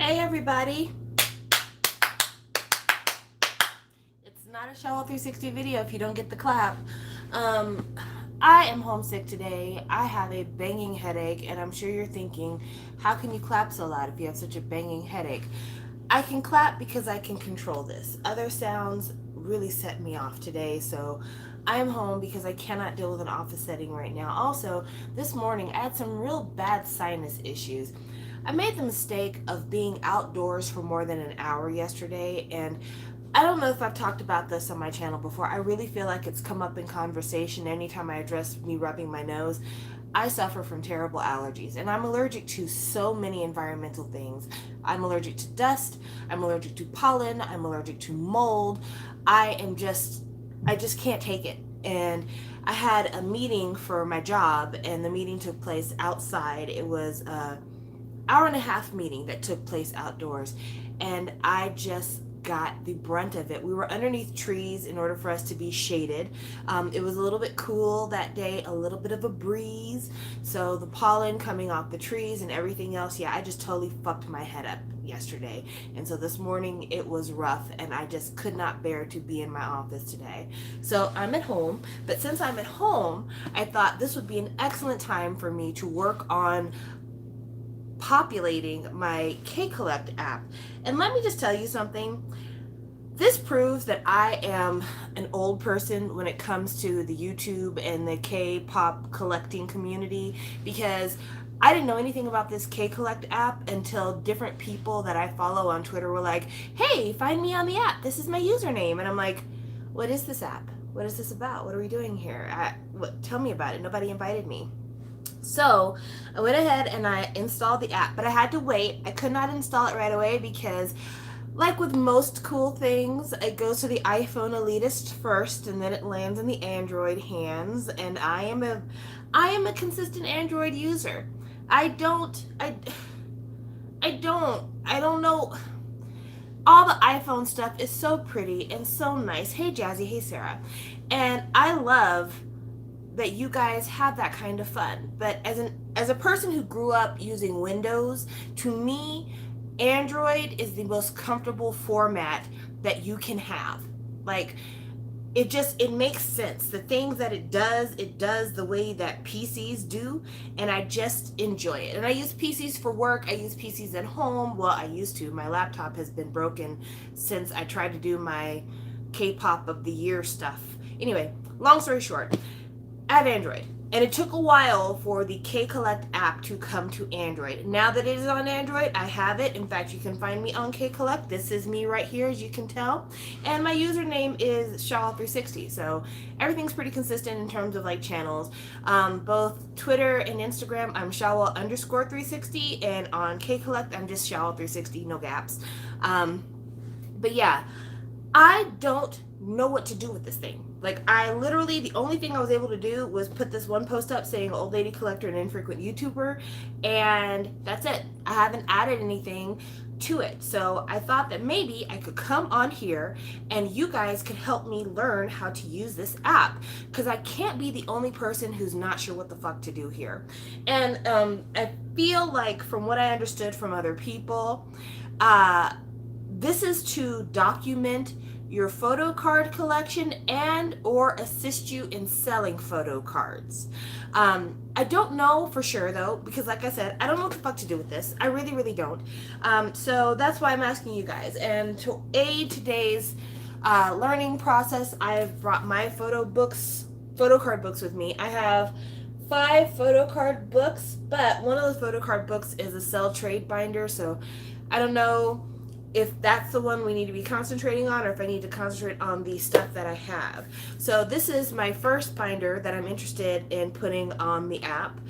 Hey everybody! It's not a Shower 360 video if you don't get the clap. Um, I am homesick today. I have a banging headache, and I'm sure you're thinking, how can you clap so loud if you have such a banging headache? I can clap because I can control this. Other sounds really set me off today, so I am home because I cannot deal with an office setting right now. Also, this morning I had some real bad sinus issues. I made the mistake of being outdoors for more than an hour yesterday, and I don't know if I've talked about this on my channel before. I really feel like it's come up in conversation anytime I address me rubbing my nose. I suffer from terrible allergies, and I'm allergic to so many environmental things. I'm allergic to dust, I'm allergic to pollen, I'm allergic to mold. I just can't take it. And I had a meeting for my job, and the meeting took place outside. It was a hour and a half meeting that took place outdoors, and I just got the brunt of it. We were underneath trees in order for us to be shaded. It was a little bit cool that day, a little bit of a breeze, so the pollen coming off the trees and everything else, yeah, I just totally fucked my head up yesterday. And so this morning it was rough, and I just could not bear to be in my office today. So I'm at home, but since I'm at home, I thought this would be an excellent time for me to work on populating my Kcollect app. And let me just tell you something. This proves that I am an old person when it comes to the YouTube and the K-pop collecting community, because I didn't know anything about this Kcollect app until different people that I follow on Twitter were like, hey, find me on the app. This is my username. And I'm like, what is this app? What is this about? What are we doing here? Tell me about it. Nobody invited me. So I went ahead and I installed the app, but I had to wait. I could not install it right away because, like with most cool things, it goes to the iPhone elitist first, and then it lands in the Android hands. And I am a consistent Android user. I don't know. All the iPhone stuff is so pretty and so nice. Hey Jazzy, hey Sarah, and I love that you guys have that kind of fun. But as a person who grew up using Windows, to me, Android is the most comfortable format that you can have. Like, it makes sense. The things that it does the way that PCs do, and I just enjoy it. And I use PCs for work, I use PCs at home. Well, I used to. My laptop has been broken since I tried to do my K-pop of the year stuff. Anyway, long story short, I have Android, and it took a while for the Kcollect app to come to Android. Now that it is on Android, I have it. In fact, you can find me on Kcollect. This is me right here, as you can tell, and my username is Shaw360. So everything's pretty consistent in terms of like channels. Both Twitter and Instagram, I'm Shawa_360, and on Kcollect, I'm just Shawa360, no gaps. But yeah, I don't know what to do with this thing. Like, I literally, the only thing I was able to do was put this one post up saying old lady collector and infrequent YouTuber, and that's it. I haven't added anything to it. So I thought that maybe I could come on here and you guys could help me learn how to use this app, because I can't be the only person who's not sure what the fuck to do here. And I feel like, from what I understood from other people, this is to document your photo card collection and or assist you in selling photo cards. I don't know for sure though, because like I said, I don't know what the fuck to do with this. I really, really don't. So that's why I'm asking you guys. And to aid today's learning process, I've brought my photo card books with me. I have 5 photo card books, but one of those photo card books is a sell trade binder, so I don't know if that's the one we need to be concentrating on, or if I need to concentrate on the stuff that I have. So this is my first binder that I'm interested in putting on the app.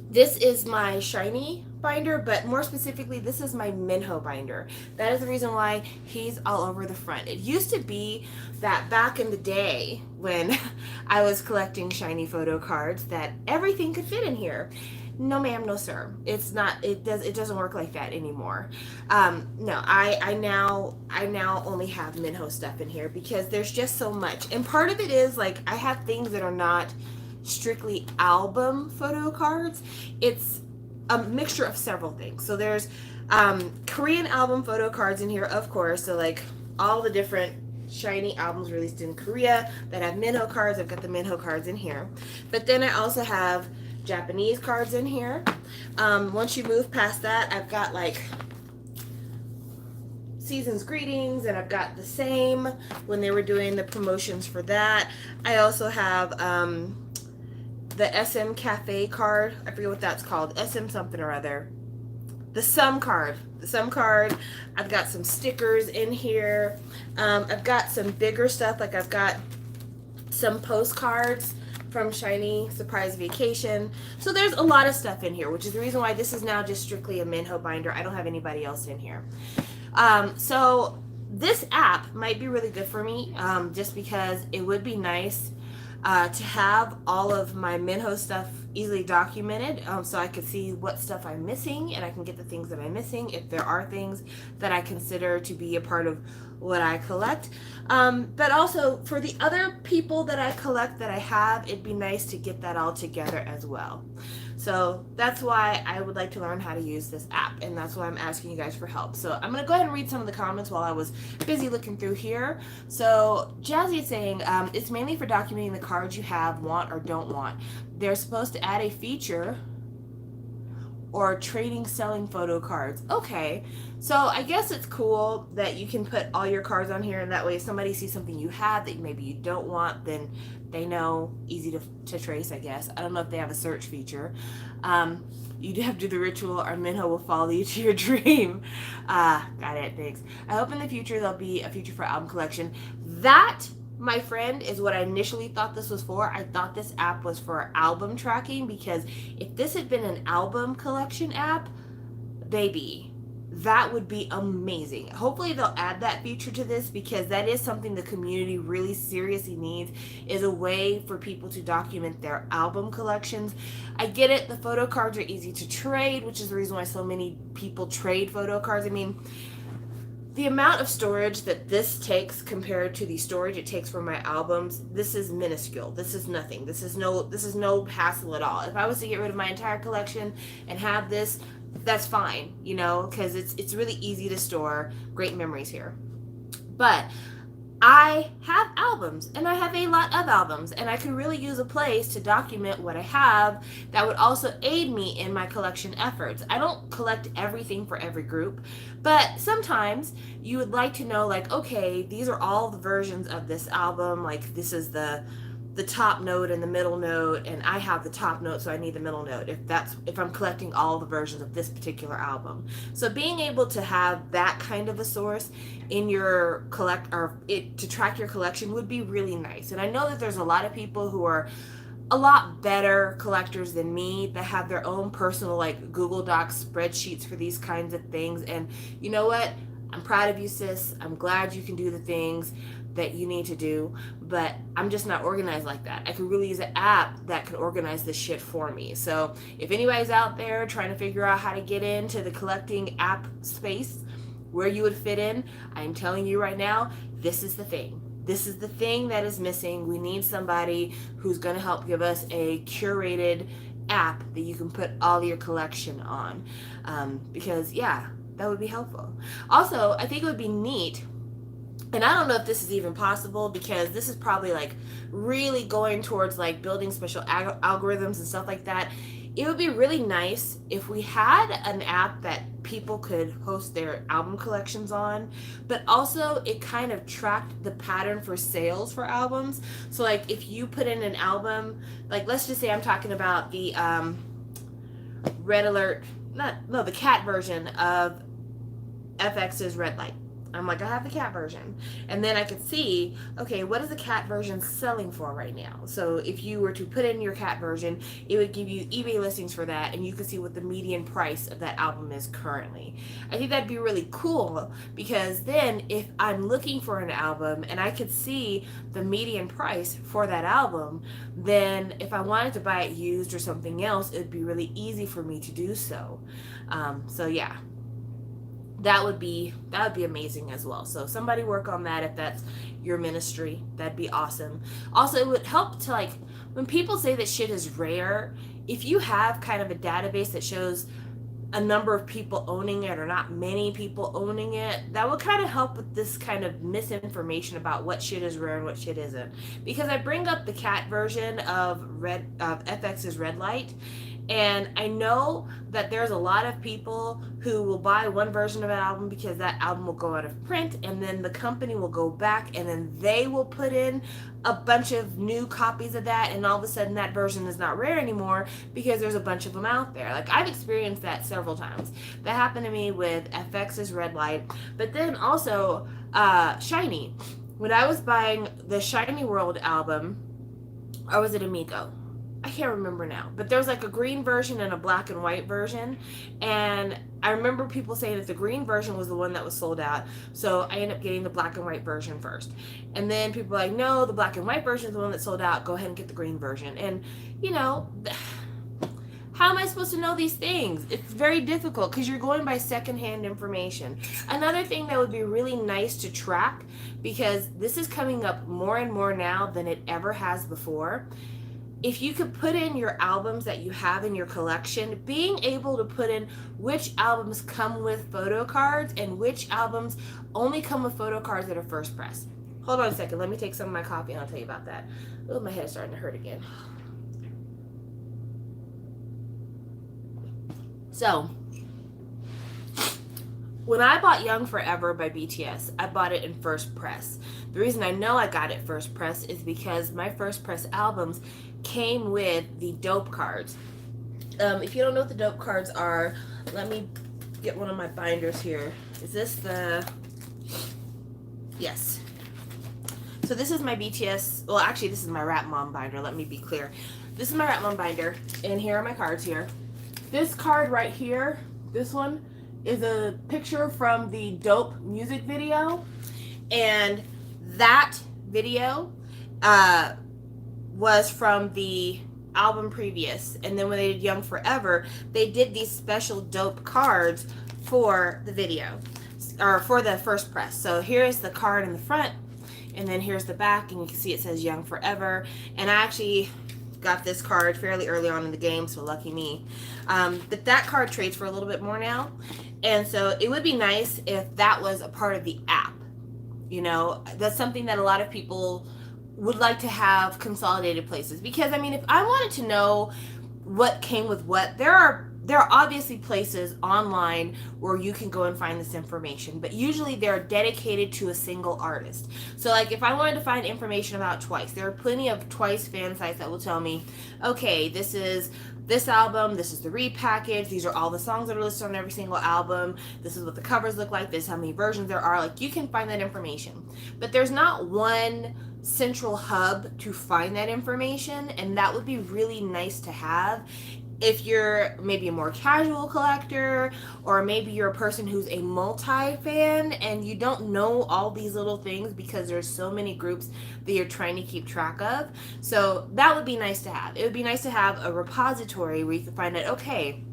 This is my shiny binder, but more specifically, this is my Minho binder. That is the reason why he's all over the front. It used to be that back in the day when I was collecting shiny photo cards, that everything could fit in here. No ma'am, no sir. It's not, it doesn't work like that anymore. No, I now only have Minho stuff in here because there's just so much. And part of it is like, I have things that are not strictly album photo cards. It's a mixture of several things. So there's Korean album photo cards in here, of course. So like all the different shiny albums released in Korea that have Minho cards. I've got the Minho cards in here. But then I also have Japanese cards in here. Once you move past that, I've got like Season's Greetings, and I've got the same when they were doing the promotions for that. I also have the SM Cafe card. I forget what that's called. SM something or other. The Sum card. The Sum card. I've got some stickers in here. I've got some bigger stuff. Like I've got some postcards from Shiny Surprise Vacation. So there's a lot of stuff in here, which is the reason why this is now just strictly a Minho binder. I don't have anybody else in here. So this app might be really good for me, just because it would be nice to have all of my Minho stuff easily documented, so I could see what stuff I'm missing, and I can get the things that I'm missing if there are things that I consider to be a part of what I collect. But also for the other people that I collect that I have, it'd be nice to get that all together as well. So that's why I would like to learn how to use this app, and that's why I'm asking you guys for help. So I'm going to go ahead and read some of the comments while I was busy looking through here. So Jazzy is saying, it's mainly for documenting the cards you have, want, or don't want. They're supposed to add a feature or trading selling photo cards. Okay, so I guess it's cool that you can put all your cards on here, and that way if somebody sees something you have that maybe you don't want, then they know. Easy to trace, I guess. I don't know if they have a search feature. You do have to do the ritual or Minho will follow you to your dream. Got it, thanks. I hope in the future there'll be a feature for album collection. That, my friend, is what I initially thought this was for. I thought this app was for album tracking, because if this had been an album collection app, baby, that would be amazing. Hopefully they'll add that feature to this, because that is something the community really seriously needs, is a way for people to document their album collections. I get it, the photo cards are easy to trade, which is the reason why so many people trade photo cards. I mean, the amount of storage that this takes compared to the storage it takes for my albums, this is minuscule. This is nothing. This is no hassle at all. If I was to get rid of my entire collection and have this, that's fine, you know, because it's really easy to store. Great memories here. But I have albums, and I have a lot of albums, and I could really use a place to document what I have that would also aid me in my collection efforts. I don't collect everything for every group, but sometimes you would like to know, like, okay, these are all the versions of this album. Like, this is the top note and the middle note, and I have the top note, so I need the middle note if I'm collecting all the versions of this particular album. So being able to have that kind of a source in your to track your collection would be really nice. And I know that there's a lot of people who are a lot better collectors than me that have their own personal like Google Docs spreadsheets for these kinds of things. And you know what? I'm proud of you, sis. I'm glad you can do the things that you need to do, but I'm just not organized like that. I could really use an app that could organize this shit for me. So if anybody's out there trying to figure out how to get into the collecting app space, where you would fit in, I'm telling you right now, this is the thing. This is the thing that is missing. We need somebody who's going to help give us a curated app that you can put all your collection on, because yeah, that would be helpful. Also, I think it would be neat, and I don't know if this is even possible, because this is probably like really going towards like building special algorithms and stuff like that. It would be really nice if we had an app that people could host their album collections on, but also it kind of tracked the pattern for sales for albums. So like if you put in an album, like let's just say I'm talking about the the cat version of FX's Red Light. I'm like, I have the cat version. And then I could see, okay, what is the cat version selling for right now? So if you were to put in your cat version, it would give you eBay listings for that, and you could see what the median price of that album is currently. I think that'd be really cool, because then if I'm looking for an album and I could see the median price for that album, then if I wanted to buy it used or something else, it'd be really easy for me to do so. So yeah. That would be amazing as well. So somebody work on that if that's your ministry. That'd be awesome. Also, it would help to, like, when people say that shit is rare, if you have kind of a database that shows a number of people owning it or not many people owning it, that will kind of help with this kind of misinformation about what shit is rare and what shit isn't. Because I bring up the cat version of FX's Red Light, and I know that there's a lot of people who will buy one version of an album because that album will go out of print, and then the company will go back and then they will put in a bunch of new copies of that, and all of a sudden that version is not rare anymore because there's a bunch of them out there. Like, I've experienced that several times. That happened to me with FX's Red Light, but then also Shiny. When I was buying the Shiny World album, or was it Amigo? I can't remember now, but there's like a green version and a black and white version, and I remember people saying that the green version was the one that was sold out, so I ended up getting the black and white version first. And then people were like, no, the black and white version is the one that sold out, go ahead and get the green version. And you know, how am I supposed to know these things? It's very difficult because you're going by secondhand information. Another thing that would be really nice to track, because this is coming up more and more now than it ever has before, if you could put in your albums that you have in your collection, being able to put in which albums come with photo cards and which albums only come with photo cards that are first press. Hold on a second, let me take some of my coffee and I'll tell you about that. Oh, my head is starting to hurt again. So, when I bought Young Forever by BTS, I bought it in first press. The reason I know I got it first press is because my first press albums came with the dope cards. If you don't know what the dope cards are, let me get one of my binders here. Is this the... Yes. So this is my BTS... Well, actually, this is my Rap Mom binder. Let me be clear. This is my Rap Mom binder, and here are my cards here. This card right here, this one, is a picture from the Dope music video, and that video was from the album previous. And then when they did Young Forever, they did these special Dope cards for the video, or for the first press. So here's the card in the front, and then here's the back, and you can see it says Young Forever. And I actually got this card fairly early on in the game, so lucky me. But that card trades for a little bit more now, and so it would be nice if that was a part of the app. You know, that's something that a lot of people would like to have consolidated places, because I mean, if I wanted to know what came with what, there are obviously places online where you can go and find this information, but usually they're dedicated to a single artist. So like, if I wanted to find information about Twice, there are plenty of Twice fan sites that will tell me, okay, this is this album, this is the repackage, these are all the songs that are listed on every single album, this is what the covers look like, this is how many versions there are. Like, you can find that information, but there's not one central hub to find that information, and that would be really nice to have if you're maybe a more casual collector, or maybe you're a person who's a multi-fan and you don't know all these little things because there's so many groups that you're trying to keep track of. So that would be nice to have. It would be nice to have a repository where you can find out, okay,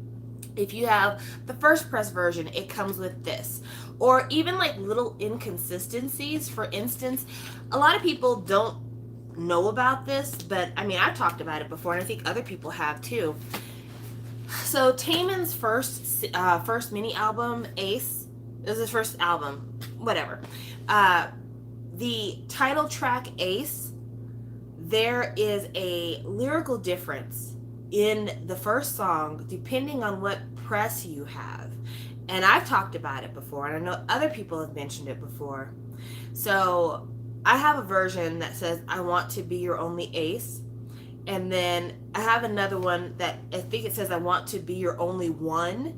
if you have the first press version, it comes with this. Or even like little inconsistencies. For instance, a lot of people don't know about this, but I mean, I've talked about it before, and I think other people have too. So Taemin's first mini album, Ace, is his first album, whatever. The title track, Ace, there is a lyrical difference in the first song depending on what press you have. And I've talked about it before, and I know other people have mentioned it before. So I have a version that says, I want to be your only ace. And then I have another one that I think it says, I want to be your only one.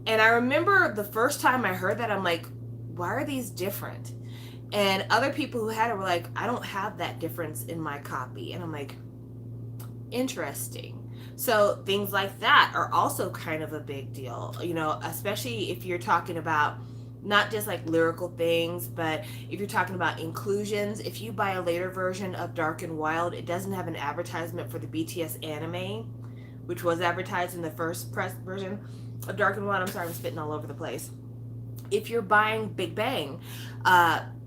And I remember the first time I heard that, I'm like, why are these different? And other people who had it were like, I don't have that difference in my copy. And I'm like, interesting. So things like that are also kind of a big deal, you know, especially if you're talking about not just like lyrical things, but if you're talking about inclusions. If you buy a later version of Dark and Wild, it doesn't have an advertisement for the BTS anime, which was advertised in the first press version of Dark and Wild. I'm sorry, I'm spitting all over the place. If you're buying Big Bang,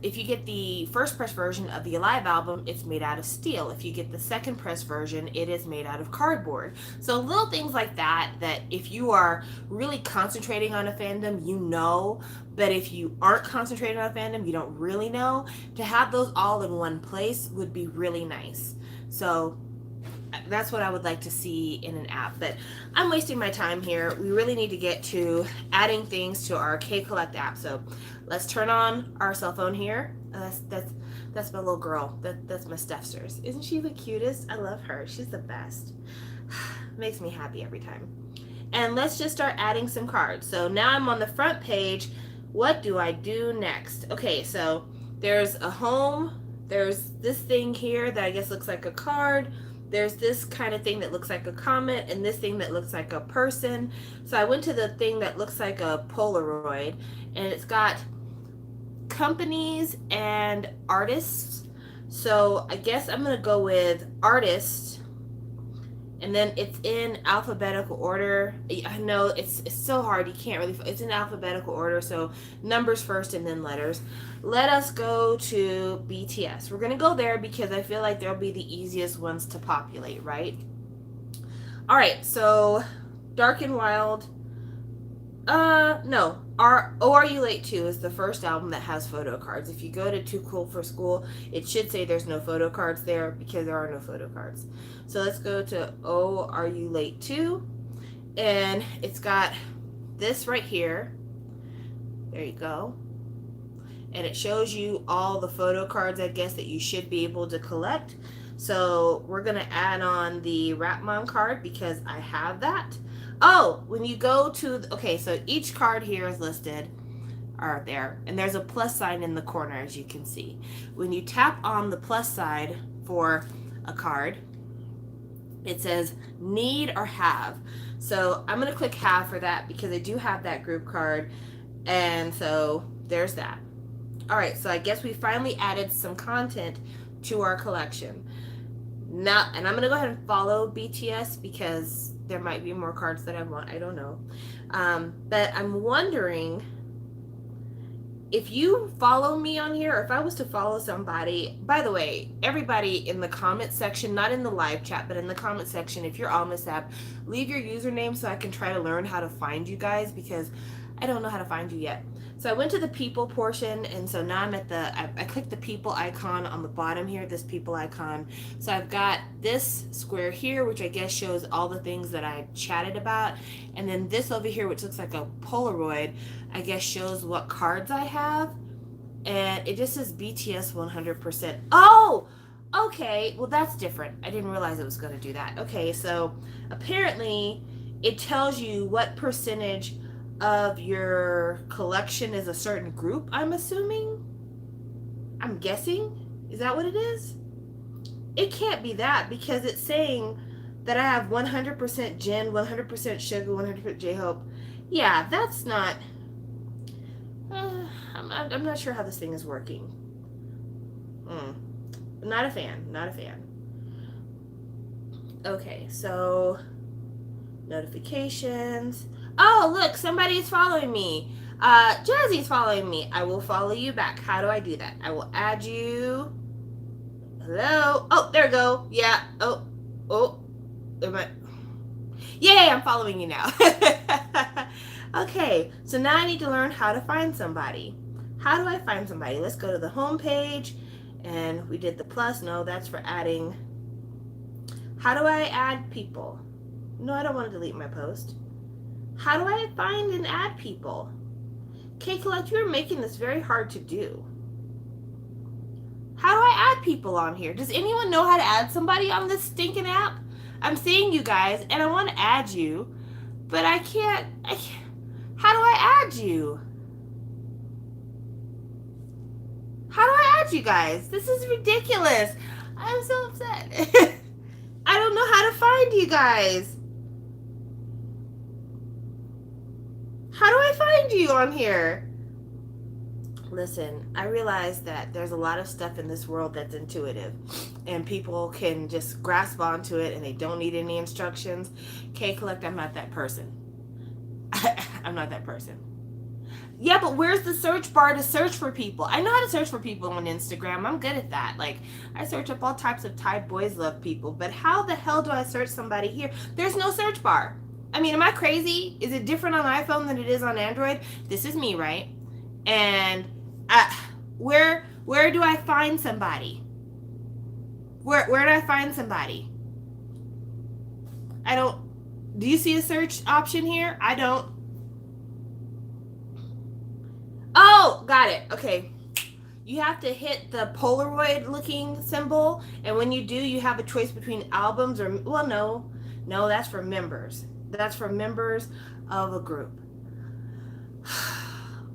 if you get the first press version of the Alive album, it's made out of steel. If you get the second press version, it is made out of cardboard. So little things like that, that if you are really concentrating on a fandom, you know, but if you aren't concentrating on a fandom, you don't really know. To have those all in one place would be really nice. So that's what I would like to see in an app. But I'm wasting my time here. We really need to get to adding things to our Kcollect app. So let's turn on our cell phone here. That's my little girl. That's my Stepsters. Isn't she the cutest? I love her. She's the best. Makes me happy every time. And let's just start adding some cards. So now I'm on the front page. What do I do next? Okay, so there's a home. There's this thing here that I guess looks like a card. There's this kind of thing that looks like a comment, and this thing that looks like a person. So I went to the thing that looks like a Polaroid, and it's got companies and artists. So I guess I'm going to go with artists, and then it's in alphabetical order. I know it's so hard, you can't really, it's in alphabetical order, so numbers first and then letters. Let us go to BTS. We're gonna go there because I feel like they'll be the easiest ones to populate, right? All right, so Dark and Wild, no, Are You Late Too is the first album that has photo cards. If you go to Too Cool for School, it should say there's no photo cards there because there are no photo cards. So let's go to Oh, Are You Late Too? And it's got this right here. There you go. And it shows you all the photo cards, I guess, that you should be able to collect. So we're going to add on the Rapmon card because I have that. Oh, when you go to, okay, so each card here is listed, or there, and there's a plus sign in the corner, as you can see. When you tap on the plus side for a card, it says need or have. So I'm going to click have for that because I do have that group card, and so there's that. All right, so I guess we finally added some content to our collection. Now, and I'm going to go ahead and follow BTS because there might be more cards that I want. I don't know. But I'm wondering if you follow me on here, or if I was to follow somebody. By the way, everybody in the comment section, not in the live chat, but in the comment section, if you're on this app, leave your username so I can try to learn how to find you guys because I don't know how to find you yet. So I went to the people portion, and so now I'm at the, I clicked the people icon on the bottom here, this people icon. So I've got this square here, which I guess shows all the things that I chatted about. And then this over here, which looks like a Polaroid, I guess shows what cards I have. And it just says BTS 100%. Oh, okay. Well, that's different. I didn't realize it was going to do that. Okay, so apparently it tells you what percentage of your collection is a certain group, I'm assuming. I'm guessing. Is that what it is? It can't be that because it's saying that I have 100% Jin, 100% Suga, 100% J-Hope. Yeah, that's not... I'm not sure how this thing is working. Not a fan. Not a fan. Okay, so... notifications... Oh, look, somebody's following me. Jazzy's following me. I will follow you back. How do I do that? I will add you. Hello? Oh, there we go. Yeah. Oh. Yay, I'm following you now. Okay, so now I need to learn how to find somebody. How do I find somebody? Let's go to the home page, and we did the plus. No, that's for adding. How do I add people? No, I don't want to delete my post. How do I find and add people? Kcollect, you're making this very hard to do. How do I add people on here? Does anyone know how to add somebody on this stinking app? I'm seeing you guys, and I want to add you, but I can't. How do I add you? How do I add you guys? This is ridiculous. I'm so upset. I don't know how to find you guys. How do I find you on here? Listen, I realize that there's a lot of stuff in this world that's intuitive and people can just grasp onto it and they don't need any instructions. Kcollect, I'm not that person. I'm not that person. Yeah, but where's the search bar to search for people? I know how to search for people on Instagram. I'm good at that. Like, I search up all types of Thai boys love people. But how the hell do I search somebody here? There's no search bar. I mean, am I crazy? Is it different on iPhone than it is on Android? This is me, right? And where do I find somebody? Where do I find somebody? I don't. Do you see a search option here? I don't. Oh, got it. Okay. You have to hit the Polaroid looking symbol, and when you do, you have a choice between albums or, well, no, that's for members. That's for members of a group.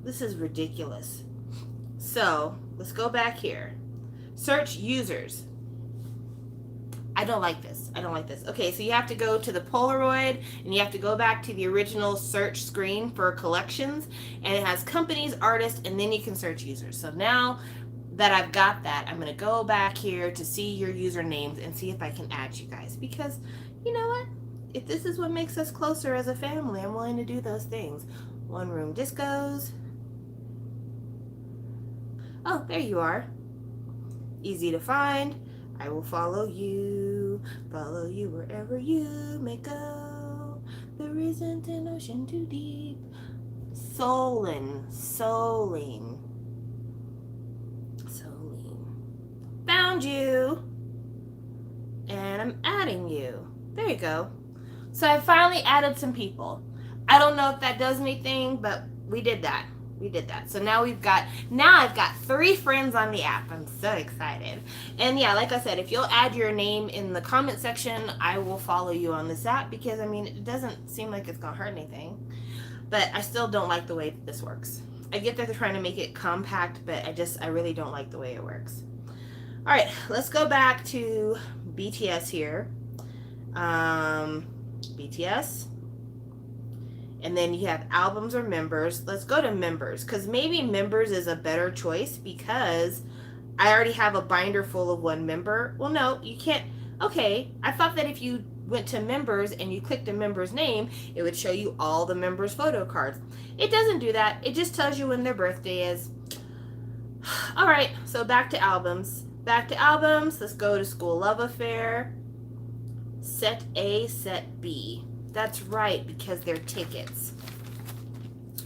This is ridiculous. So let's go back here. Search users. I don't like this. I don't like this. Okay, so you have to go to the Polaroid and you have to go back to the original search screen for collections, and it has companies, artists, and then you can search users. So now that I've got that, I'm going to go back here to see your usernames and see if I can add you guys, because you know what? If this is what makes us closer as a family, I'm willing to do those things. One room discos. Oh, there you are. Easy to find. I will follow you wherever you may go. There isn't an ocean too deep. Soling. Found you. And I'm adding you. There you go. So I finally added some people. I don't know if that does anything, but we did that. So now I've got 3 friends on the app. I'm so excited. And yeah, like I said, if you'll add your name in the comment section, I will follow you on this app, because I mean, it doesn't seem like it's gonna hurt anything, but I still don't like the way this works. I get that they're trying to make it compact, but I really don't like the way it works. All right, let's go back to BTS here. BTS. And then you have albums or members. Let's go to members, because maybe members is a better choice, because I already have a binder full of one member. Well, no, you can't. Okay, I thought that if you went to members and you clicked a member's name, it would show you all the members' photo cards. It doesn't do that. It just tells you when their birthday is. All right, so back to albums. Let's go to School Love Affair. Set A, Set B. That's right, because they're tickets.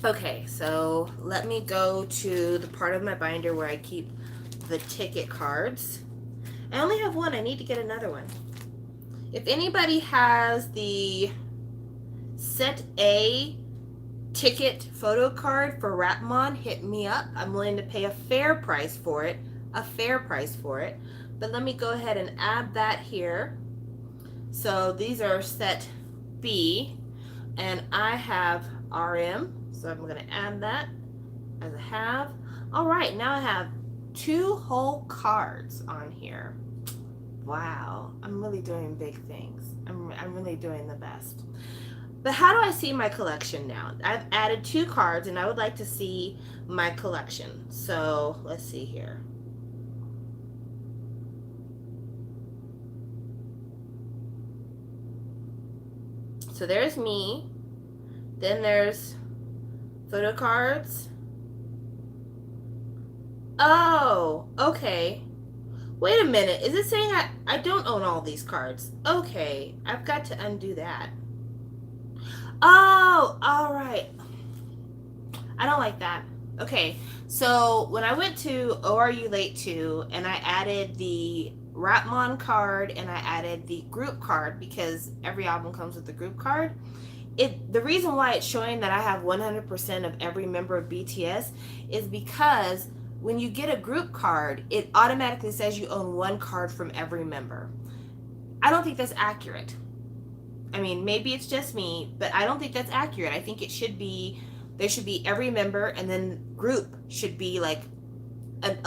Okay, so let me go to the part of my binder where I keep the ticket cards. I only have one. I need to get another one. If anybody has the Set A ticket photo card for Rapmon, hit me up. I'm willing to pay a fair price for it. But let me go ahead and add that here. So these are Set B, and I have RM, so I'm going to add that as a have. All right, now I have 2 whole cards on here. Wow, I'm really doing big things. I'm really doing the best. But how do I see my collection now? I've added 2 cards, and I would like to see my collection. So let's see here. So there's me. Then there's photo cards. Oh, okay. Wait a minute. Is it saying I don't own all these cards? Okay, I've got to undo that. Oh, all right. I don't like that. Okay, so when I went to Oh Are You Late To, and I added the Rapmon card and I added the group card, because every album comes with the group card. The reason why it's showing that I have 100% of every member of BTS is because when you get a group card, it automatically says you own 1 card from every member. I don't think that's accurate. I mean, maybe it's just me, but I don't think that's accurate. I think there should be every member, and then group should be like an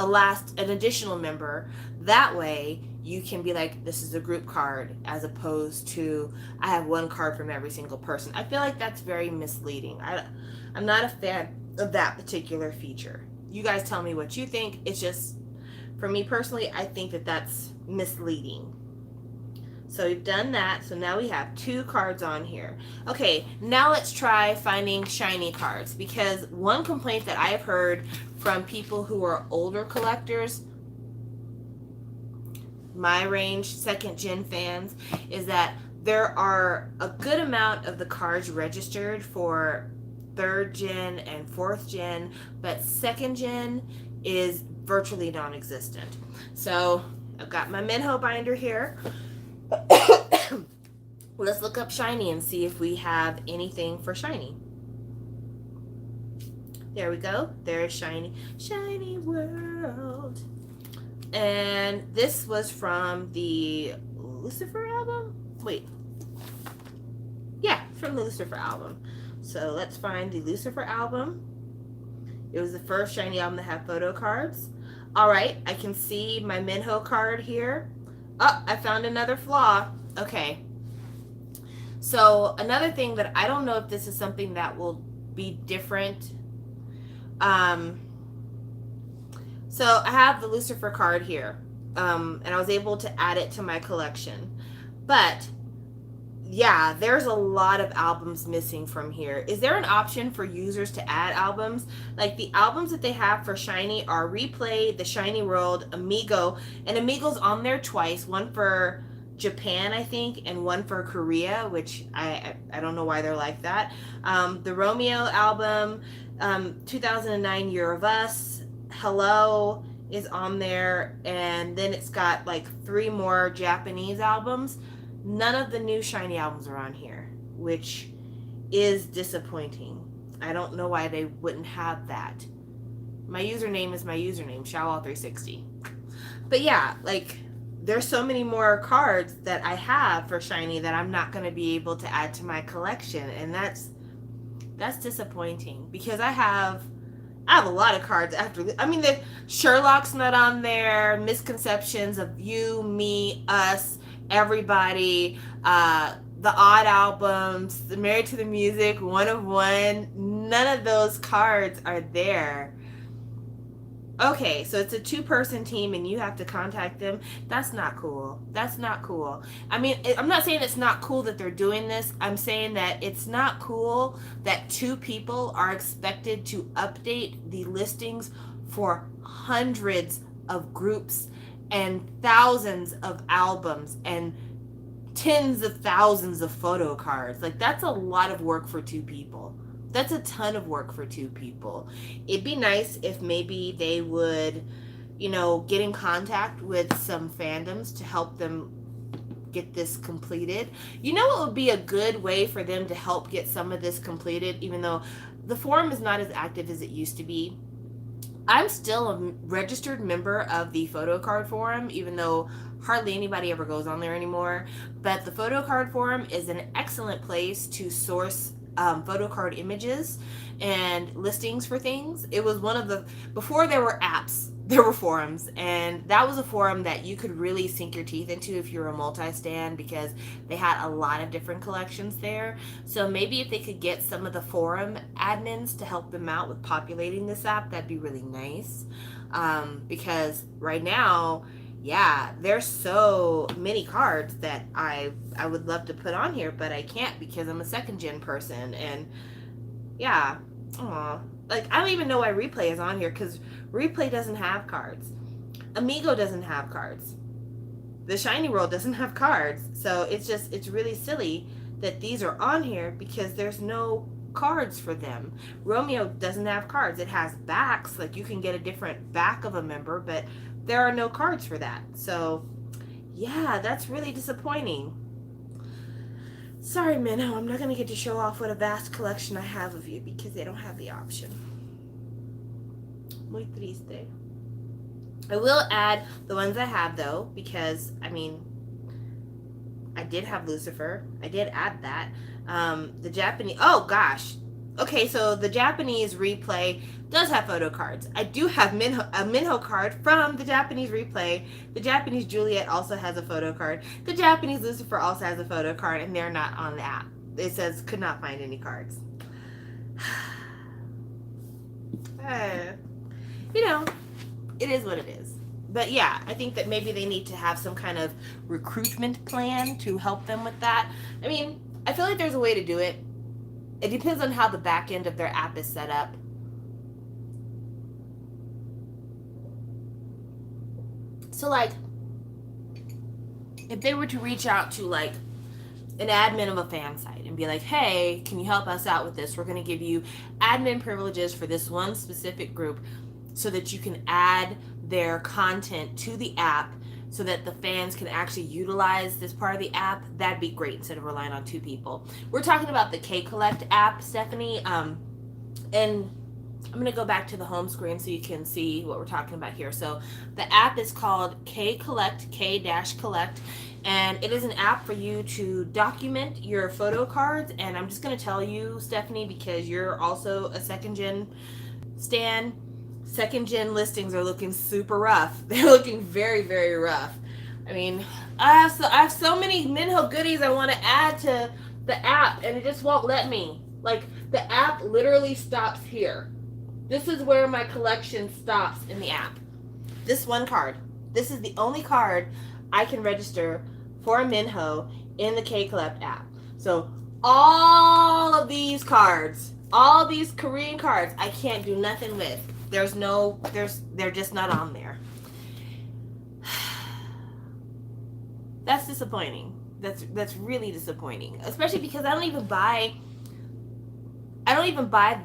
additional member. That way you can be like, this is a group card, as opposed to I have 1 card from every single person. I feel like that's very misleading. I'm not a fan of that particular feature. You guys tell me what you think. It's just, for me personally, I think that that's misleading. So we've done that. So now we have 2 cards on here. Okay, now let's try finding shiny cards, because one complaint that I have heard from people who are older collectors, my range, second gen fans, is that there are a good amount of the cards registered for 3rd gen and 4th gen, but 2nd gen is virtually non-existent. So I've got my Minho binder here. Let's look up shiny and see if we have anything for shiny. There we go. There's shiny. Shiny world. And this was from the Lucifer album? Wait. Yeah, from the Lucifer album. So let's find the Lucifer album. It was the first shiny album that had photo cards. Alright, I can see my Minho card here. Oh, I found another flaw. Okay. So another thing that I don't know if this is something that will be different. So I have the Lucifer card here. And I was able to add it to my collection. But yeah, there's a lot of albums missing from here. Is there an option for users to add albums? Like the albums that they have for Shiny are Replay, The Shiny World, Amigo, and Amigo's on there twice. One for Japan, I think, and one for Korea, which I don't know why they're like that. The Romeo album, 2009 Year of Us, Hello is on there, and then it's got like 3 more Japanese albums. None of the new Shiny albums are on here, which is disappointing. I don't know why they wouldn't have that. My username is my username, Shawall360. But yeah, like, there's so many more cards that I have for Shiny that I'm not going to be able to add to my collection, and that's disappointing, because I have a lot of cards after. I mean, the Sherlock's not on there, Misconceptions of You, Me, Us, Everybody, the Odd albums, the Married to the Music, One of One. None of those cards are there. Okay, so it's a 2-person team and you have to contact them. That's not cool. That's not cool. I mean, I'm not saying it's not cool that they're doing this. I'm saying that it's not cool that 2 people are expected to update the listings for hundreds of groups and thousands of albums and tens of thousands of photo cards. Like, that's a lot of work for 2 people. That's a ton of work for 2 people. It'd be nice if maybe they would, get in contact with some fandoms to help them get this completed. You know what would be a good way for them to help get some of this completed, even though the forum is not as active as it used to be? I'm still a registered member of the photo card forum, even though hardly anybody ever goes on there anymore. But the photo card forum is an excellent place to source photo card images and listings for things. It was one of the, before there were apps, there were forums, and that was a forum that you could really sink your teeth into if you're a multi-stan, because they had a lot of different collections there. So maybe if they could get some of the forum admins to help them out with populating this app, that'd be really nice. Because right now, yeah, there's so many cards that I would love to put on here, but I can't because I'm a 2nd gen person. And yeah, like, I don't even know why Replay is on here, because Replay doesn't have cards. Amigo doesn't have cards. The Shiny World doesn't have cards. So it's really silly that these are on here, because there's no cards for them. Romeo doesn't have cards. It has backs, like you can get a different back of a member, but there are no cards for that. So yeah, that's really disappointing. Sorry, Minho, I'm not going to get to show off what a vast collection I have of you, because they don't have the option. Muy triste. I will add the ones I have, though, because, I mean, I did have Lucifer. I did add that. The Japanese... Oh, gosh. Okay, so the Japanese Replay does have photo cards. I do have a Minho card from the Japanese Replay. The Japanese Juliet also has a photo card. The Japanese Lucifer also has a photo card, and they're not on the app. It says could not find any cards. It is what it is. But yeah, I think that maybe they need to have some kind of recruitment plan to help them with that. I mean, I feel like there's a way to do it. It depends on how the back end of their app is set up. So like, if they were to reach out to like an admin of a fan site and be like, hey, can you help us out with this? We're going to give you admin privileges for this one specific group so that you can add their content to the app so that the fans can actually utilize this part of the app. That'd be great instead of relying on two people. We're talking about the Kcollect app, Stephanie. And I'm going to go back to the home screen so you can see what we're talking about here. So the app is called Kcollect, K-Collect, and it is an app for you to document your photo cards. And I'm just going to tell you, Stephanie, because you're also a second gen stan, second gen listings are looking super rough. They're looking very, very rough. I mean, I have so many Minho goodies I want to add to the app, and it just won't let me. Like, the app literally stops here. This is where my collection stops in the app. This one card. This is the only card I can register for a Minho in the Kcollect app. So all of these cards, all these Korean cards, I can't do nothing with. They're just not on there. That's disappointing. That's really disappointing. Especially because I don't even buy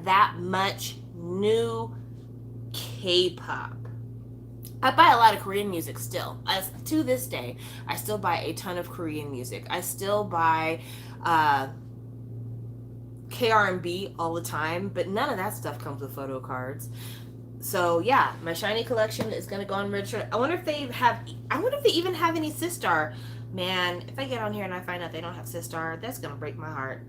that much new K-pop. I buy a lot of Korean music still. To this day, I still buy a ton of Korean music. I still buy KR&B all the time, but none of that stuff comes with photo cards. So yeah, my shiny collection is gonna go on register. I wonder if they even have any Sistar. Man, if I get on here and I find out they don't have Sistar, that's gonna break my heart.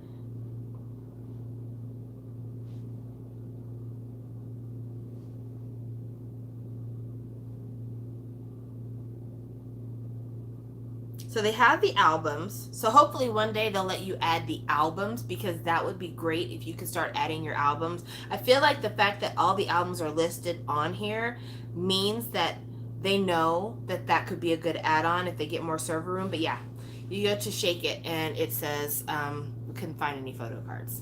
So they have the albums. So hopefully one day they'll let you add the albums, because that would be great if you could start adding your albums. I feel like the fact that all the albums are listed on here means that they know that that could be a good add-on if they get more server room. But yeah, you go to Shake It and it says we couldn't find any photo cards.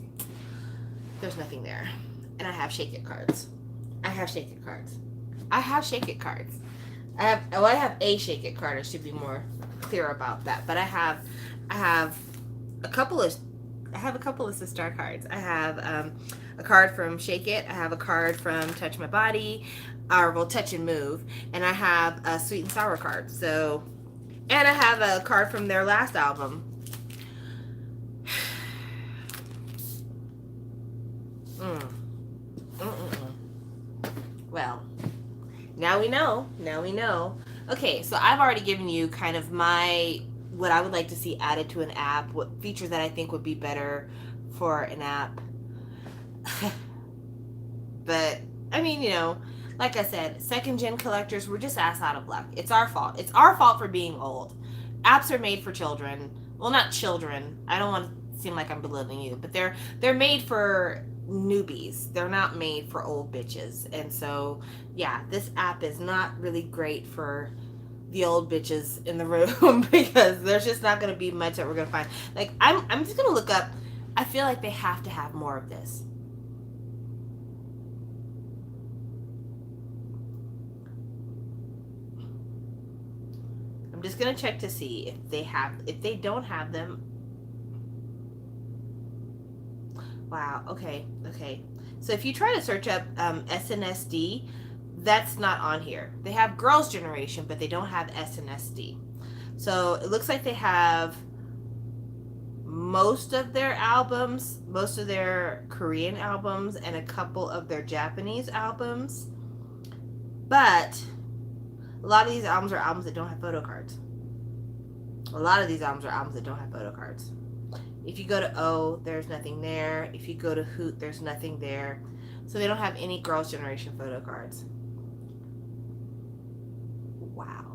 There's nothing there. And I have Shake It cards. I have Shake It cards. I have Shake It cards. I have a Shake It card. I should be more clear about that. But I have a couple of Sistar cards. I have a card from Shake It. I have a card from Touch My Body, Touch and Move, and I have a Sweet and Sour card. So, and I have a card from their last album. Well, now we know. Okay, so I've already given you kind of what I would like to see added to an app, what features that I think would be better for an app. But, I mean, like I said, second gen collectors, we're just ass out of luck. It's our fault. It's our fault for being old. Apps are made for children. Well, not children. I don't want to seem like I'm belittling you, but they're made for newbies. They're not made for old bitches. And so yeah, this app is not really great for the old bitches in the room because there's just not going to be much that we're going to find. Like, I'm just going to look up. I feel like they have to have more of this. I'm just going to check to see if they don't have them. Wow. Okay. So if you try to search up SNSD, that's not on here. They have Girls' Generation, but they don't have SNSD. So it looks like they have most of their albums, most of their Korean albums, and a couple of their Japanese albums. But a lot of these albums are albums that don't have photo cards. If you go to O, there's nothing there. If you go to Hoot, there's nothing there. So they don't have any Girls' Generation photo cards. Wow.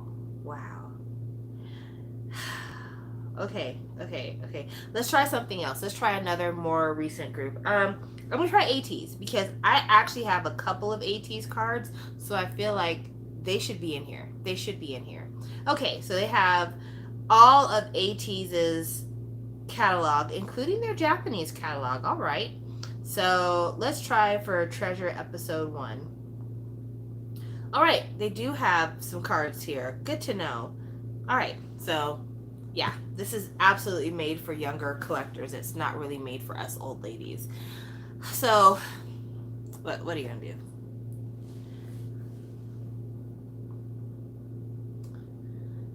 Okay. Let's try something else. Let's try another more recent group. I'm going to try ATs because I actually have a couple of ATs cards. So I feel like they should be in here. They should be in here. Okay, so they have all of ATEEZ's catalog, including their Japanese catalog. All right. So let's try for Treasure episode 1. All right, they do have some cards here. Good to know. All right, so yeah, this is absolutely made for younger collectors. It's not really made for us old ladies. So, what are you gonna do?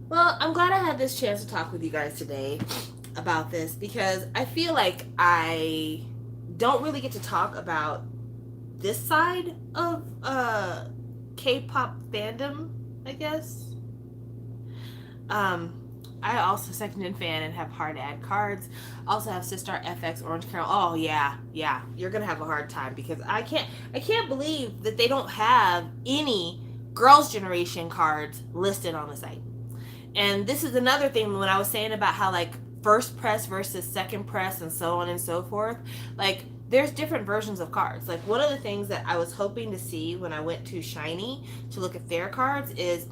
Well, I'm glad I had this chance to talk with you guys today about this because I feel like I don't really get to talk about this side of K-pop fandom, I guess. I also second in fan and have hard ad cards. Also have Sistar FX Orange Carol. Oh yeah, you're gonna have a hard time because I can't believe that they don't have any Girls' Generation cards listed on the site. And this is another thing when I was saying about how like first press versus second press and so on and so forth. Like there's different versions of cards. Like one of the things that I was hoping to see when I went to Shiny to look at their cards is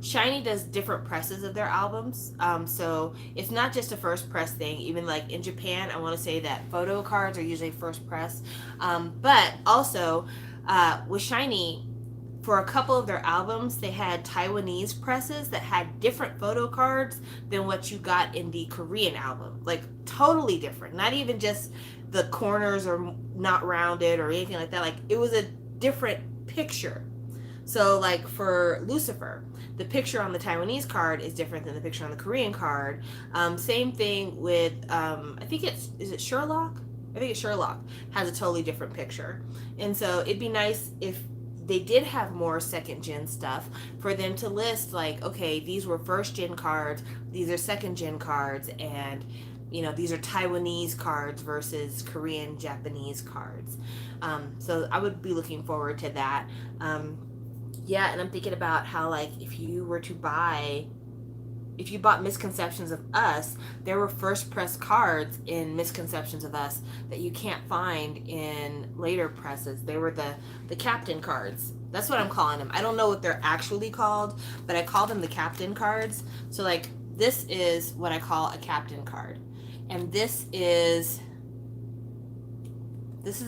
Shiny does different presses of their albums. So it's not just a first press thing. Even like in Japan, I want to say that photo cards are usually first press. But also with Shiny, for a couple of their albums, they had Taiwanese presses that had different photo cards than what you got in the Korean album. Like totally different. Not even just the corners are not rounded or anything like that. Like it was a different picture. So like for Lucifer, the picture on the Taiwanese card is different than the picture on the Korean card. Same thing with, I think is it Sherlock? I think it's Sherlock has a totally different picture. And so it'd be nice if they did have more second gen stuff for them to list like, okay, these were first gen cards, these are second gen cards, and you know, these are Taiwanese cards versus Korean, Japanese cards. So I would be looking forward to that. Yeah, and I'm thinking about how like if you bought Misconceptions of Us, there were first press cards in Misconceptions of Us that you can't find in later presses. They were the captain cards. That's what I'm calling them. I don't know what they're actually called, but I call them the captain cards. So like this is what I call a captain card. And this is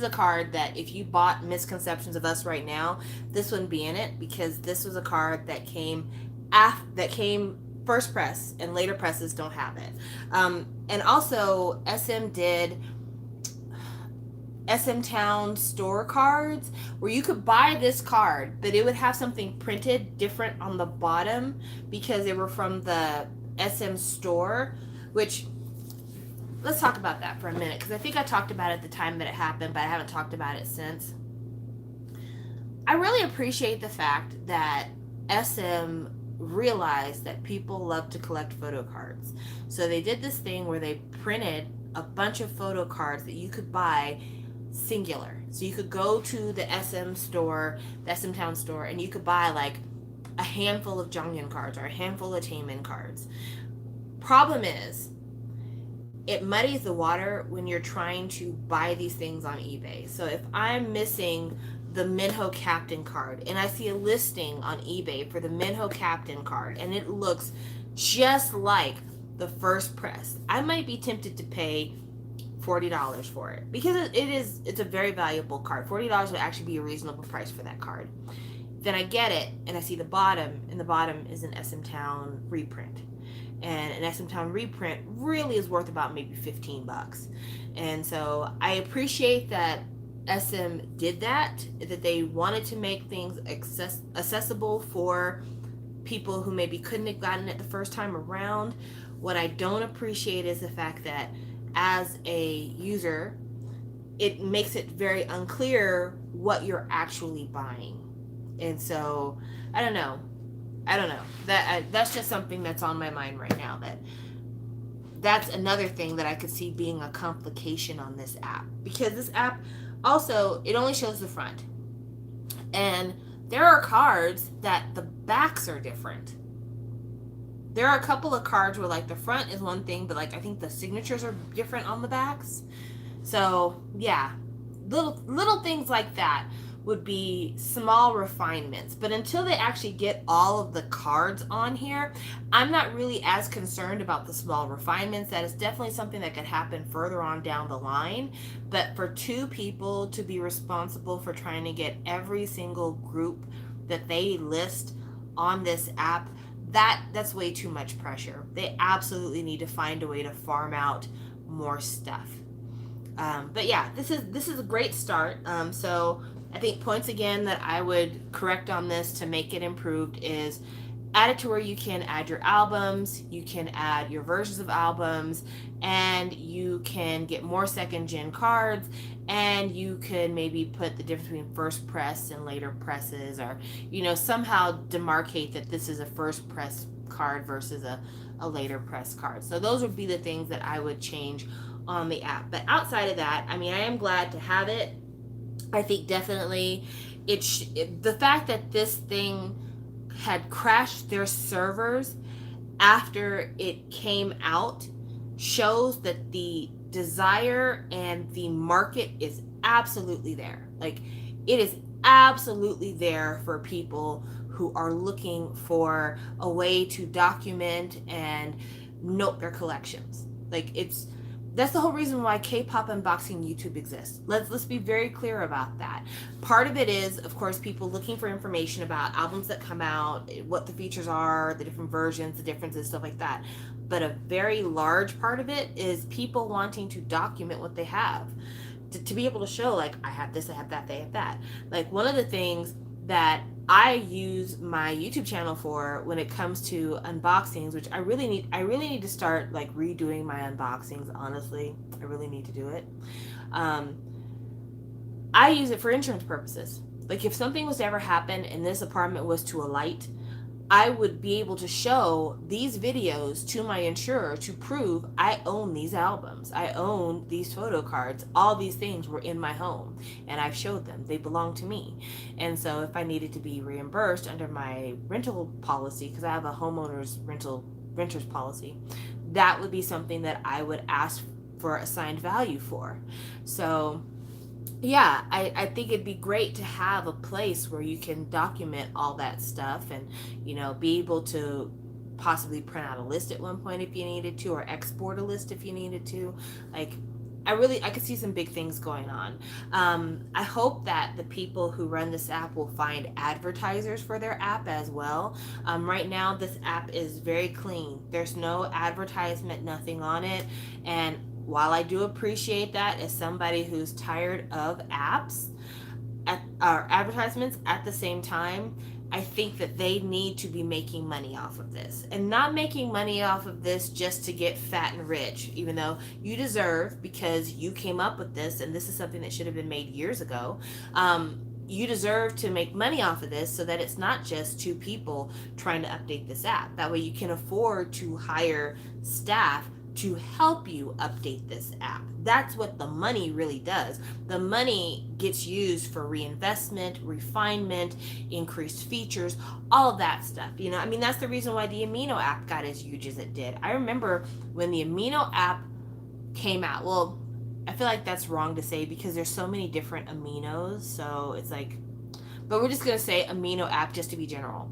a card that if you bought Misconceptions of Us right now, this wouldn't be in it because this was a card that came first press and later presses don't have it. And also SM did SM Town store cards where you could buy this card, but it would have something printed different on the bottom because they were from the SM store, which let's talk about that for a minute because I think I talked about it at the time that it happened, but I haven't talked about it since. I really appreciate the fact that SM realized that people love to collect photo cards. So they did this thing where they printed a bunch of photo cards that you could buy singular. So you could go to the SM store, the SM Town store, and you could buy like a handful of Jonghyun cards or a handful of Taemin cards. Problem is, it muddies the water when you're trying to buy these things on eBay. So if I'm missing the Minho Captain card and I see a listing on eBay for the Minho Captain card and it looks just like the first press, I might be tempted to pay $40 for it because it's a very valuable card. $40 would actually be a reasonable price for that card. Then I get it and I see the bottom, and the bottom is an SM Town reprint. And an SM Town reprint really is worth about maybe $15. And so I appreciate that SM did that they wanted to make things accessible for people who maybe couldn't have gotten it the first time around. What I don't appreciate is the fact that as a user, it makes it very unclear what you're actually buying. And so, I don't know. That's just something that's on my mind right now. That's another thing that I could see being a complication on this app. Because this app also, it only shows the front. And there are cards that the backs are different. There are a couple of cards where like the front is one thing, but like I think the signatures are different on the backs. So yeah, little things like that would be small refinements. But until they actually get all of the cards on here, I'm not really as concerned about the small refinements. That is definitely something that could happen further on down the line. But for two people to be responsible for trying to get every single group that they list on this app, that's way too much pressure. They absolutely need to find a way to farm out more stuff. But yeah, this is a great start. So I think points again that I would correct on this to make it improved is add it to where you can add your albums, you can add your versions of albums, and you can get more second gen cards, and you could maybe put the difference between first press and later presses, or somehow demarcate that this is a first press card versus a later press card. So those would be the things that I would change on the app. But outside of that, I mean, I am glad to have it. I think definitely the fact that this thing had crashed their servers after it came out shows that the desire and the market is absolutely there. Like, it is absolutely there for people who are looking for a way to document and note their collections. Like, that's the whole reason why K-pop unboxing YouTube exists. Let's be very clear about that. Part of it is, of course, people looking for information about albums that come out, what the features are, the different versions, the differences, stuff like that. But a very large part of it is people wanting to document what they have. To be able to show, like, I have this, I have that, they have that. Like, one of the things that I use my YouTube channel for when it comes to unboxings, which I really need to start, like, redoing my unboxings. Honestly, I really need to do it. I use it for insurance purposes. Like, if something was to ever happen and this apartment was to alight, I would be able to show these videos to my insurer to prove I own these albums. I own these photo cards. All these things were in my home, and I've showed them. They belong to me. And so if I needed to be reimbursed under my rental policy, because I have a homeowner's renter's policy, that would be something that I would ask for assigned value for. So yeah, I think it'd be great to have a place where you can document all that stuff and, be able to possibly print out a list at one point if you needed to, or export a list if you needed to. Like, I could see some big things going on. I hope that the people who run this app will find advertisers for their app as well. Right now, this app is very clean. There's no advertisement, nothing on it. And while I do appreciate that as somebody who's tired of apps or advertisements, at the same time, I think that they need to be making money off of this, and not making money off of this just to get fat and rich, even though you deserve, because you came up with this and this is something that should have been made years ago. You deserve to make money off of this so that it's not just two people trying to update this app. That way you can afford to hire staff to help you update this app. That's what the money really does. The money gets used for reinvestment, refinement, increased features, all of that stuff. That's the reason why the Amino app got as huge as it did. I remember when the Amino app came out. Well, I feel like that's wrong to say because there's so many different aminos. So it's like, but we're just going to say Amino app just to be general.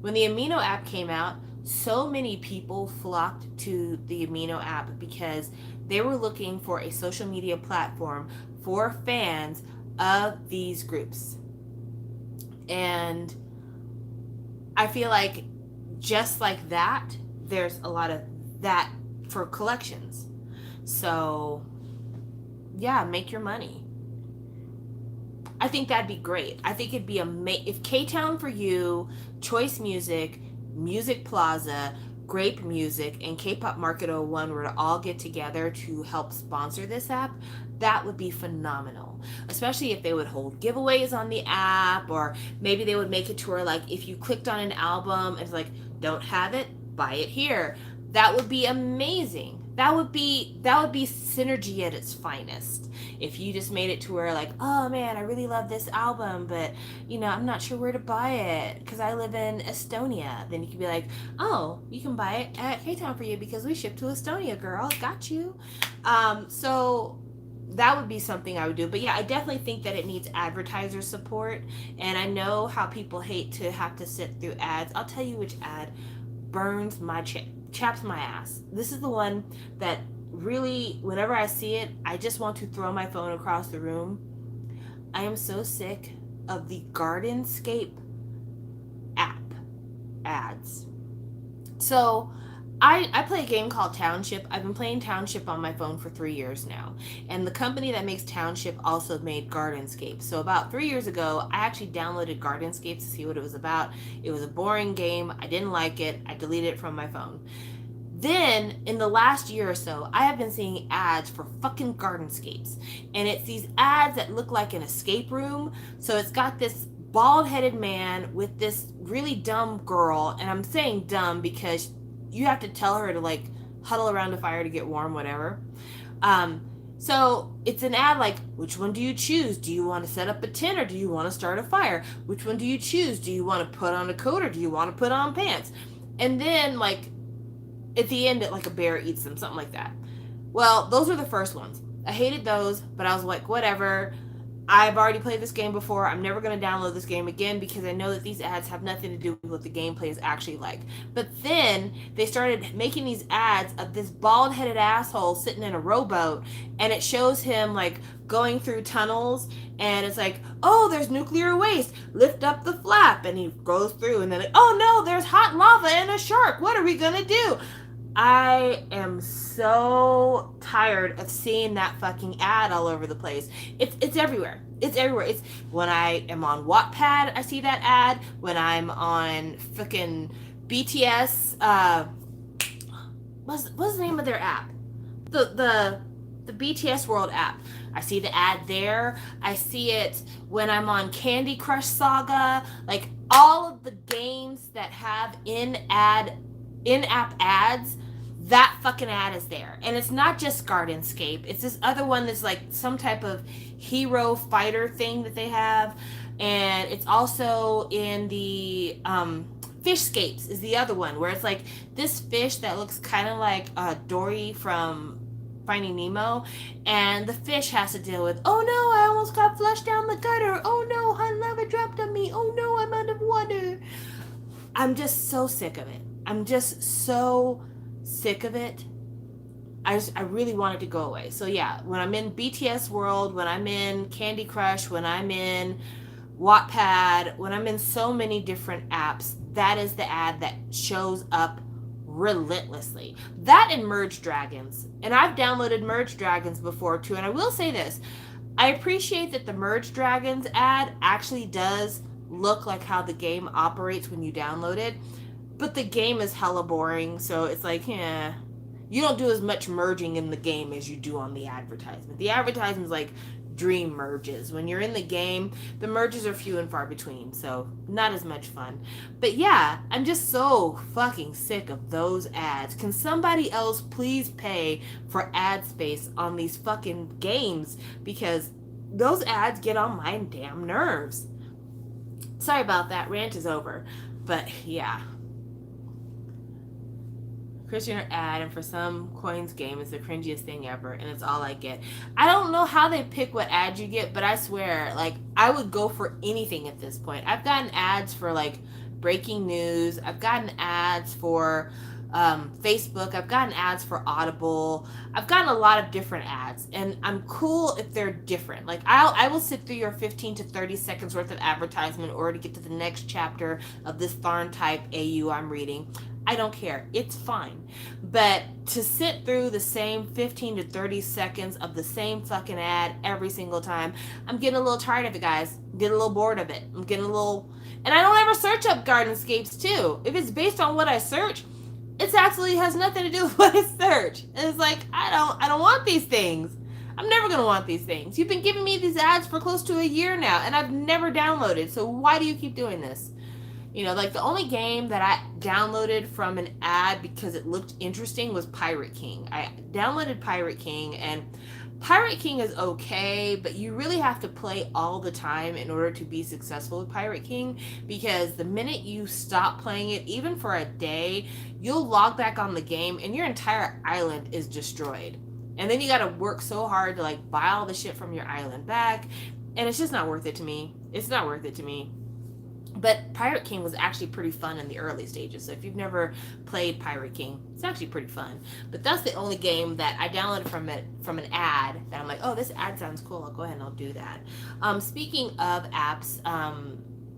When the Amino app came out, so many people flocked to the Amino app because they were looking for a social media platform for fans of these groups. And I feel like just like that, there's a lot of that for collections. So yeah, make your money. I think that'd be great. I think it'd be if K-Town for You, Choice Music, Music Plaza, Grape Music, and K-Pop Market 01 were to all get together to help sponsor this app, that would be phenomenal. Especially if they would hold giveaways on the app, or maybe they would make it to where, like, if you clicked on an album, it's like, don't have it, buy it here. That would be amazing. That would be synergy at its finest. If you just made it to where, like, oh man, I really love this album, but I'm not sure where to buy it because I live in Estonia. Then you could be like, oh, you can buy it at K-Town for You because we ship to Estonia, girl. Got you. So that would be something I would do. But yeah, I definitely think that it needs advertiser support. And I know how people hate to have to sit through ads. I'll tell you which ad burns my chaps my ass. This is the one that really, whenever I see it, I just want to throw my phone across the room. I am so sick of the Gardenscape app ads. So I play a game called Township. I've been playing Township on my phone for 3 years now. And the company that makes Township also made Gardenscape. So about 3 years ago, I actually downloaded Gardenscape to see what it was about. It was a boring game. I didn't like it. I deleted it from my phone. Then, in the last year or so, I have been seeing ads for fucking Gardenscapes. And it's these ads that look like an escape room. So it's got this bald-headed man with this really dumb girl. And I'm saying dumb because you have to tell her to like huddle around a fire to get warm, whatever. So it's an ad like, which one do you choose? Do you want to set up a tent or do you want to start a fire? Which one do you choose? Do you want to put on a coat or do you want to put on pants? And then like at the end, it like a bear eats them, something like that. Well, those were the first ones. I hated those, but I was like, whatever. I've already played this game before. I'm never going to download this game again because I know that these ads have nothing to do with what the gameplay is actually like. But then they started making these ads of this bald-headed asshole sitting in a rowboat, and it shows him like going through tunnels, and it's like, oh, there's nuclear waste. Lift up the flap, and he goes through, and then like, oh no, there's hot lava and a shark. What are we going to do? I am so tired of seeing that fucking ad all over the place. It's everywhere. It's everywhere. It's when I am on Wattpad, I see that ad. When I'm on fucking BTS, what's the name of their app? The BTS World app. I see the ad there. I see it when I'm on Candy Crush Saga. Like all of the games that have in-app ads, that fucking ad is there. And it's not just Gardenscape. It's this other one that's like some type of hero fighter thing that they have. And it's also in the Fishscapes is the other one, where it's like this fish that looks kind of like Dory from Finding Nemo, and the fish has to deal with, oh no, I almost got flushed down the gutter. Oh no, hot lava dropped on me. Oh no, I'm out of water. I'm just so sick of it. I'm just so sick of it. I really want it to go away. So yeah, when I'm in BTS World, when I'm in Candy Crush, when I'm in Wattpad, when I'm in so many different apps, that is the ad that shows up relentlessly. That and Merge Dragons. And I've downloaded Merge Dragons before too, and I will say this. I appreciate that the Merge Dragons ad actually does look like how the game operates when you download it. But the game is hella boring, so it's like, yeah, you don't do as much merging in the game as you do on the advertisement. The advertisement's like dream merges. When you're in the game, the merges are few and far between, so not as much fun. But yeah, I'm just so fucking sick of those ads. Can somebody else please pay for ad space on these fucking games? Because those ads get on my damn nerves. Sorry about that, rant is over. But yeah. Christian ad, and for some coins game, it's the cringiest thing ever, and it's all I get. I don't know how they pick what ads you get, but I swear, like, I would go for anything at this point. I've gotten ads for like breaking news. I've gotten ads for Facebook. I've gotten ads for Audible. I've gotten a lot of different ads, and I'm cool if they're different. Like I will sit through your 15 to 30 seconds worth of advertisement in order to get to the next chapter of this Tharn type AU I'm reading. I don't care. It's fine. But to sit through the same 15 to 30 seconds of the same fucking ad every single time, I'm getting a little tired of it, guys. I'm getting a little bored of it. I'm getting a little... And I don't ever search up Gardenscapes, too. If it's based on what I search, it absolutely has nothing to do with what I search. And it's like, I don't want these things. I'm never going to want these things. You've been giving me these ads for close to a year now, and I've never downloaded. So why do you keep doing this? You know, like the only game that I downloaded from an ad because it looked interesting was Pirate King. I downloaded Pirate King, and Pirate King is okay, but you really have to play all the time in order to be successful with Pirate King, because the minute you stop playing it, even for a day, you'll log back on the game and your entire island is destroyed. And then you got to work so hard to like buy all the shit from your island back, and it's just not worth it to me. It's not worth it to me. But Pirate King was actually pretty fun in the early stages. So if you've never played Pirate King, it's actually pretty fun. But that's the only game that I downloaded from an ad that I'm like, oh, this ad sounds cool. I'll go ahead and I'll do that. Speaking of apps,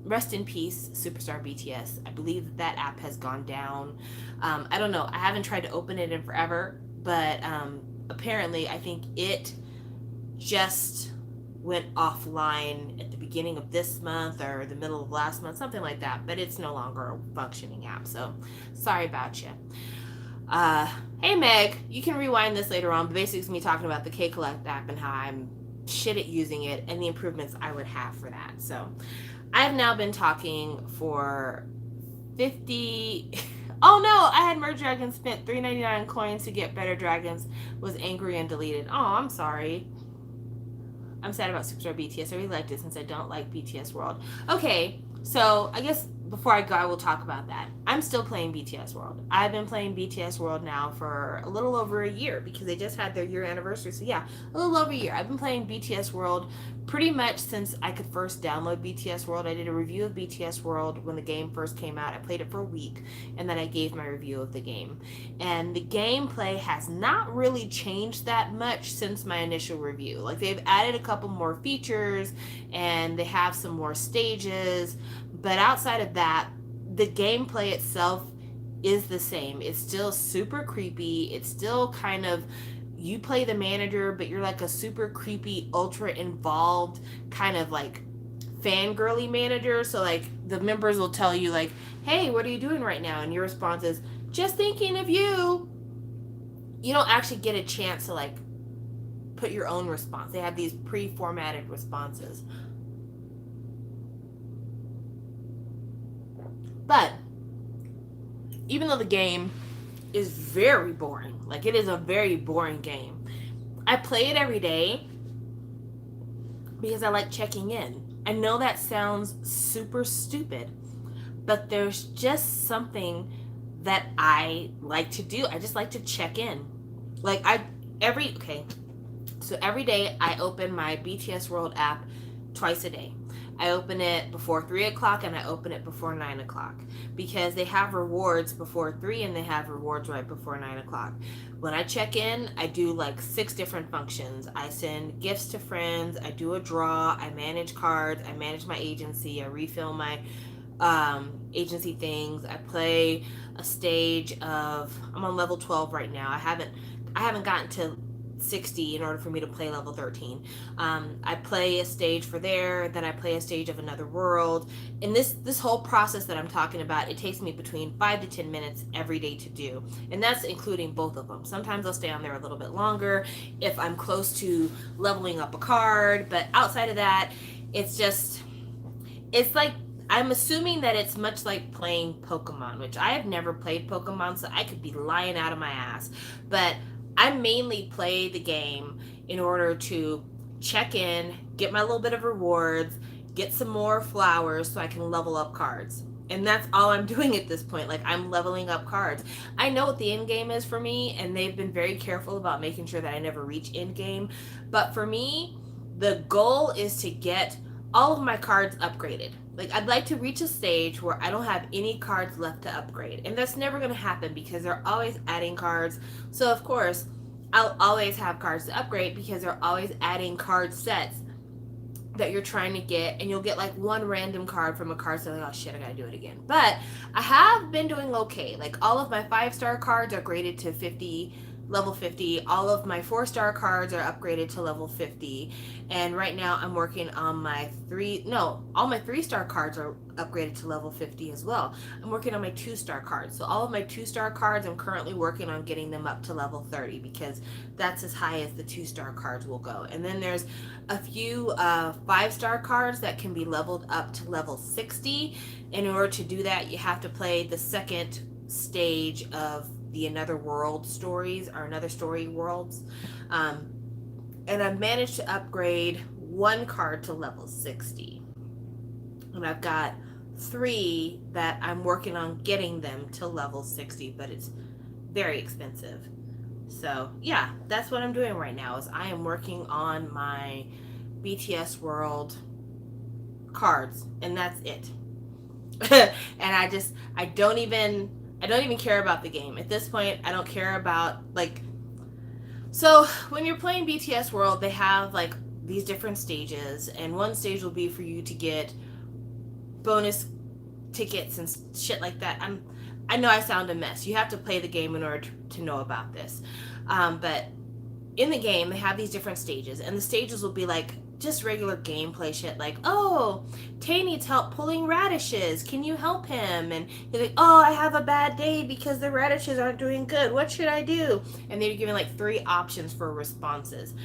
rest in peace, Superstar BTS. I believe that app has gone down. I don't know. I haven't tried to open it in forever, but apparently I think it just went offline at the beginning of this month or the middle of last month, something like that, but it's no longer a functioning app, so sorry about you. Hey Meg, you can rewind this later on, but basically it's me talking about the Kcollect app and how I'm shit at using it and the improvements I would have for that. So I've now been talking for 50 Oh no, I had Merge Dragon, spent $3.99 coins to get better dragons, was angry and deleted. Oh, I'm sorry. I'm sad about Superstar BTS. I really liked it since I don't like BTS World. Okay, so I guess before I go, I will talk about that. I'm still playing BTS World. I've been playing BTS World now for a little over a year because they just had their year anniversary. So yeah, a little over a year. I've been playing BTS World pretty much since I could first download BTS World. I did a review of BTS World when the game first came out. I played it for a week, and then I gave my review of the game. And the gameplay has not really changed that much since my initial review. Like, they've added a couple more features, and they have some more stages, but outside of that, the gameplay itself is the same. It's still super creepy. It's still kind of, you play the manager, but you're like a super creepy, ultra involved kind of like fangirly manager. So like the members will tell you like, hey, what are you doing right now? And your response is, just thinking of you. You don't actually get a chance to like put your own response. They have these pre-formatted responses. But even though the game is very boring, like it is a very boring game, I play it every day because I like checking in. I know that sounds super stupid, but there's just something that I like to do. I just like to check in. Like so every day I open my BTS World app twice a day. I open it before 3 o'clock and I open it before 9 o'clock because they have rewards before 3 and they have rewards right before 9 o'clock. When I check in, I do like 6 different functions. I send gifts to friends, I do a draw, I manage cards, I manage my agency, I refill my agency things, I play a stage of, I'm on level 12 right now. I haven't gotten to 60 in order for me to play level 13. I play a stage for there, then I play a stage of another world. And this whole process that I'm talking about, it takes me between 5 to 10 minutes every day to do. And that's including both of them. Sometimes I'll stay on there a little bit longer if I'm close to leveling up a card. But outside of that, it's like, I'm assuming that it's much like playing Pokemon, which I have never played Pokemon, so I could be lying out of my ass. But I mainly play the game in order to check in, get my little bit of rewards, get some more flowers so I can level up cards. And that's all I'm doing at this point. Like, I'm leveling up cards. I know what the end game is for me, and they've been very careful about making sure that I never reach end game. But for me, the goal is to get all of my cards upgraded. Like, I'd like to reach a stage where I don't have any cards left to upgrade. And that's never going to happen because they're always adding cards. So, of course, I'll always have cards to upgrade because they're always adding card sets that you're trying to get. And you'll get like one random card from a card set. Like, oh shit, I got to do it again. But I have been doing okay. Like, all of my 5-star cards are graded to level 50. All of my 4-star cards are upgraded to level 50. And right now I'm working on all my 3-star cards are upgraded to level 50 as well. I'm working on my 2-star cards. So all of my 2-star cards, I'm currently working on getting them up to level 30 because that's as high as the 2-star cards will go. And then there's a few 5-star cards that can be leveled up to level 60. In order to do that, you have to play the second stage of the Another World stories, or Another Story worlds. And I've managed to upgrade 1 card to level 60. And I've got 3 that I'm working on getting them to level 60, but it's very expensive. So yeah, that's what I'm doing right now. Is I am working on my BTS World cards, and that's it. And I don't even care about the game at this point. I don't care about like, so when you're playing BTS World, they have like these different stages, and one stage will be for you to get bonus tickets and shit like that. I know I sound a mess. You have to play the game in order to know about this. But in the game, they have these different stages, and the stages will be like just regular gameplay shit, like, oh, Tay needs help pulling radishes. Can you help him? And he's like, oh, I have a bad day because the radishes aren't doing good. What should I do? And they're giving like 3 options for responses.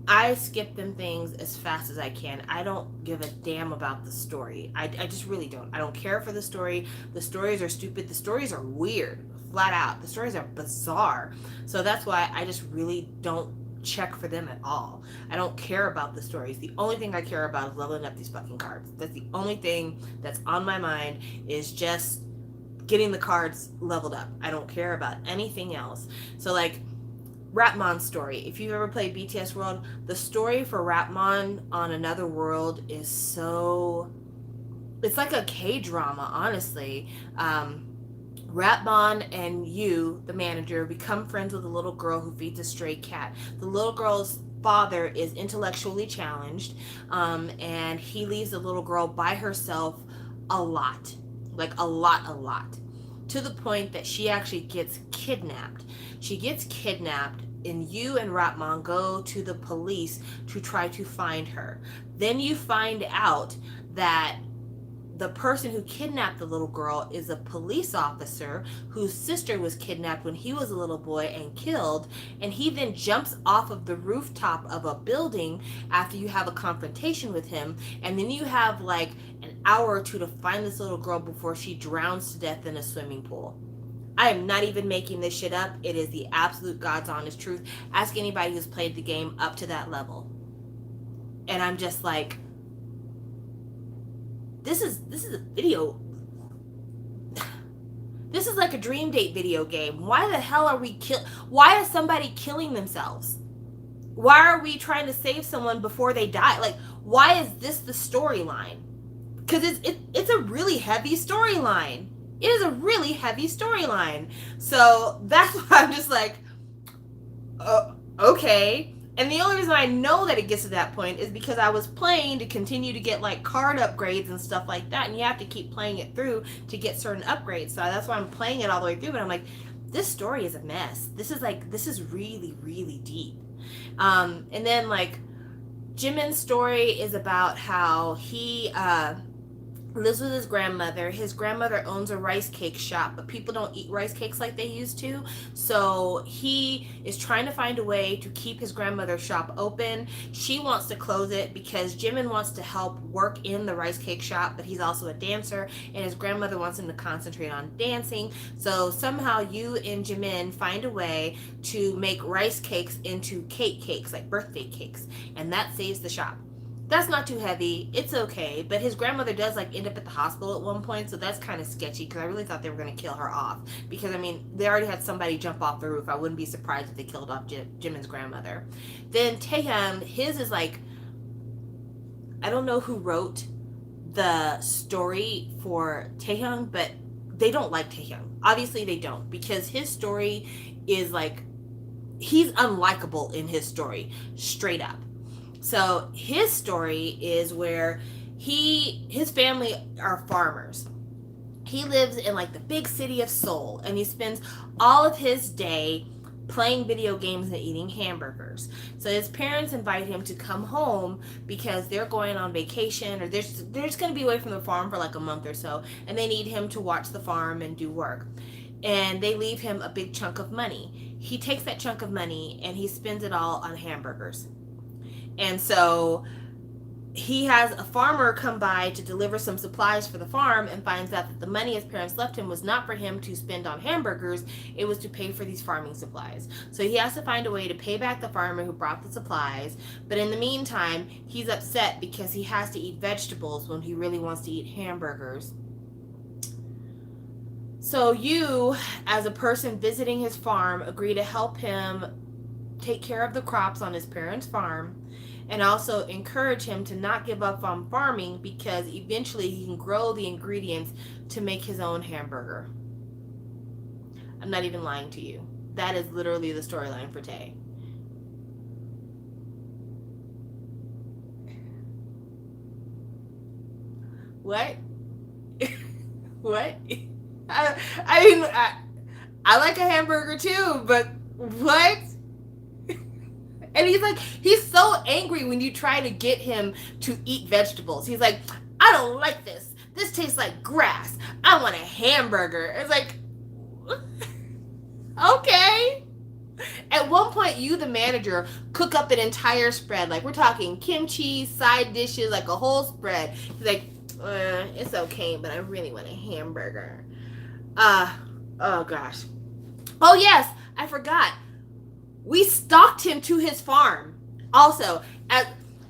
I skip them things as fast as I can. I don't give a damn about the story. I just really don't. I don't care for the story. The stories are stupid. The stories are weird, flat out. The stories are bizarre. So that's why I just really don't check for them at all. I don't care about the stories. The only thing I care about is leveling up these fucking cards. That's the only thing that's on my mind, is just getting the cards leveled up. I don't care about anything else. So like, Rapmon's story. If you've ever played BTS World, the story for Rapmon on Another World is so... It's like a K-drama, honestly. Rapmon and you, the manager, become friends with a little girl who feeds a stray cat. The little girl's father is intellectually challenged, and he leaves the little girl by herself a lot. Like, a lot. To the point that she actually gets kidnapped. She gets kidnapped, and you and Rapmon go to the police to try to find her. Then you find out that the person who kidnapped the little girl is a police officer whose sister was kidnapped when he was a little boy and killed, and he then jumps off of the rooftop of a building after you have a confrontation with him, and then you have like an hour or two to find this little girl before she drowns to death in a swimming pool. I am not even making this shit up. It is the absolute God's honest truth. Ask anybody who's played the game up to that level. And I'm just like, this is a video. This is like a Dream Date video game. Why the hell are we why is somebody killing themselves? Why are we trying to save someone before they die? Like, why is this the storyline? Because it's a really heavy storyline. It is a really heavy storyline. So that's why I'm just like, okay. And the only reason I know that it gets to that point is because I was playing to continue to get like card upgrades and stuff like that. And you have to keep playing it through to get certain upgrades. So that's why I'm playing it all the way through. But I'm like, this story is a mess. This is really, really deep. And then like, Jimin's story is about how he lives with his grandmother. His grandmother owns a rice cake shop, but people don't eat rice cakes like they used to. So he is trying to find a way to keep his grandmother's shop open. She wants to close it because Jimin wants to help work in the rice cake shop, but he's also a dancer, and his grandmother wants him to concentrate on dancing. So somehow you and Jimin find a way to make rice cakes into cakes, like birthday cakes, and that saves the shop. That's not too heavy. It's okay. But his grandmother does like end up at the hospital at one point, so that's kind of sketchy because I really thought they were going to kill her off. Because, I mean, they already had somebody jump off the roof. I wouldn't be surprised if they killed off Jimin's grandmother. Then Taehyung, his is like, I don't know who wrote the story for Taehyung, but they don't like Taehyung. Obviously they don't, because his story is like, he's unlikable in his story, straight up. So his story is where his family are farmers. He lives in like the big city of Seoul, and he spends all of his day playing video games and eating hamburgers. So his parents invite him to come home because they're going on vacation, or they're just going to be away from the farm for like a month or so, and they need him to watch the farm and do work. And they leave him a big chunk of money. He takes that chunk of money and he spends it all on hamburgers. And so he has a farmer come by to deliver some supplies for the farm, and finds out that the money his parents left him was not for him to spend on hamburgers. It was to pay for these farming supplies. So he has to find a way to pay back the farmer who brought the supplies. But in the meantime, he's upset because he has to eat vegetables when he really wants to eat hamburgers. So you, as a person visiting his farm, agree to help him take care of the crops on his parents' farm, and also encourage him to not give up on farming because eventually he can grow the ingredients to make his own hamburger. I'm not even lying to you. That is literally the storyline for Tay. What? What? I like a hamburger too, but what? And he's so angry when you try to get him to eat vegetables. He's like, I don't like this. This tastes like grass. I want a hamburger. It's like, okay. At one point, you, the manager, cook up an entire spread. Like, we're talking kimchi, side dishes, like a whole spread. He's like, it's okay, but I really want a hamburger. Oh gosh. Oh yes, I forgot. We stalked him to his farm. Also, as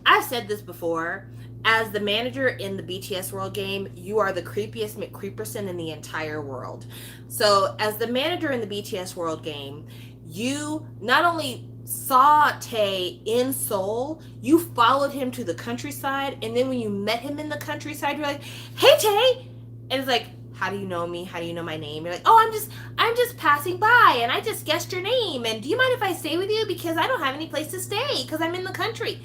I've said this before, as the manager in the BTS World game, you are the creepiest McCreeperson in the entire world. So, as the manager in the BTS World game, you not only saw Tay in Seoul, you followed him to the countryside, and then when you met him in the countryside, you're like, "Hey Tay," and it's like, "How do you know me? How do you know my name?" You're like, "Oh, I'm just passing by, and I just guessed your name. And do you mind if I stay with you because I don't have any place to stay because I'm in the country."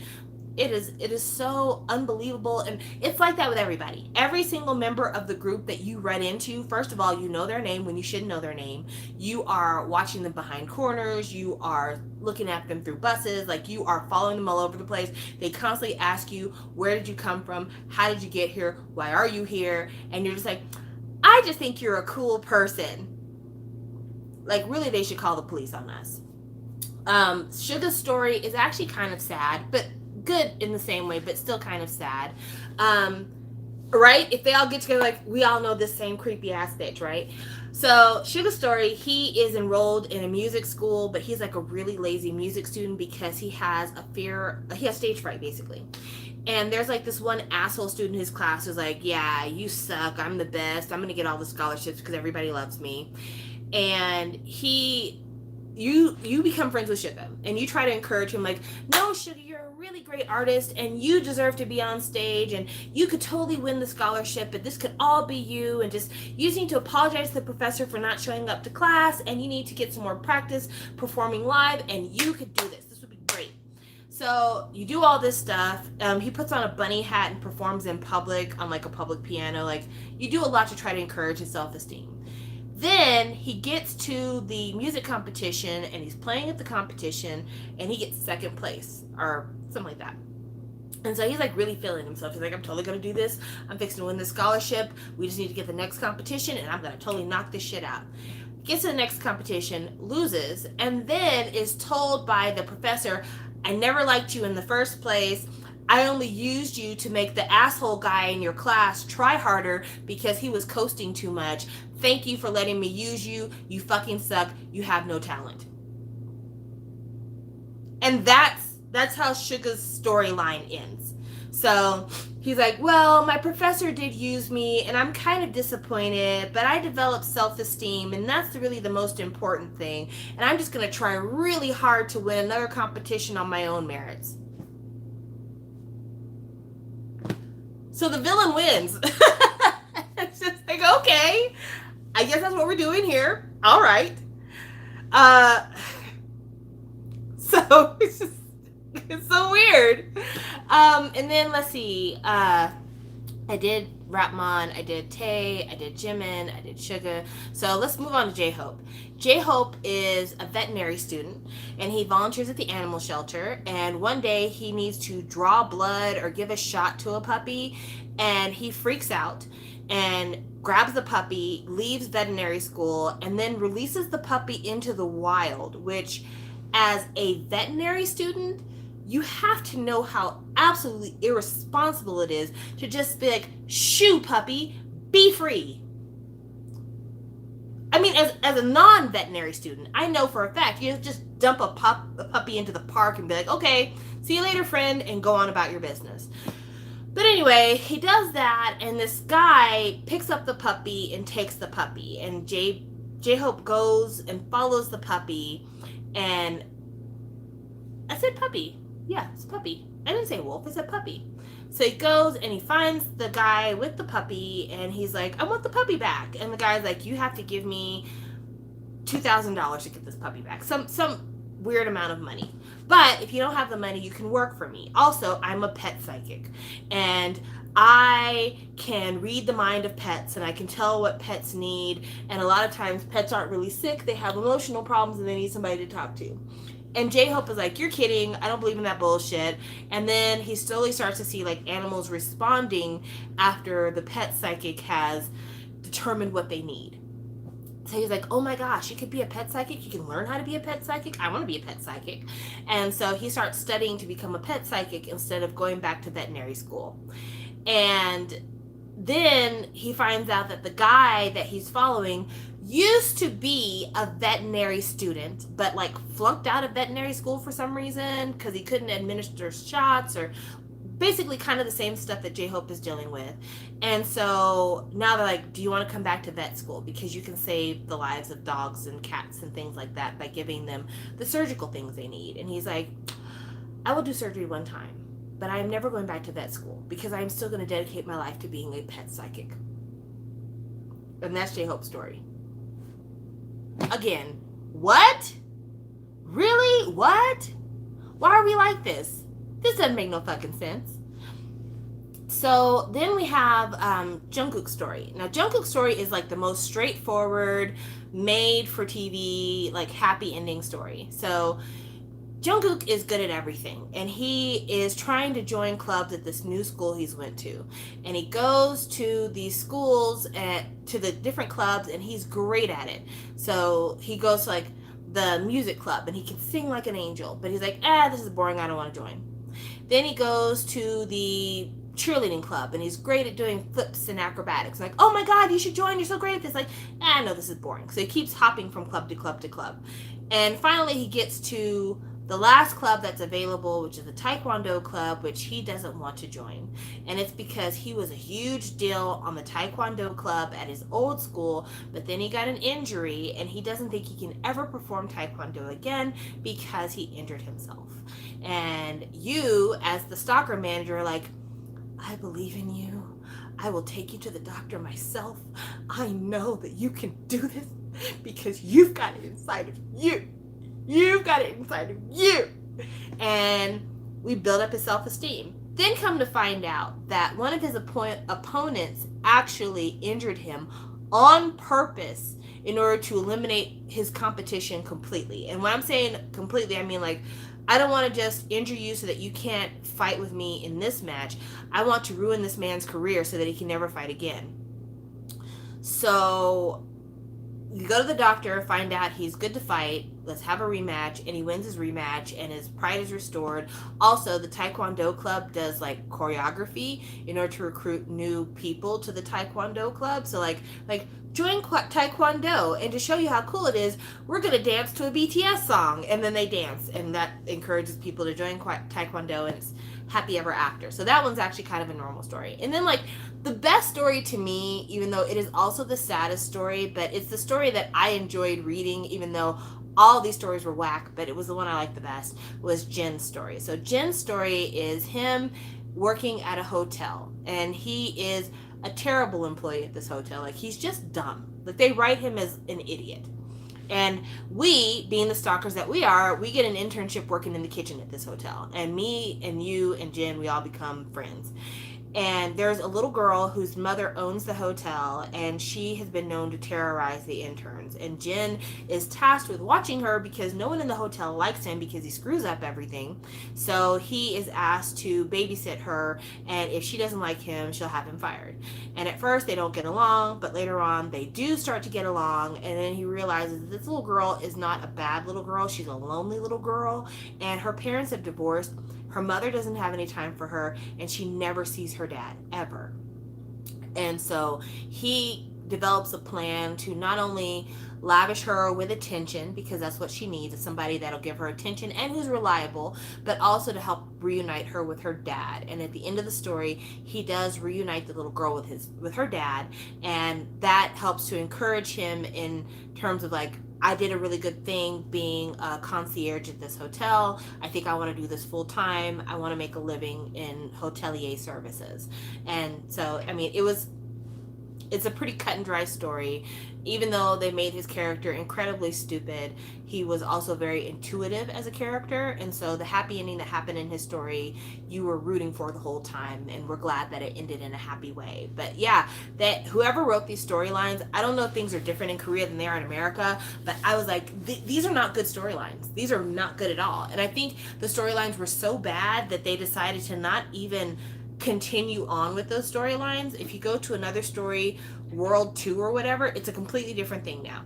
It is so unbelievable, and it's like that with everybody. Every single member of the group that you run into, first of all, you know their name when you shouldn't know their name. You are watching them behind corners. You are looking at them through buses. Like, you are following them all over the place. They constantly ask you, where did you come from? How did you get here? Why are you here? And you're just like, I just think you're a cool person. Like, really, they should call the police on us. Suga's story is actually kind of sad, but good in the same way, but still kind of sad. Right? If they all get together, like, we all know this same creepy ass bitch, right? So, Suga's story, he is enrolled in a music school, but he's like a really lazy music student because he has stage fright, basically. And there's like this one asshole student in his class who's like, yeah, you suck, I'm the best, I'm gonna get all the scholarships because everybody loves me. And you become friends with Suga, and you try to encourage him, like, no, Suga, you're a really great artist, and you deserve to be on stage, and you could totally win the scholarship, but this could all be you, and you just need to apologize to the professor for not showing up to class, and you need to get some more practice performing live, and you could do this. This would be great. So you do all this stuff. He puts on a bunny hat and performs in public on like a public piano. Like, you do a lot to try to encourage his self-esteem. Then he gets to the music competition, and he's playing at the competition, and he gets second place or something like that. And so he's like really feeling himself. He's like, I'm totally going to do this. I'm fixing to win this scholarship. We just need to get the next competition, and I'm going to totally knock this shit out. Gets to the next competition, loses, and then is told by the professor, I never liked you in the first place. I only used you to make the asshole guy in your class try harder because he was coasting too much. Thank you for letting me use you. You fucking suck. You have no talent. And that's how Suga's storyline ends. So he's like, well, my professor did use me, and I'm kind of disappointed, but I developed self-esteem, and that's really the most important thing. And I'm just going to try really hard to win another competition on my own merits. So the villain wins. It's just like, okay, I guess that's what we're doing here. All right. So it's so weird. And then let's see. I did Rapmon, I did Tay, I did Jimin, I did Suga. So let's move on to J-Hope. J-Hope is a veterinary student, and he volunteers at the animal shelter, and one day he needs to draw blood or give a shot to a puppy, and he freaks out and grabs the puppy, leaves veterinary school, and then releases the puppy into the wild, which, as a veterinary student, you have to know how absolutely irresponsible it is to just be like, shoo, puppy, be free. I mean, as a non-veterinary student, I know for a fact you just dump a puppy into the park and be like, okay, see you later, friend, and go on about your business. But anyway, he does that, and this guy picks up the puppy and takes the puppy, and J Hope goes and follows the puppy, and I said puppy. Yeah, it's puppy. I didn't say wolf. I said puppy. So he goes and he finds the guy with the puppy, and he's like, "I want the puppy back." And the guy's like, "You have to give me $2,000 to get this puppy back. Some weird amount of money. But if you don't have the money, you can work for me. Also, I'm a pet psychic, and I can read the mind of pets, and I can tell what pets need. And a lot of times, pets aren't really sick; they have emotional problems, and they need somebody to talk to." And J-Hope is like, "You're kidding. I don't believe in that bullshit." And then he slowly starts to see like animals responding after the pet psychic has determined what they need. So he's like, "Oh my gosh, you could be a pet psychic. You can learn how to be a pet psychic. I want to be a pet psychic." And so he starts studying to become a pet psychic instead of going back to veterinary school. And then he finds out that the guy that he's following used to be a veterinary student, but like flunked out of veterinary school for some reason because he couldn't administer shots, or basically kind of the same stuff that J-Hope is dealing with. And so now they're like, "Do you want to come back to vet school? Because you can save the lives of dogs and cats and things like that by giving them the surgical things they need." And he's like, "I will do surgery one time, but I am never going back to vet school because I am still going to dedicate my life to being a pet psychic." And that's J-Hope's story. Again, what? Really? What? Why are we like this? This doesn't make no fucking sense. So then we have Jungkook Story. Now, Jungkook Story is like the most straightforward, made for TV, like happy ending story. So Jungkook is good at everything, and he is trying to join clubs at this new school he's went to. And he goes to these schools to the different clubs, and he's great at it. So he goes to like the music club, and he can sing like an angel, but he's like, "This is boring, I don't want to join." Then he goes to the cheerleading club, and he's great at doing flips and acrobatics. Like, "Oh my god, you should join, you're so great at this." Like, no, this is boring. So he keeps hopping from club to club to club. And finally he gets to the last club that's available, which is the Taekwondo club, which he doesn't want to join. And it's because he was a huge deal on the Taekwondo club at his old school, but then he got an injury, and he doesn't think he can ever perform Taekwondo again because he injured himself. And you, as the stalker manager, are like, "I believe in you. I will take you to the doctor myself. I know that you can do this because you've got it inside of you. You've got it inside of you." And we build up his self-esteem. Then come to find out that one of his opponents actually injured him on purpose in order to eliminate his competition completely. And when I'm saying completely, I mean like, I don't want to just injure you so that you can't fight with me in this match. I want to ruin this man's career so that he can never fight again. So you go to the doctor, find out he's good to fight, let's have a rematch, and he wins his rematch, and his pride is restored. Also, the Taekwondo club does like choreography in order to recruit new people to the Taekwondo club. So like join Taekwondo, and to show you how cool it is, we're gonna dance to a BTS song. And then they dance, and that encourages people to join Taekwondo, and it's happy ever after. So that one's actually kind of a normal story. And then like the best story to me, even though it is also the saddest story, but it's the story that I enjoyed reading, even though all these stories were whack, but it was the one I liked the best, was Jin's story. So Jin's story is him working at a hotel, and he is a terrible employee at this hotel. Like, he's just dumb. Like, they write him as an idiot. And we, being the stalkers that we are, we get an internship working in the kitchen at this hotel. And me and you and Jin, we all become friends. And there's a little girl whose mother owns the hotel, and she has been known to terrorize the interns. And Jin is tasked with watching her because no one in the hotel likes him because he screws up everything. So he is asked to babysit her, and if she doesn't like him, she'll have him fired. And at first they don't get along, but later on they do start to get along. And then he realizes this little girl is not a bad little girl, she's a lonely little girl, and her parents have divorced. Her mother doesn't have any time for her, and she never sees her dad, ever. And so he develops a plan to not only lavish her with attention, because that's what she needs, is somebody that'll give her attention and who's reliable, but also to help reunite her with her dad. And at the end of the story, he does reunite the little girl with her dad, and that helps to encourage him in terms of like, I did a really good thing being a concierge at this hotel. I think I want to do this full time. I want to make a living in hotelier services. And so, I mean, it's a pretty cut and dry story. Even though they made his character incredibly stupid, he was also very intuitive as a character. And so the happy ending that happened in his story, you were rooting for the whole time, and we're glad that it ended in a happy way. But yeah, that whoever wrote these storylines, I don't know if things are different in Korea than they are in America, but I was like, these are not good storylines. These are not good at all. And I think the storylines were so bad that they decided to not even continue on with those storylines. If you go to another story, World 2 or whatever, it's a completely different thing now.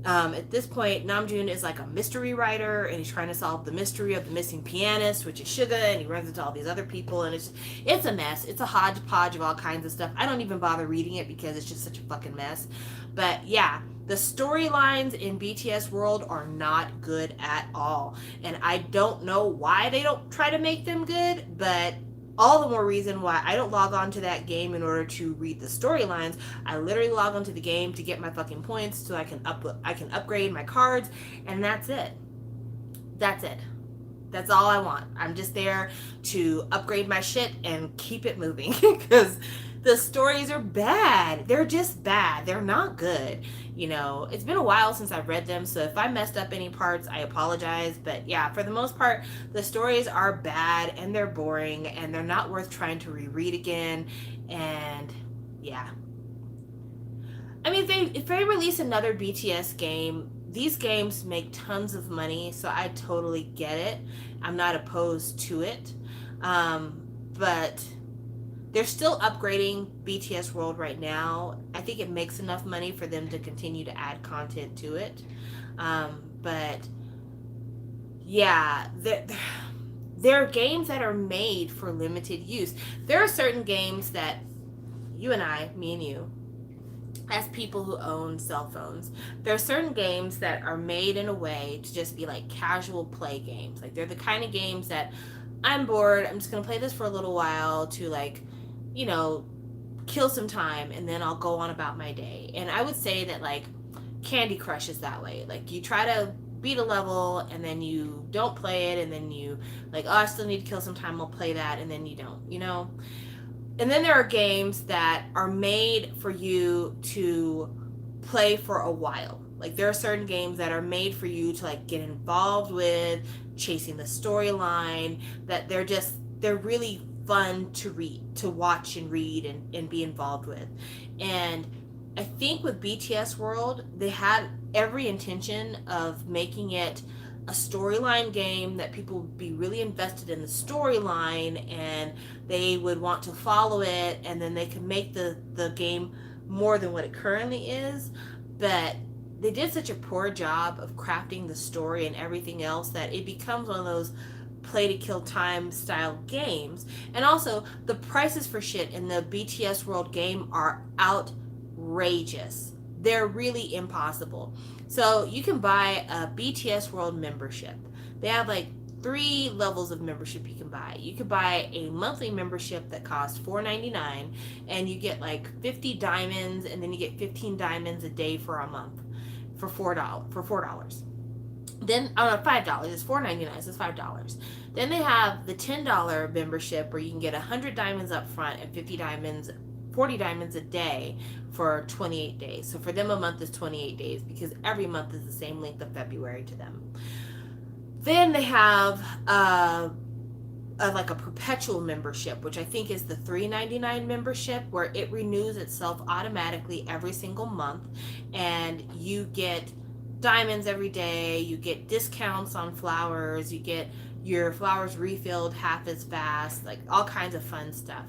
At this point, Namjoon is like a mystery writer, and he's trying to solve the mystery of the missing pianist, which is Suga, and he runs into all these other people, and it's a mess. It's a hodgepodge of all kinds of stuff. I don't even bother reading it because it's just such a fucking mess. But yeah, the storylines in BTS World are not good at all, and I don't know why they don't try to make them good, but all the more reason why I don't log on to that game in order to read the storylines. I literally log onto the game to get my fucking points so I can upgrade my cards, and that's it. That's it. That's all I want. I'm just there to upgrade my shit and keep it moving because the stories are bad. They're just bad. They're not good. You know, it's been a while since I've read them, so if I messed up any parts, I apologize. But yeah, for the most part, the stories are bad and they're boring and they're not worth trying to reread again. And yeah. I mean, if they release another BTS game, these games make tons of money, so I totally get it. I'm not opposed to it. But they're still upgrading BTS World right now. I think it makes enough money for them to continue to add content to it. But yeah, there are games that are made for limited use. There are certain games that you and I, me and you, as people who own cell phones, there are certain games that are made in a way to just be like casual play games. Like they're the kind of games that I'm bored, I'm just going to play this for a little while to like, you know, kill some time, and then I'll go on about my day. And I would say that like Candy Crush is that way. Like you try to beat a level and then you don't play it, and then you like, oh, I still need to kill some time, I'll play that, and then you don't, you know. And then there are games that are made for you to play for a while. Like there are certain games that are made for you to like get involved with, chasing the storyline, that they're really fun to read, to watch and read and be involved with. And I think with BTS World, they had every intention of making it a storyline game that people would be really invested in the storyline, and they would want to follow it, and then they could make the game more than what it currently is. But they did such a poor job of crafting the story and everything else that it becomes one of those play to kill time style games. And also the prices for shit in the BTS World game are outrageous. They're really impossible. So you can buy a BTS World membership. They have like 3 levels of membership you can buy. You could buy a monthly membership that costs $4.99, and you get like 50 diamonds, and then you get 15 diamonds a day for a month for $4. Then $5. It's $4.99, so it's $5. Then they have the $10 membership where you can get 100 diamonds up front and 40 diamonds a day for 28 days. So for them, a month is 28 days because every month is the same length of February to them. Then they have like a perpetual membership, which I think is the $3.99 membership, where it renews itself automatically every single month, and you get diamonds every day, you get discounts on flowers, you get your flowers refilled half as fast, like all kinds of fun stuff.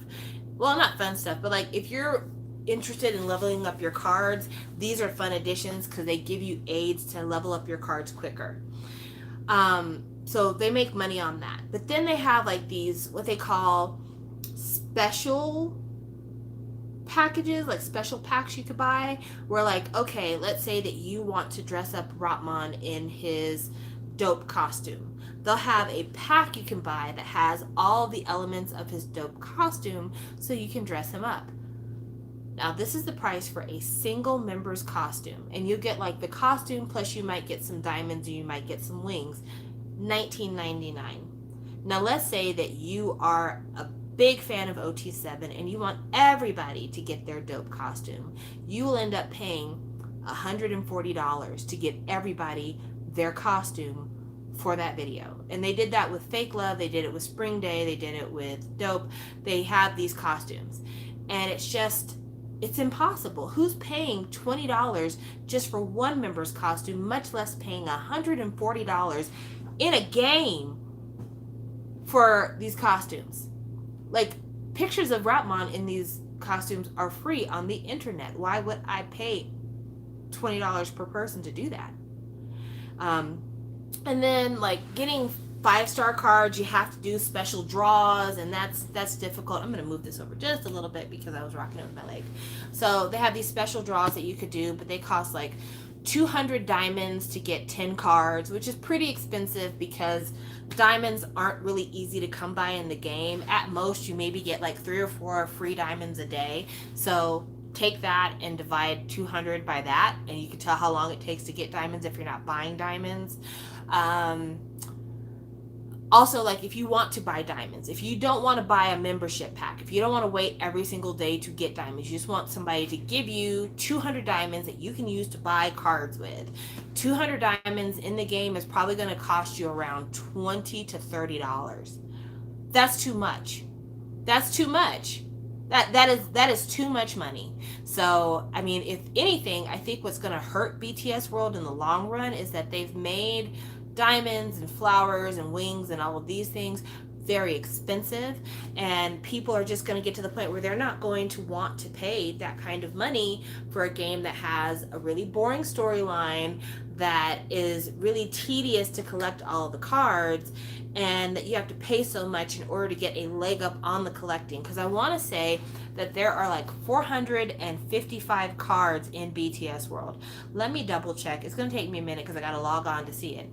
Well, not fun stuff, but like if you're interested in leveling up your cards, these are fun additions because they give you aids to level up your cards quicker. So they make money on that. But then they have like these, what they call special packages, like special packs you could buy, where like, okay, let's say that you want to dress up Rotman in his dope costume. They'll have a pack you can buy that has all the elements of his dope costume so you can dress him up. Now, this is the price for a single member's costume, and you get like the costume plus you might get some diamonds and you might get some wings. $19.99. Now, let's say that you are a big fan of OT7 and you want everybody to get their dope costume. You will end up paying $140 to get everybody their costume for that video. And they did that with Fake Love, they did it with Spring Day, they did it with Dope. They have these costumes. And it's impossible. Who's paying $20 just for one member's costume, much less paying $140 in a game for these costumes? Like, pictures of Ratmon in these costumes are free on the internet. Why would I pay $20 per person to do that? And then, like, getting 5-star cards, you have to do special draws, and that's difficult. I'm going to move this over just a little bit because I was rocking it with my leg. So they have these special draws that you could do, but they cost like 200 diamonds to get 10 cards, which is pretty expensive because diamonds aren't really easy to come by in the game. At most, you maybe get like 3 or 4 free diamonds a day. So take that and divide 200 by that, and you can tell how long it takes to get diamonds if you're not buying diamonds. Also, like, if you want to buy diamonds, if you don't want to buy a membership pack, if you don't want to wait every single day to get diamonds, you just want somebody to give you 200 diamonds that you can use to buy cards with. 200 diamonds in the game is probably going to cost you around $20 to $30. That's too much. That's too much. That is too much money. So, I mean, if anything, I think what's going to hurt BTS World in the long run is that they've made diamonds and flowers and wings and all of these things very expensive, and people are just going to get to the point where they're not going to want to pay that kind of money for a game that has a really boring storyline, that is really tedious to collect all of the cards, and that you have to pay so much in order to get a leg up on the collecting. Because I want to say that there are like 455 cards in BTS World. Let me double check. It's going to take me a minute because I got to log on to see it.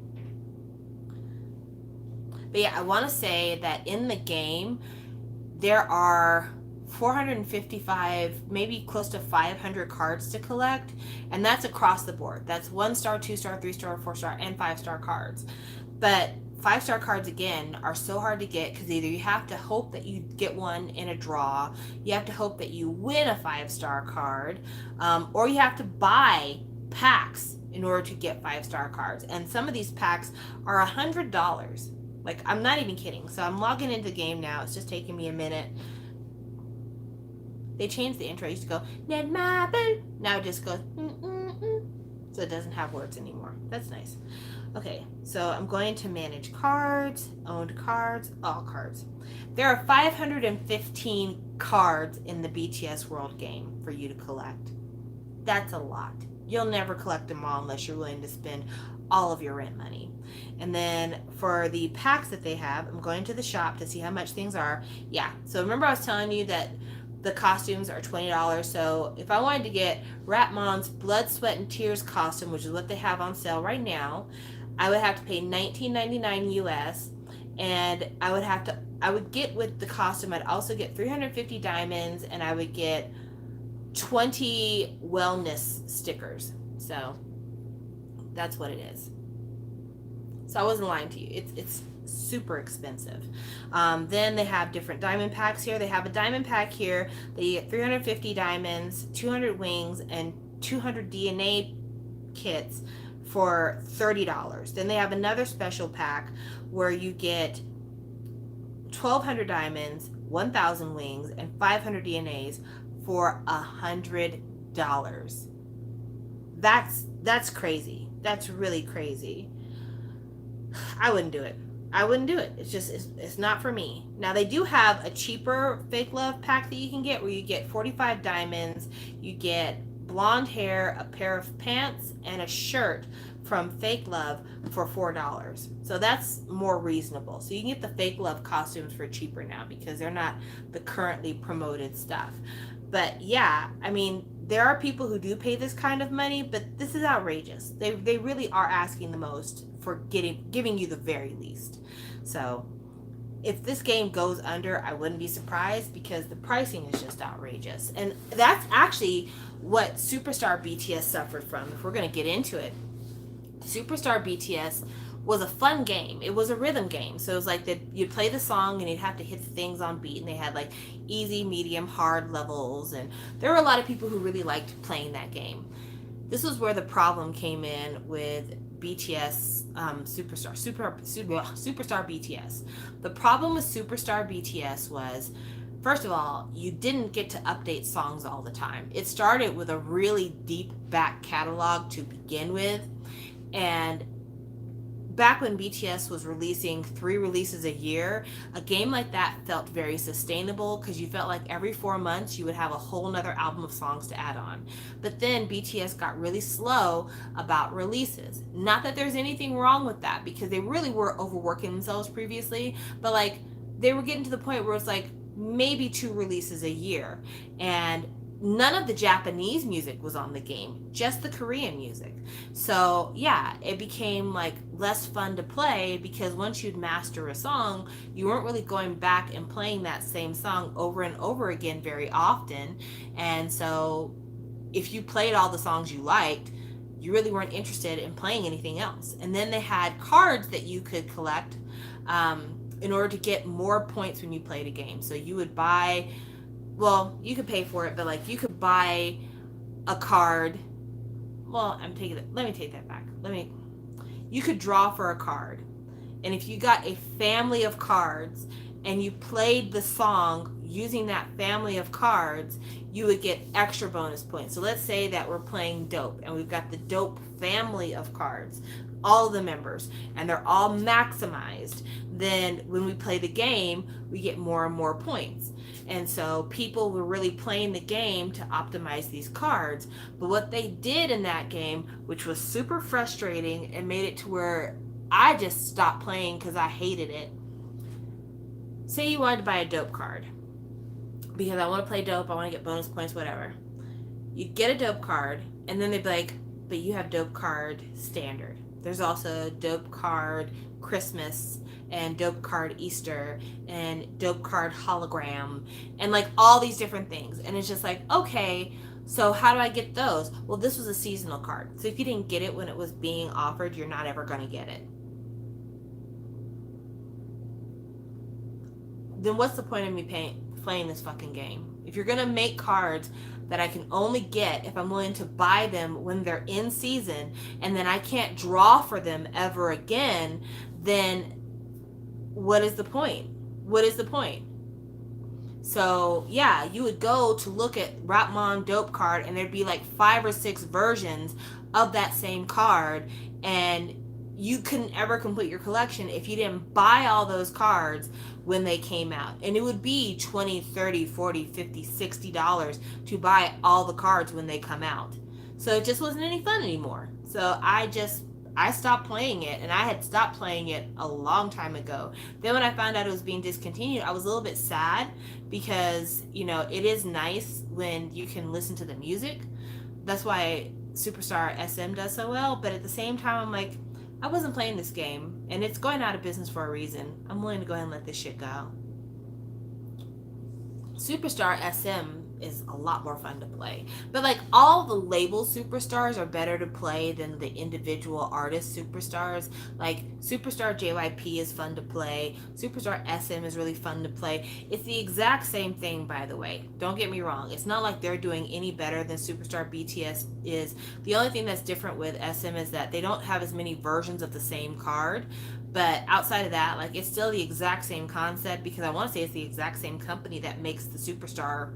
But yeah, I want to say that in the game, there are 455, maybe close to 500 cards to collect. And that's across the board. That's 1-star, 2-star, 3-star, 4-star, and 5-star cards. But 5-star cards, again, are so hard to get because either you have to hope that you get one in a draw, you have to hope that you win a 5-star card, or you have to buy packs in order to get 5-star cards. And some of these packs are $100. Like, I'm not even kidding. So I'm logging into the game now. It's just taking me a minute. They changed the intro. It used to go, Ned my boo. Now it just goes, so it doesn't have words anymore. That's nice. Okay, so I'm going to manage cards, owned cards, all cards. There are 515 cards in the BTS World game for you to collect. That's a lot. You'll never collect them all unless you're willing to spend all of your rent money. And then for the packs that they have, I'm going to the shop to see how much things are. Yeah, so remember I was telling you that the costumes are $20. So if I wanted to get Ratmon's Blood, Sweat, and Tears costume, which is what they have on sale right now, I would have to pay $19.99 US, and I would get with the costume, I'd also get 350 diamonds, and I would get 20 wellness stickers. So that's what it is. So I wasn't lying to you. It's super expensive. Then they have different diamond packs here. They have a diamond pack here that you get 350 diamonds, 200 wings, and 200 DNA kits for $30. Then they have another special pack where you get 1,200 diamonds, 1,000 wings, and 500 DNAs for $100. That's crazy. That's really crazy. I wouldn't do it. It's not for me. Now they do have a cheaper Fake Love pack that you can get where you get 45 diamonds, you get blonde hair, a pair of pants, and a shirt from Fake Love for $4. So that's more reasonable. So you can get the Fake Love costumes for cheaper now because they're not the currently promoted stuff. But yeah, I mean, there are people who do pay this kind of money, but this is outrageous. They really are asking the most for giving you the very least. So if this game goes under, I wouldn't be surprised because the pricing is just outrageous. And that's actually what Superstar BTS suffered from. If we're going to get into it, Superstar BTS was a fun game. It was a rhythm game. So it was like that you'd play the song and you'd have to hit the things on beat, and they had like easy, medium, hard levels, and there were a lot of people who really liked playing that game. This was where the problem came in with BTS Superstar BTS. The problem with Superstar BTS was, first of all, you didn't get to update songs all the time. It started with a really deep back catalog to begin with, and back when BTS was releasing 3 releases a year, a game like that felt very sustainable because you felt like every 4 months you would have a whole nother album of songs to add on. But then BTS got really slow about releases. Not that there's anything wrong with that, because they really were overworking themselves previously, but like they were getting to the point where it's like maybe 2 releases a year, and none of the Japanese music was on the game, just the Korean music. So yeah, it became like less fun to play because once you'd master a song, you weren't really going back and playing that same song over and over again very often. And so if you played all the songs you liked, you really weren't interested in playing anything else. And then they had cards that you could collect in order to get more points when you played a game. So you would buy, well, you could pay for it, but like you could buy a card. Well, let me take that back. You could draw for a card. And if you got a family of cards and you played the song using that family of cards, you would get extra bonus points. So let's say that we're playing Dope and we've got the Dope family of cards, all of the members, and they're all maximized. Then when we play the game, we get more and more points. And so people were really playing the game to optimize these cards. But what they did in that game, which was super frustrating and made it to where I just stopped playing because I hated it. Say you wanted to buy a Dope card because I want to play Dope, I want to get bonus points, whatever. You'd get a Dope card, and then they'd be like, but you have Dope card standard. There's also Dope card Christmas and Dope card Easter and Dope card hologram and like all these different things. And it's just like, okay, so how do I get those? Well, this was a seasonal card. So if you didn't get it when it was being offered, you're not ever going to get it. Then what's the point of me playing this fucking game? If you're going to make cards that I can only get if I'm willing to buy them when they're in season, and then I can't draw for them ever again, then what is the point? What is the point? So yeah, you would go to look at Rapmon Dope card and there'd be like 5 or 6 versions of that same card, and you couldn't ever complete your collection if you didn't buy all those cards when they came out. And it would be $20, $30, $40, $50, $60 to buy all the cards when they come out. So it just wasn't any fun anymore. So I stopped playing it, and I had stopped playing it a long time ago. Then when I found out it was being discontinued, I was a little bit sad because, you know, it is nice when you can listen to the music. That's why Superstar SM does so well. But at the same time, I'm like, I wasn't playing this game, and it's going out of business for a reason. I'm willing to go ahead and let this shit go. Superstar SM is a lot more fun to play. But like all the label superstars are better to play than the individual artist superstars. Like Superstar JYP is fun to play. Superstar SM is really fun to play. It's the exact same thing, by the way. Don't get me wrong. It's not like they're doing any better than Superstar BTS is. The only thing that's different with SM is that they don't have as many versions of the same card. But outside of that, like, it's still the exact same concept, because I want to say it's the exact same company that makes the Superstar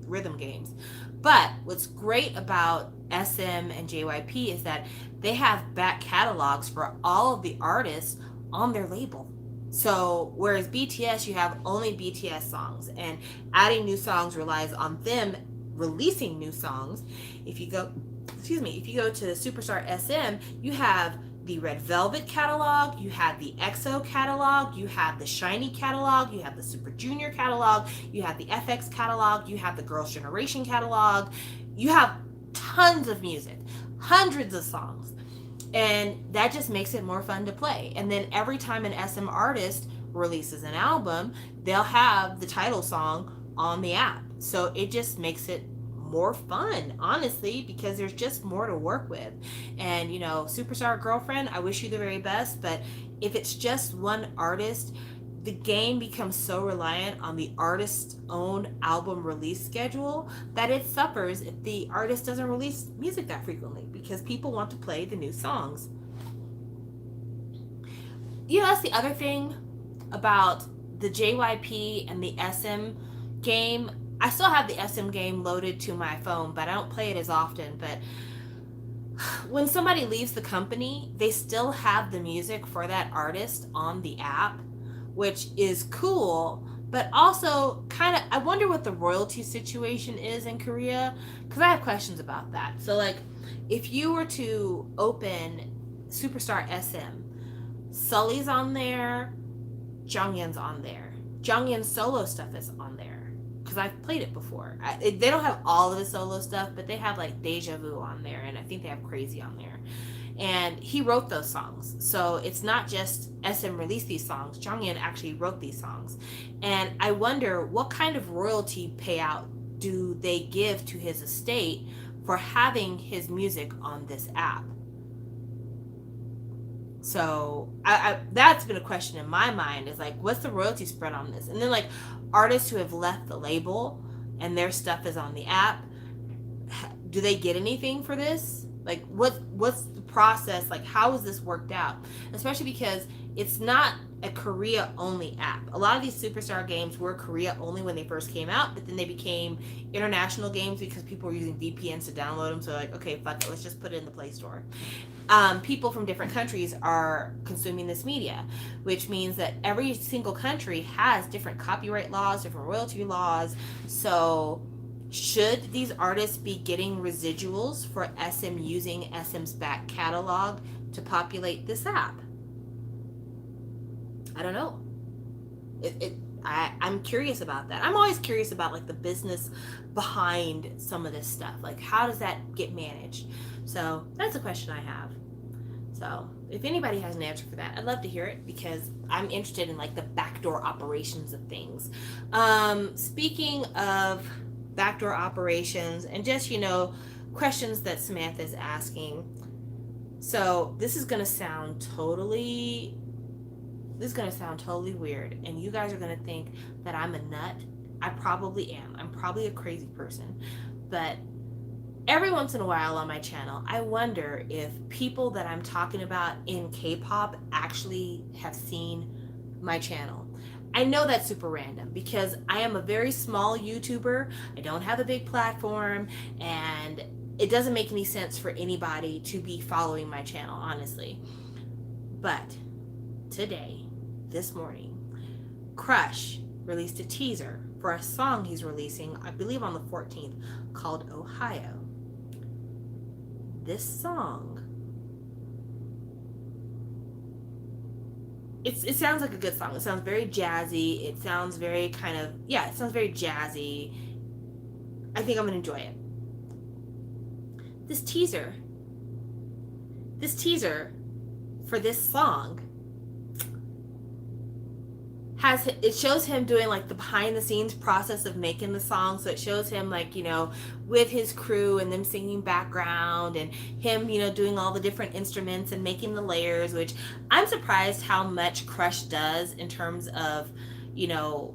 rhythm games. But what's great about SM and JYP is that they have back catalogs for all of the artists on their label. So whereas BTS, you have only BTS songs, and adding new songs relies on them releasing new songs. If you go to Superstar SM, you have the Red Velvet catalog, you had the EXO catalog, you had the Shiny catalog, you have the Super Junior catalog, you have the FX catalog, you have the Girls' Generation catalog. You have tons of music, hundreds of songs. And that just makes it more fun to play. And then every time an SM artist releases an album, they'll have the title song on the app. So it just makes it more fun, honestly, because there's just more to work with. And, you know, Superstar Girlfriend, I wish you the very best, but if it's just one artist, the game becomes so reliant on the artist's own album release schedule that it suffers if the artist doesn't release music that frequently, because people want to play the new songs. You know, that's the other thing about the JYP and the SM game. I still have the SM game loaded to my phone, but I don't play it as often. But when somebody leaves the company, they still have the music for that artist on the app, which is cool, but also kind of, I wonder what the royalty situation is in Korea, because I have questions about that. So, like, if you were to open Superstar SM, Sully's on there, Jonghyun's on there. Jonghyun's solo stuff is on there, because I've played it before. They don't have all of the solo stuff, but they have, like, Deja Vu on there, and I think they have Crazy on there. And he wrote those songs. So it's not just SM released these songs. Jonghyun actually wrote these songs. And I wonder what kind of royalty payout do they give to his estate for having his music on this app? So that's been a question in my mind, is like, what's the royalty spread on this? And then, like, artists who have left the label and their stuff is on the app, do they get anything for this? Like, what's the process? Like, how is this worked out? Especially because it's not a Korea only app. A lot of these Superstar games were Korea only when they first came out, but then they became international games because people were using VPNs to download them. So, like, okay, fuck it, let's just put it in the Play Store. People from different countries are consuming this media, which means that every single country has different copyright laws, different royalty laws. So should these artists be getting residuals for SM using SM's back catalog to populate this app? I don't know. I'm curious about that. I'm always curious about, like, the business behind some of this stuff. Like, how does that get managed? So that's a question I have. So if anybody has an answer for that, I'd love to hear it, because I'm interested in, like, the backdoor operations of things. Speaking of backdoor operations and just, you know, questions that Samantha is asking. So this is going to sound totally weird, and you guys are going to think that I'm a nut. I probably am. I'm probably a crazy person. But every once in a while on my channel, I wonder if people that I'm talking about in K-pop actually have seen my channel. I know that's super random, because I am a very small YouTuber. I don't have a big platform, and it doesn't make any sense for anybody to be following my channel, honestly. But today, this morning, Crush released a teaser for a song he's releasing, I believe on the 14th, called Ohio. This song, it sounds like a good song. It sounds very jazzy. It sounds very it sounds very jazzy. I think I'm going to enjoy it. This teaser for this song it shows him doing, like, the behind the scenes process of making the song. So it shows him, like, you know, with his crew and them singing background, and him, you know, doing all the different instruments and making the layers, which I'm surprised how much Crush does in terms of, you know,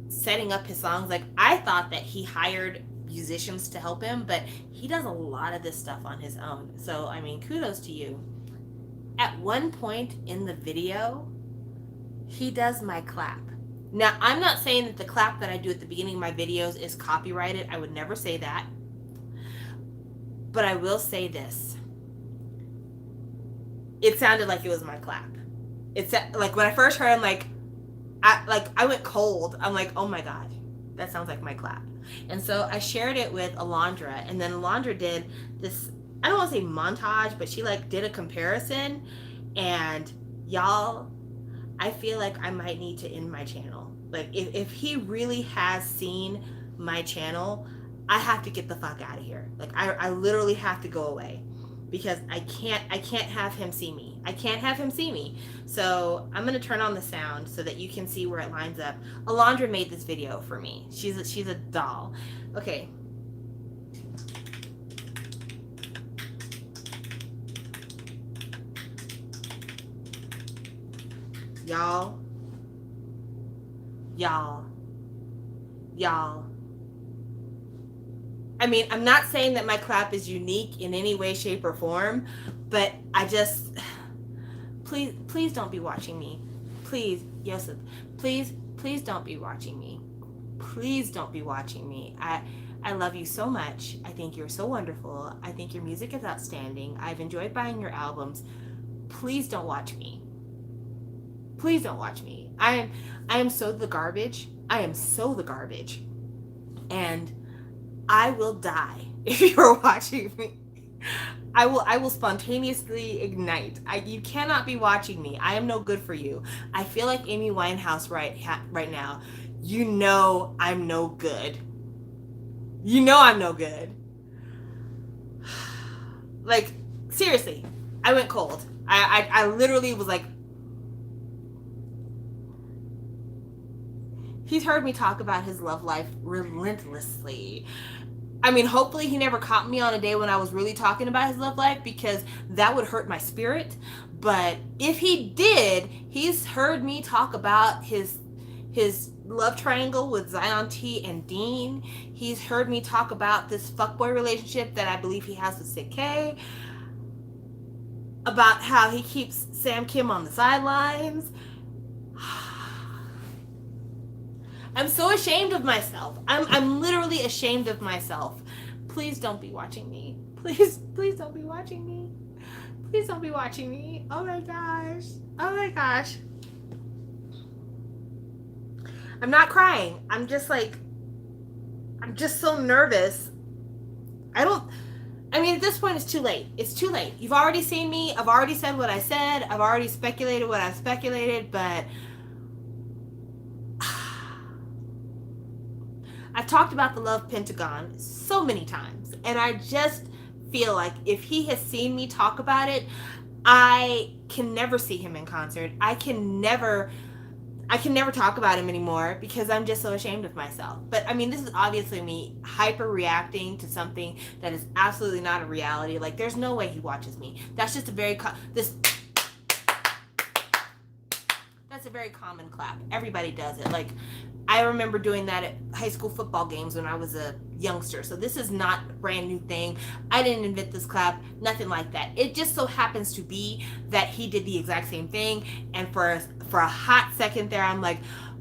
setting up his songs. Like, I thought that he hired musicians to help him, but he does a lot of this stuff on his own. So, I mean, kudos to you. At one point in the video, he does my clap. Now, I'm not saying that the clap that I do at the beginning of my videos is copyrighted. I would never say that. But I will say this. It sounded like it was my clap. It's like, when I first heard it, I went cold. I'm like, oh my God, that sounds like my clap. And so I shared it with Alondra, and then Alondra did this, I don't want to say montage, but she, like, did a comparison. And y'all, I feel like I might need to end my channel. Like, if he really has seen my channel, I have to get the fuck out of here. Like, I literally have to go away, because I can't have him see me. I can't have him see me. So I'm gonna turn on the sound so that you can see where it lines up. Alondra made this video for me. She's a doll. Okay. Y'all. I mean, I'm not saying that my clap is unique in any way, shape, or form, but I just, please don't be watching me. Please, Yosef, please don't be watching me. Please don't be watching me. I love you so much. I think you're so wonderful. I think your music is outstanding. I've enjoyed buying your albums. Please don't watch me. Please don't watch me. I am so the garbage. I am so the garbage. And I will die if you're watching me. I will spontaneously ignite. You cannot be watching me. I am no good for you. I feel like Amy Winehouse right now. You know I'm no good. You know I'm no good. Like, seriously, I went cold. I literally was like, he's heard me talk about his love life relentlessly. I mean, hopefully he never caught me on a day when I was really talking about his love life, because that would hurt my spirit. But if he did, he's heard me talk about his love triangle with Zion T and Dean. He's heard me talk about this fuckboy relationship that I believe he has with Sick K. About how he keeps Sam Kim on the sidelines. I'm so ashamed of myself. I'm literally ashamed of myself. Please don't be watching me. Please don't be watching me. Please don't be watching me. Oh my gosh. Oh my gosh. I'm not crying. I'm just so nervous. I mean, at this point, it's too late. It's too late. You've already seen me. I've already said what I said. I've already speculated what I've speculated, but I've talked about the Love Pentagon so many times, and I just feel like if he has seen me talk about it, I can never see him in concert. I can never talk about him anymore, because I'm just so ashamed of myself. But I mean, this is obviously me hyper reacting to something that is absolutely not a reality. Like, there's no way he watches me. That's just a very that's a very common clap. Everybody does it. Like, I remember doing that at high school football games when I was a youngster. So this is not a brand new thing. I didn't invent this clap, nothing like that. It just so happens to be that he did the exact same thing. And for a hot second there, I'm like,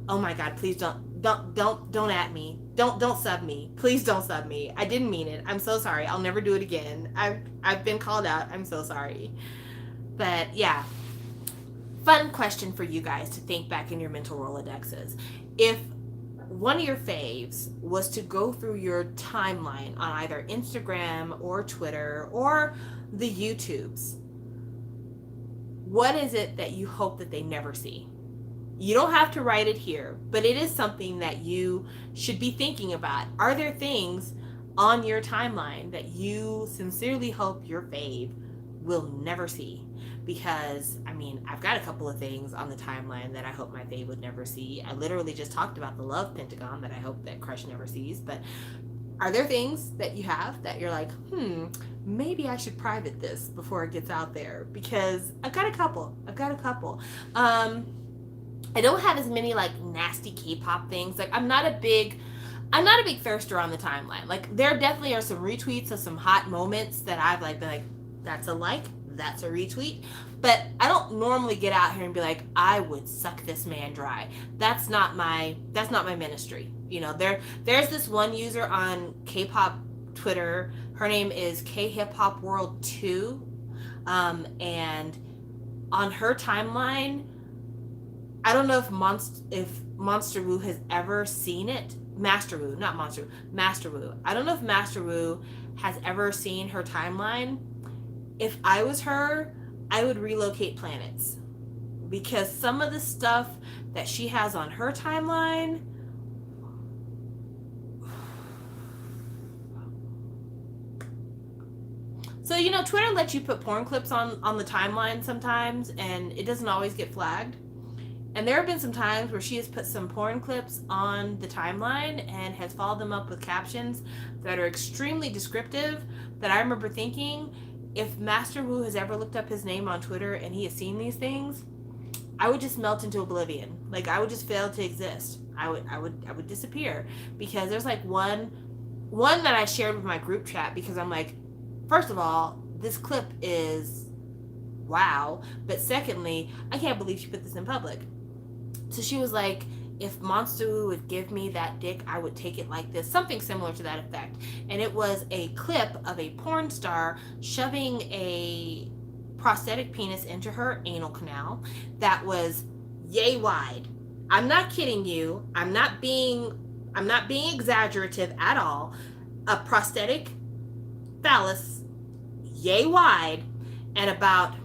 oh my God, please don't at me. Don't sub me. Please don't sub me. I didn't mean it. I'm so sorry. I'll never do it again. I've been called out. I'm so sorry. But yeah. Fun question for you guys to think back in your mental Rolodexes. If one of your faves was to go through your timeline on either Instagram or Twitter or the YouTubes, what is it that you hope that they never see? You don't have to write it here, but it is something that you should be thinking about. Are there things on your timeline that you sincerely hope your fave will never see? Because, I mean, I've got a couple of things on the timeline that I hope my fave would never see. I literally just talked about the Love Pentagon that I hope that Crush never sees. But are there things that you have that you're like, maybe I should private this before it gets out there? Because I've got a couple. I don't have as many, like, nasty K-pop things. Like, I'm not a big thirster on the timeline. Like, there definitely are some retweets of some hot moments that I've been like, that's a like, that's a retweet. But I don't normally get out here and be like, I would suck this man dry. That's not my ministry. You know, there's this one user on K-pop Twitter. Her name is KHipHopWorld2. And on her timeline, I don't know if Monster Wu has ever seen it. Master Wu, not Monster Wu. Master Wu. I don't know if Master Wu has ever seen her timeline. If I was her, I would relocate planets. Because some of the stuff that she has on her timeline, so Twitter lets you put porn clips on the timeline sometimes, and it doesn't always get flagged. And there have been some times where she has put some porn clips on the timeline and has followed them up with captions that are extremely descriptive, that I remember thinking, if Master Wu has ever looked up his name on Twitter and he has seen these things, I would just melt into oblivion. Like, I would just fail to exist. I would disappear. Because there's like one that I shared with my group chat, because I'm like, first of all, this clip is wow. But secondly, I can't believe she put this in public. So she was like, if Monster Wu would give me that dick, I would take it like this. Something similar to that effect. And it was a clip of a porn star shoving a prosthetic penis into her anal canal that was yay wide. I'm not kidding you. I'm not being exaggerative at all. A prosthetic phallus yay wide and about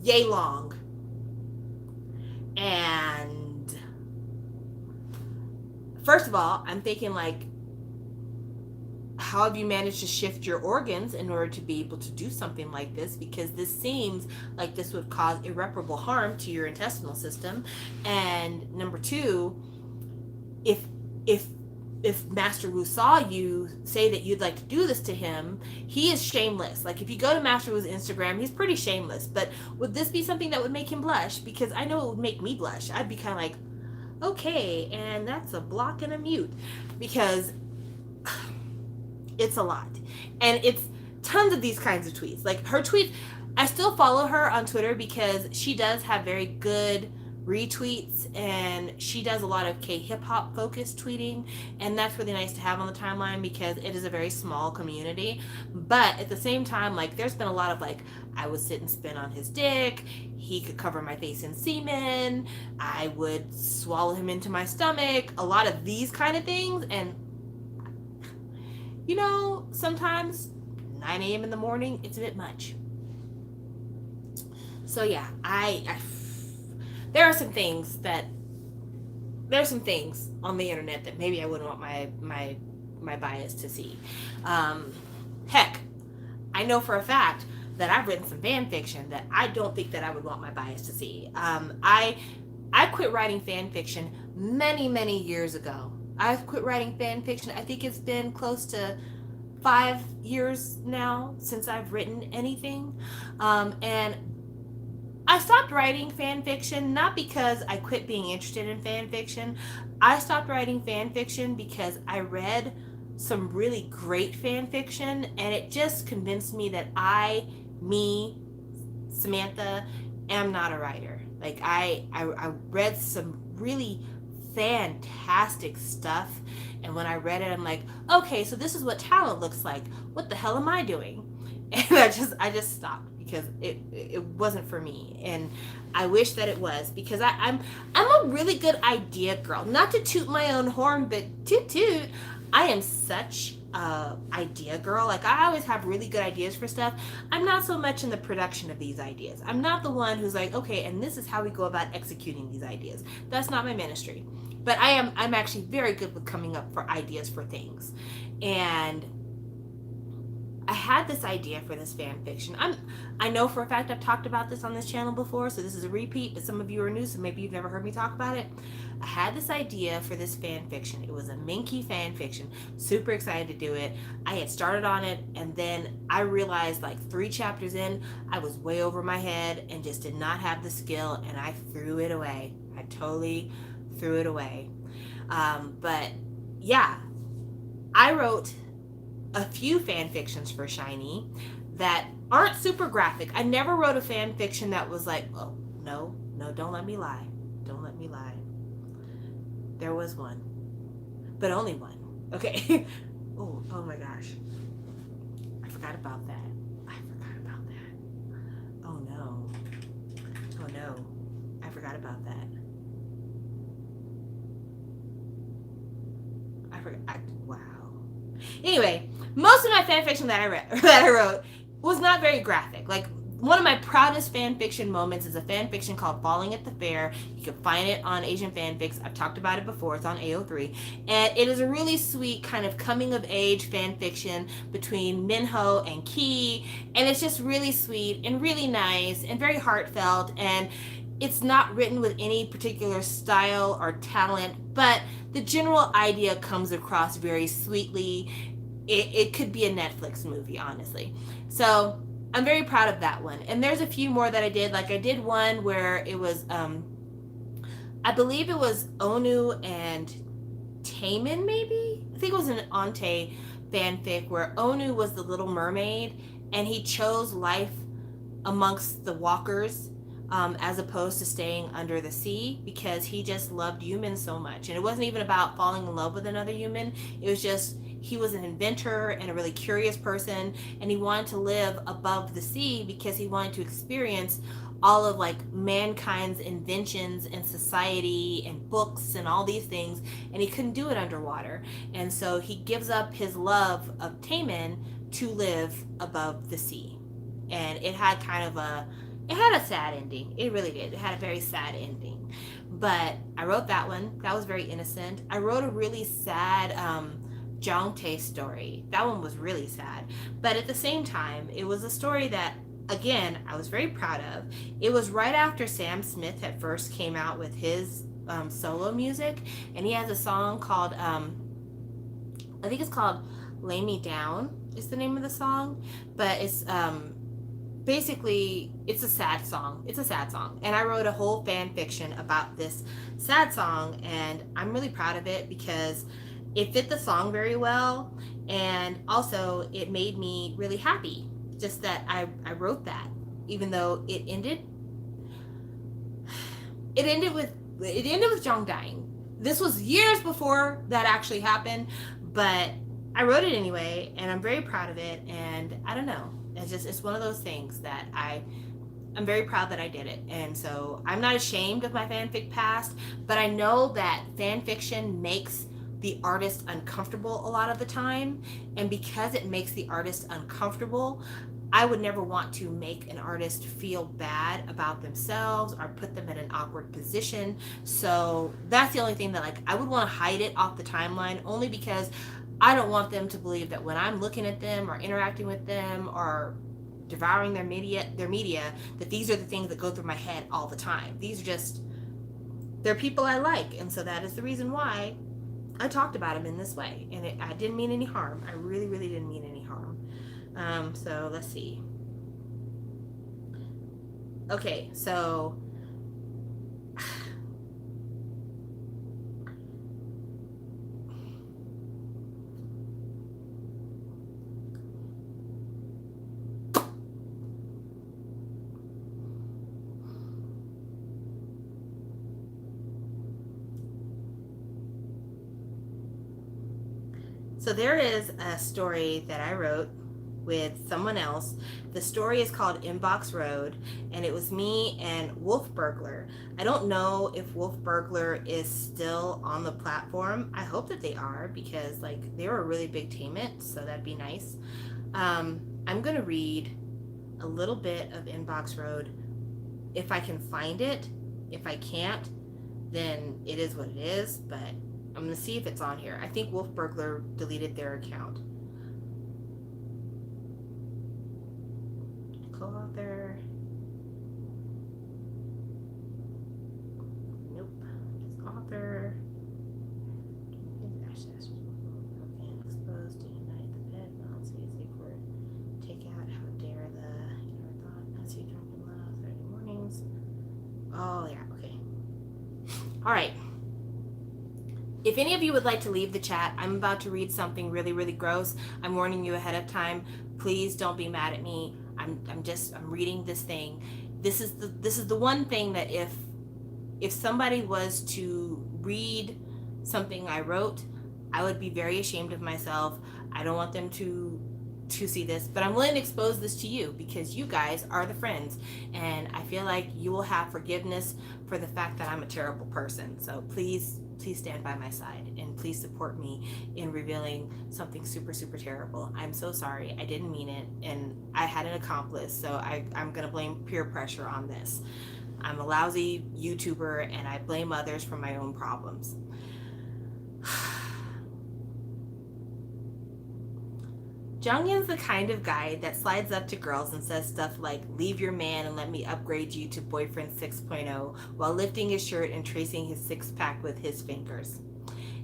yay long. And first of all, I'm thinking, like, how have you managed to shift your organs in order to be able to do something like this? Because this seems like this would cause irreparable harm to your intestinal system. And number two, if Master Wu saw you say that you'd like to do this to him, he is shameless. Like, if you go to Master Wu's Instagram, he's pretty shameless. But would this be something that would make him blush? Because I know it would make me blush. I'd be kind of like, okay, and that's a block and a mute. Because it's a lot. And it's tons of these kinds of tweets. Like, her tweets, I still follow her on Twitter because she does have very good retweets, and she does a lot of K-hip-hop focused tweeting, and that's really nice to have on the timeline because it is a very small community. But at the same time, like, there's been a lot of, like, I would sit and spin on his dick, he could cover my face in semen, I would swallow him into my stomach, a lot of these kind of things. And sometimes 9 a.m. in the morning, it's a bit much. So yeah, there's some things on the internet that maybe I wouldn't want my bias to see. Heck, I know for a fact that I've written some fan fiction that I don't think that I would want my bias to see. I quit writing fan fiction many years ago. I've quit writing fan fiction. I think it's been close to 5 years now since I've written anything. And I stopped writing fan fiction not because I quit being interested in fan fiction. I stopped writing fan fiction because I read some really great fan fiction, and it just convinced me that Samantha, am not a writer. Like, I read some really fantastic stuff, and when I read it, I'm like, okay, so this is what talent looks like. What the hell am I doing? And I just stopped because it wasn't for me, and I wish that it was, because I'm a really good idea girl. Not to toot my own horn, but toot, I am such a idea girl. Like, I always have really good ideas for stuff. I'm not so much in the production of these ideas. I'm not the one who's like, okay, and this is how we go about executing these ideas. That's not my ministry. But I'm actually very good with coming up for ideas for things. And I had this idea for this fan fiction. I know for a fact I've talked about this on this channel before, so this is a repeat, but some of you are new, so maybe you've never heard me talk about it. I had this idea for this fan fiction. It was a Minky fan fiction. Super excited to do it. I had started on it, and then I realized, like, 3 chapters in, I was way over my head and just did not have the skill, and I threw it away. I totally threw it away. But yeah, I wrote a few fan fictions for Shiny that aren't super graphic. I never wrote a fan fiction that was like, oh, no, don't let me lie. Don't let me lie. There was one, but only one. Okay. oh my gosh. I forgot about that. Oh no. I forgot about that. Wow. Anyway, most of my fan fiction that I wrote was not very graphic. Like, one of my proudest fan fiction moments is a fan fiction called Falling at the Fair. You can find it on Asian Fanfics. I've talked about it before. It's on AO3. And it is a really sweet kind of coming of age fan fiction between Minho and Key. And it's just really sweet and really nice and very heartfelt. And it's not written with any particular style or talent, but the general idea comes across very sweetly. It could be a Netflix movie, honestly. So I'm very proud of that one. And there's a few more that I did. Like I did one where it was, I believe it was Onu and Taemin, maybe? I think it was an Ante fanfic where Onu was the little mermaid and he chose life amongst the walkers, as opposed to staying under the sea because he just loved humans so much. And it wasn't even about falling in love with another human. It was just he was an inventor and a really curious person, and he wanted to live above the sea because he wanted to experience all of like mankind's inventions and society and books and all these things, and he couldn't do it underwater. And so he gives up his love of Taemin to live above the sea. And it had kind of it had a sad ending. It really did. It had a very sad ending. But I wrote that one. That was very innocent. I wrote a really sad Jungkook Story. That one was really sad. But at the same time, it was a story that, again, I was very proud of. It was right after Sam Smith had first came out with his solo music. And he has a song called, I think it's called Lay Me Down is the name of the song. But it's basically, it's a sad song. It's a sad song. And I wrote a whole fan fiction about this sad song. And I'm really proud of it because it fit the song very well. And also, it made me really happy. Just that I wrote that. Even though it ended with Jung dying. This was years before that actually happened. But I wrote it anyway. And I'm very proud of it. And I don't know. It's one of those things that I'm very proud that I did it. And so I'm not ashamed of my fanfic past, but I know that fan fiction makes the artist uncomfortable a lot of the time. And because it makes the artist uncomfortable, I would never want to make an artist feel bad about themselves or put them in an awkward position. So that's the only thing that I would want to hide it off the timeline, only because I don't want them to believe that when I'm looking at them or interacting with them or devouring their media, that these are the things that go through my head all the time. These are just, they're people I like. And so that is the reason why I talked about them in this way. And I didn't mean any harm. I really, really didn't mean any harm. So let's see. Okay, so So there is a story that I wrote with someone else. The story is called Inbox Road, and it was me and Wolf Burglar. I don't know if Wolf Burglar is still on the platform. I hope that they are, because they were a really big teammate, so that'd be nice. I'm gonna read a little bit of Inbox Road if I can find it. If I can't, then it is what it is, but I'm going to see if it's on here. I think Wolf Burglar deleted their account. Co-author. Nope. Just author. Exposed to unite the bed. Not see a safe word. Take out how dare the never thought. Not see drunken love. 30 mornings. Oh, yeah. Okay. All right. If any of you would like to leave the chat, I'm about to read something really, really gross. I'm warning you ahead of time. Please don't be mad at me. I'm reading this thing. This is the one thing that if somebody was to read something I wrote, I would be very ashamed of myself. I don't want them to see this, but I'm willing to expose this to you because you guys are the friends, and I feel like you will have forgiveness for the fact that I'm a terrible person. So please please stand by my side and please support me in revealing something super, super terrible. I'm so sorry. I didn't mean it, and I had an accomplice, so I'm going to blame peer pressure on this. I'm a lousy YouTuber, and I blame others for my own problems. Junghyun's the kind of guy that slides up to girls and says stuff like, leave your man and let me upgrade you to boyfriend 6.0, while lifting his shirt and tracing his six-pack with his fingers.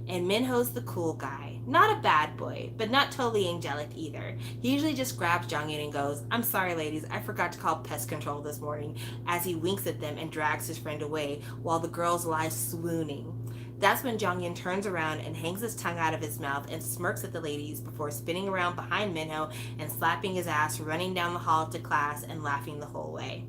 And Minho's the cool guy. Not a bad boy, but not totally angelic either. He usually just grabs Junghyun and goes, I'm sorry ladies, I forgot to call pest control this morning, as he winks at them and drags his friend away while the girls lie swooning. That's when Junghyun turns around and hangs his tongue out of his mouth and smirks at the ladies before spinning around behind Minho and slapping his ass, running down the hall to class and laughing the whole way.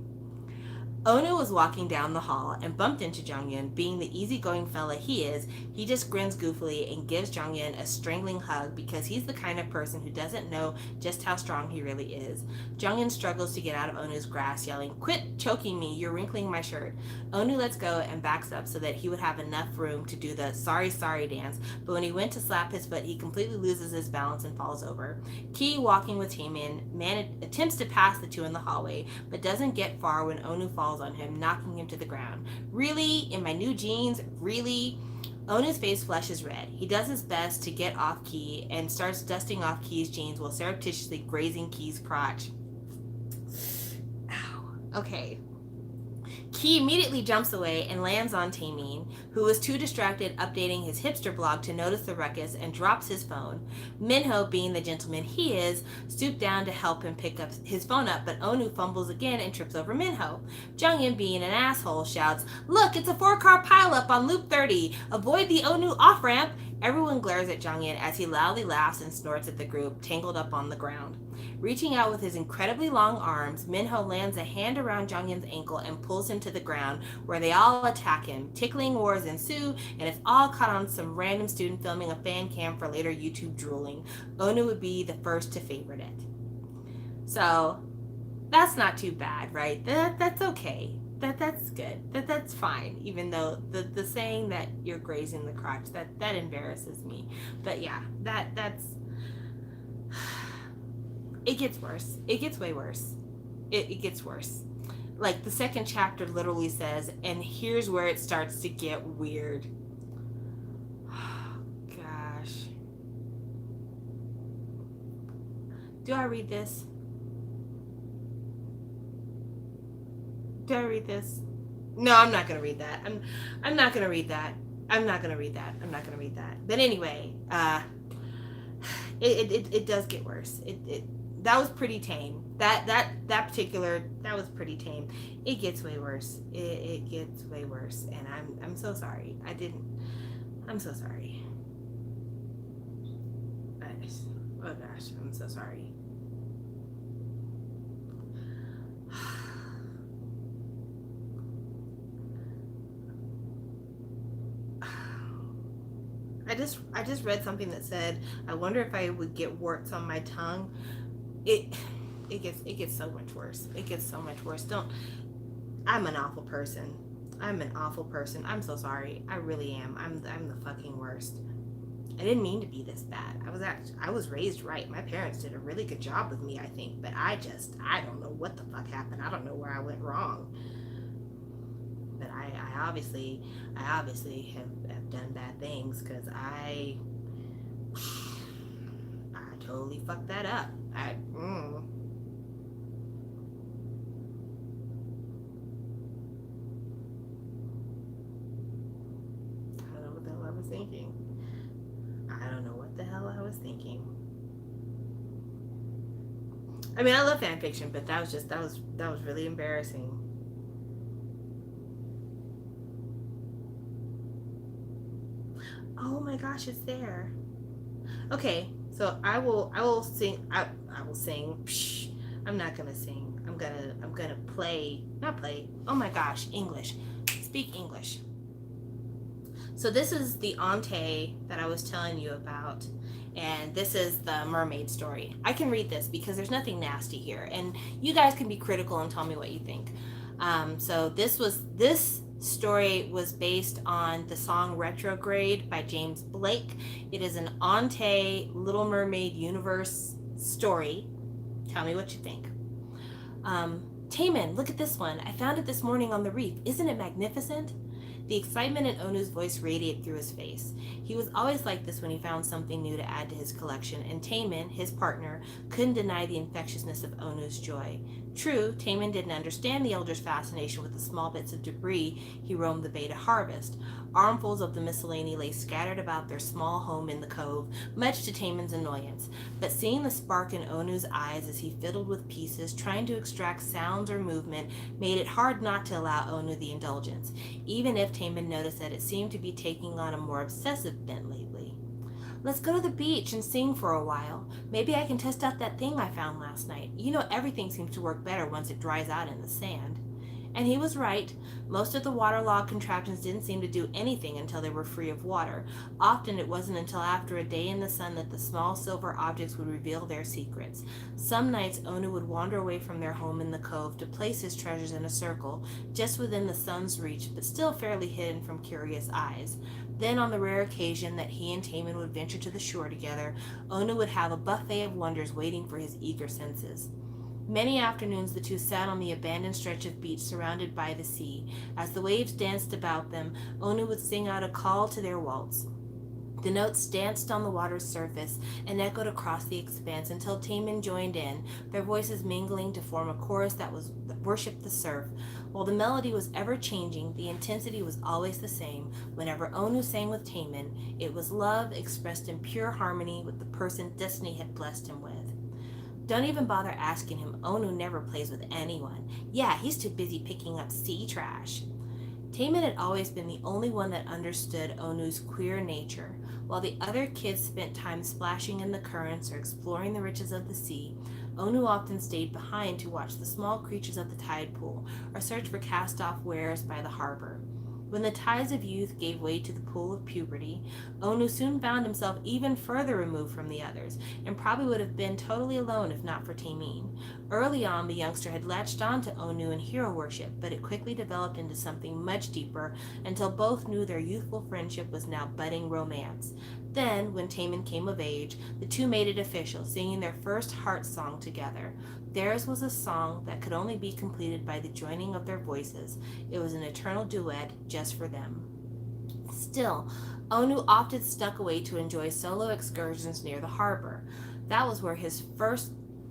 Onu was walking down the hall and bumped into Junghyun. Being the easygoing fella he is, he just grins goofily and gives Junghyun a strangling hug because he's the kind of person who doesn't know just how strong he really is. Junghyun struggles to get out of Onu's grasp, yelling, quit choking me, you're wrinkling my shirt. Onu lets go and backs up so that he would have enough room to do the sorry sorry dance, but when he went to slap his foot, he completely loses his balance and falls over. Ki, walking with Taemin, attempts to pass the two in the hallway, but doesn't get far when Onu falls on him, knocking him to the ground. Really? In my new jeans? Really? Onu's face flushes red. He does his best to get off Ki and starts dusting off Ki's jeans while surreptitiously grazing Ki's crotch. Ow. Okay. Ki immediately jumps away and lands on Taemin, who was too distracted updating his hipster blog to notice the ruckus and drops his phone. Minho, being the gentleman he is, stooped down to help him pick up his phone up, but Onu fumbles again and trips over Minho. Junghyun, being an asshole, shouts, look, it's a 4-car pileup on Loop 30. Avoid the Onu off-ramp. Everyone glares at Junghyun as he loudly laughs and snorts at the group, tangled up on the ground. Reaching out with his incredibly long arms, Minho lands a hand around Junghyun's ankle and pulls him to the ground, where they all attack him. Tickling wars ensue, and it's all caught on some random student filming a fan cam for later YouTube drooling. Onu would be the first to favorite it. So, that's not too bad, right? That's okay. That's good. That's fine. Even though the saying that you're grazing the crotch, that embarrasses me. But yeah, that's it gets worse. It gets way worse. It gets worse. Like the second chapter literally says, and here's where it starts to get weird. Gosh. Do I read this? Do I read this? No, I'm not gonna read that. I'm not gonna read that. I'm not gonna read that. I'm not gonna read that. But anyway, it does get worse. That was pretty tame. That was pretty tame. It gets way worse. It gets way worse, and I'm so sorry. I'm so sorry. Oh gosh, I'm so sorry. I just read something that said, I wonder if I would get warts on my tongue. It gets so much worse. It gets so much worse. I'm an awful person. I'm so sorry. I really am. I'm the fucking worst. I didn't mean to be this bad. I was raised right. My parents did a really good job with me, I think, but I don't know what the fuck happened. I don't know where I went wrong. But I obviously have done bad things, because I totally fucked that up. I don't know what the hell I was thinking. I don't know what the hell I was thinking. I mean, I love fan fiction, but that was really embarrassing. Oh my gosh, it's there. Okay, so I will sing. I will sing. Psh, I'm not gonna sing. I'm gonna play. Not play. Oh my gosh, English. Speak English. So this is the ante that I was telling you about, and this is the Mermaid Story. I can read this because there's nothing nasty here, and you guys can be critical and tell me what you think. So this Story was based on the song Retrograde by James Blake. It is an Ante Little Mermaid universe story. Tell me what you think. Taemin, look at this one. I found it this morning on the reef. Isn't it magnificent? The excitement in Onu's voice radiated through his face. He was always like this when he found something new to add to his collection, and Taemin, his partner, couldn't deny the infectiousness of Onu's joy. True, Taemin didn't understand the elder's fascination with the small bits of debris he roamed the bay to harvest. Armfuls of the miscellany lay scattered about their small home in the cove, much to Taemin's annoyance. But seeing the spark in Onu's eyes as he fiddled with pieces, trying to extract sounds or movement, made it hard not to allow Onu the indulgence, even if Taemin noticed that it seemed to be taking on a more obsessive bent lately. Let's go to the beach and sing for a while. Maybe I can test out that thing I found last night. You know, everything seems to work better once it dries out in the sand. And he was right. Most of the waterlogged contraptions didn't seem to do anything until they were free of water. Often it wasn't until after a day in the sun that the small silver objects would reveal their secrets. Some nights Onu would wander away from their home in the cove to place his treasures in a circle, just within the sun's reach, but still fairly hidden from curious eyes. Then, on the rare occasion that he and Taemin would venture to the shore together, Onu would have a buffet of wonders waiting for his eager senses. Many afternoons the two sat on the abandoned stretch of beach surrounded by the sea. As the waves danced about them, Onu would sing out a call to their waltz. The notes danced on the water's surface and echoed across the expanse until Taemin joined in, their voices mingling to form a chorus that worshipped the surf. While the melody was ever changing, the intensity was always the same. Whenever Onu sang with Taemin, it was love expressed in pure harmony with the person destiny had blessed him with. Don't even bother asking him. Onu never plays with anyone. Yeah, he's too busy picking up sea trash. Taemin had always been the only one that understood Onu's queer nature. While the other kids spent time splashing in the currents or exploring the riches of the sea, Onu often stayed behind to watch the small creatures of the tide pool or search for cast-off wares by the harbor. When the tides of youth gave way to the pool of puberty, Onu soon found himself even further removed from the others, and probably would have been totally alone if not for Taemin. Early on, the youngster had latched on to Onu in hero worship, but it quickly developed into something much deeper until both knew their youthful friendship was now budding romance. Then, when Taemin came of age, the two made it official, singing their first heart song together. Theirs was a song that could only be completed by the joining of their voices. It was an eternal duet just for them. Still, Onu often stuck away to enjoy solo excursions near the harbor. That was where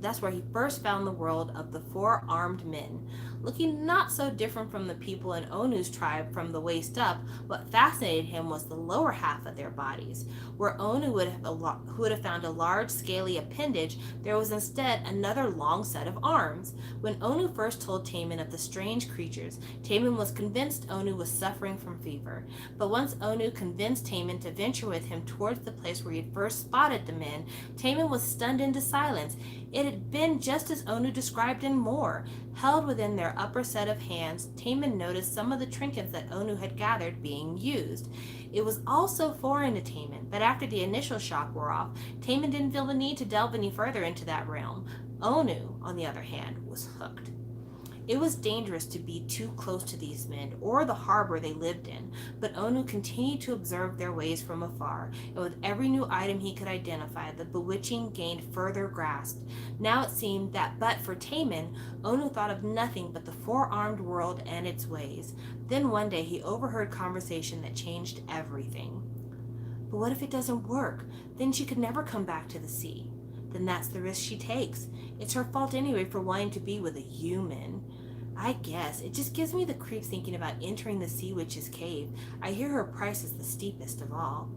that's where he first found the world of the four-armed men. Looking not so different from the people in Onu's tribe from the waist up, what fascinated him was the lower half of their bodies. Where Onu would have found a large scaly appendage, there was instead another long set of arms. When Onu first told Taemin of the strange creatures, Taemin was convinced Onu was suffering from fever. But once Onu convinced Taemin to venture with him towards the place where he had first spotted the men, Taemin was stunned into silence. It had been just as Onu described and more. Held within their upper set of hands, Taemin noticed some of the trinkets that Onu had gathered being used. It was all so foreign to Taemin, but after the initial shock wore off, Taemin didn't feel the need to delve any further into that realm. Onu, on the other hand, was hooked. It was dangerous to be too close to these men or the harbor they lived in, but Onu continued to observe their ways from afar, and with every new item he could identify, the bewitching gained further grasp. Now it seemed that but for Taemin, Onu thought of nothing but the four-armed world and its ways. Then one day he overheard conversation that changed everything. But what if it doesn't work? Then she could never come back to the sea. Then that's the risk she takes. It's her fault anyway for wanting to be with a human. I guess. It just gives me the creeps thinking about entering the sea witch's cave. I hear her price is the steepest of all.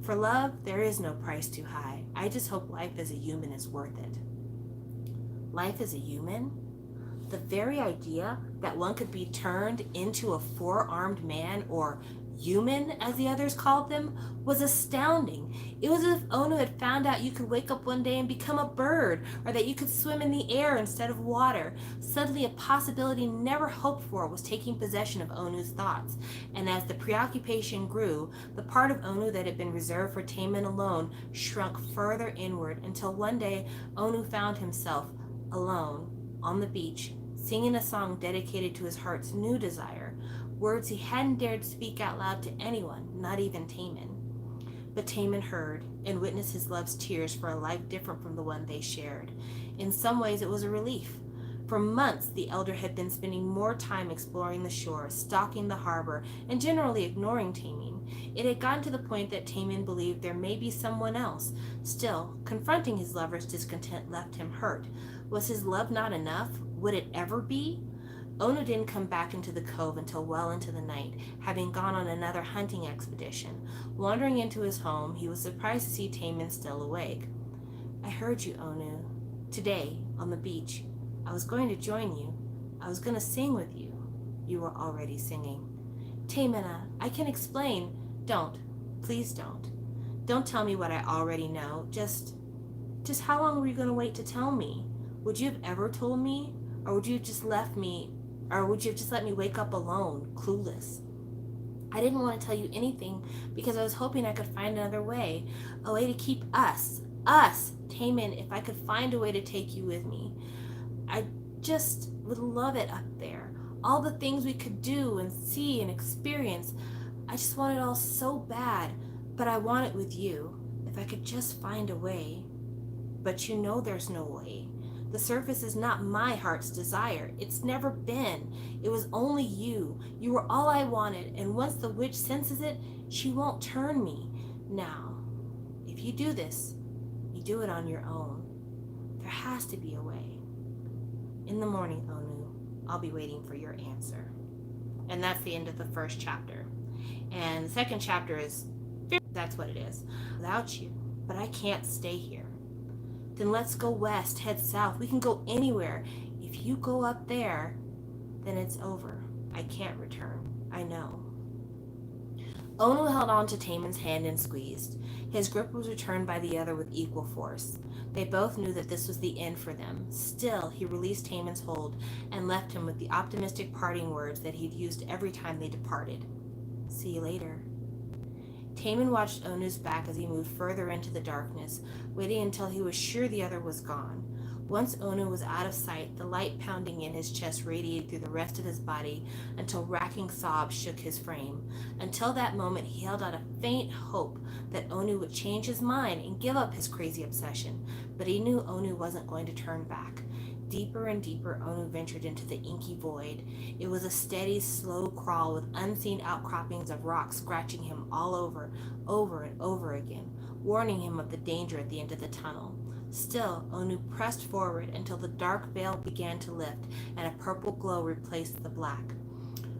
For love, there is no price too high. I just hope life as a human is worth it. Life as a human? The very idea that one could be turned into a four-armed man, or human, as the others called them, was astounding. It was as if Onu had found out you could wake up one day and become a bird, or that you could swim in the air instead of water. Suddenly a possibility never hoped for was taking possession of Onu's thoughts, and as the preoccupation grew, the part of Onu that had been reserved for Taemin alone shrunk further inward until one day Onu found himself alone on the beach, singing a song dedicated to his heart's new desire. words he hadn't dared speak out loud to anyone, not even Taemin. But Taemin heard and witnessed his love's tears for a life different from the one they shared. In some ways, it was a relief. For months, the elder had been spending more time exploring the shore, stalking the harbor, and generally ignoring Taemin. It had gotten to the point that Taemin believed there may be someone else. Still, confronting his lover's discontent left him hurt. Was his love not enough? Would it ever be? Onu didn't come back into the cove until well into the night, having gone on another hunting expedition. Wandering into his home, he was surprised to see Taemin still awake. "I heard you, Onu. Today, on the beach. I was going to join you. I was going to sing with you." "You were already singing." "Taemina, I can explain." "Don't. Please don't. Don't tell me what I already know. Just how long were you going to wait to tell me? Would you have ever told me? Or would you have just let me wake up alone, clueless?" "I didn't want to tell you anything because I was hoping I could find another way. A way to keep us, Taemin, if I could find a way to take you with me. I just would love it up there. All the things we could do and see and experience. I just want it all so bad, but I want it with you. If I could just find a way." "But you know there's no way. The surface is not my heart's desire. It's never been. It was only you. You were all I wanted, and once the witch senses it, she won't turn me. Now, if you do this, you do it on your own. There has to be a way. In the morning, Onu, I'll be waiting for your answer." And that's the end of the first chapter. And the second chapter is, that's what it is. "Without you, but I can't stay here." "Then let's go west, head south. We can go anywhere. If you go up there, then it's over. I can't return. I know." Onu held on to Taemin's hand and squeezed. His grip was returned by the other with equal force. They both knew that this was the end for them. Still, he released Taemin's hold and left him with the optimistic parting words that he'd used every time they departed. "See you later." Taemin watched Onu's back as he moved further into the darkness, waiting until he was sure the other was gone. Once Onu was out of sight, the light pounding in his chest radiated through the rest of his body until racking sobs shook his frame. Until that moment, he held out a faint hope that Onu would change his mind and give up his crazy obsession, but he knew Onu wasn't going to turn back. Deeper and deeper, Onu ventured into the inky void. It was a steady, slow crawl with unseen outcroppings of rock scratching him all over and over again, warning him of the danger at the end of the tunnel. Still, Onu pressed forward until the dark veil began to lift and a purple glow replaced the black.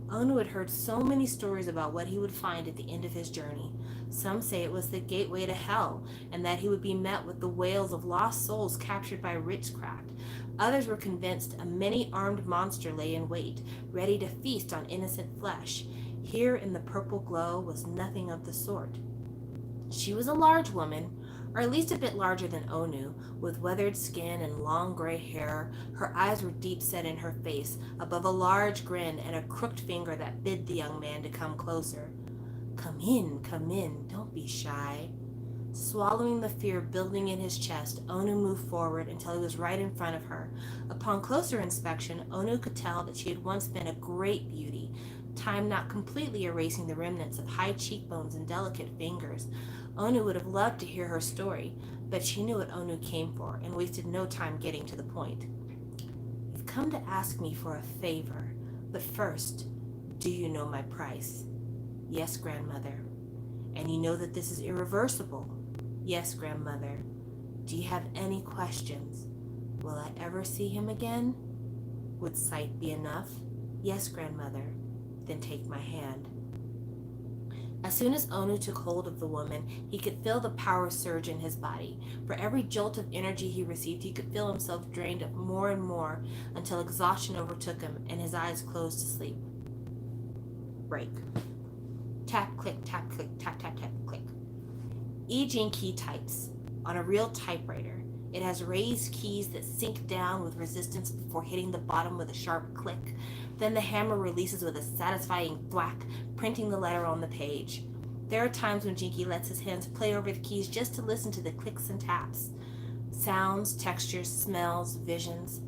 Onu had heard so many stories about what he would find at the end of his journey. Some say it was the gateway to hell, and that he would be met with the wails of lost souls captured by witchcraft. Others were convinced a many-armed monster lay in wait, ready to feast on innocent flesh. Here in the purple glow was nothing of the sort. She was a large woman, or at least a bit larger than Onu, with weathered skin and long gray hair. Her eyes were deep-set in her face, above a large grin and a crooked finger that bid the young man to come closer. Come in, don't be shy." Swallowing the fear building in his chest, Onu moved forward until he was right in front of her. Upon closer inspection, Onu could tell that she had once been a great beauty, time not completely erasing the remnants of high cheekbones and delicate fingers. Onu would have loved to hear her story, but she knew what Onu came for and wasted no time getting to the point. "You've come to ask me for a favor, but first, do you know my price?" "Yes, grandmother." "And you know that this is irreversible?" "Yes, grandmother." "Do you have any questions? Will I ever see him again?" "Would sight be enough?" "Yes, grandmother." "Then take my hand." As soon as Onu took hold of the woman, he could feel the power surge in his body. For every jolt of energy he received, he could feel himself drained of more and more until exhaustion overtook him and his eyes closed to sleep. Break. Tap, click, tap, click, tap, tap, tap, click. E-Jing key types on a real typewriter. It has raised keys that sink down with resistance before hitting the bottom with a sharp click. Then the hammer releases with a satisfying thwack, printing the letter on the page. There are times when Jinky lets his hands play over the keys just to listen to the clicks and taps. Sounds, textures, smells, visions.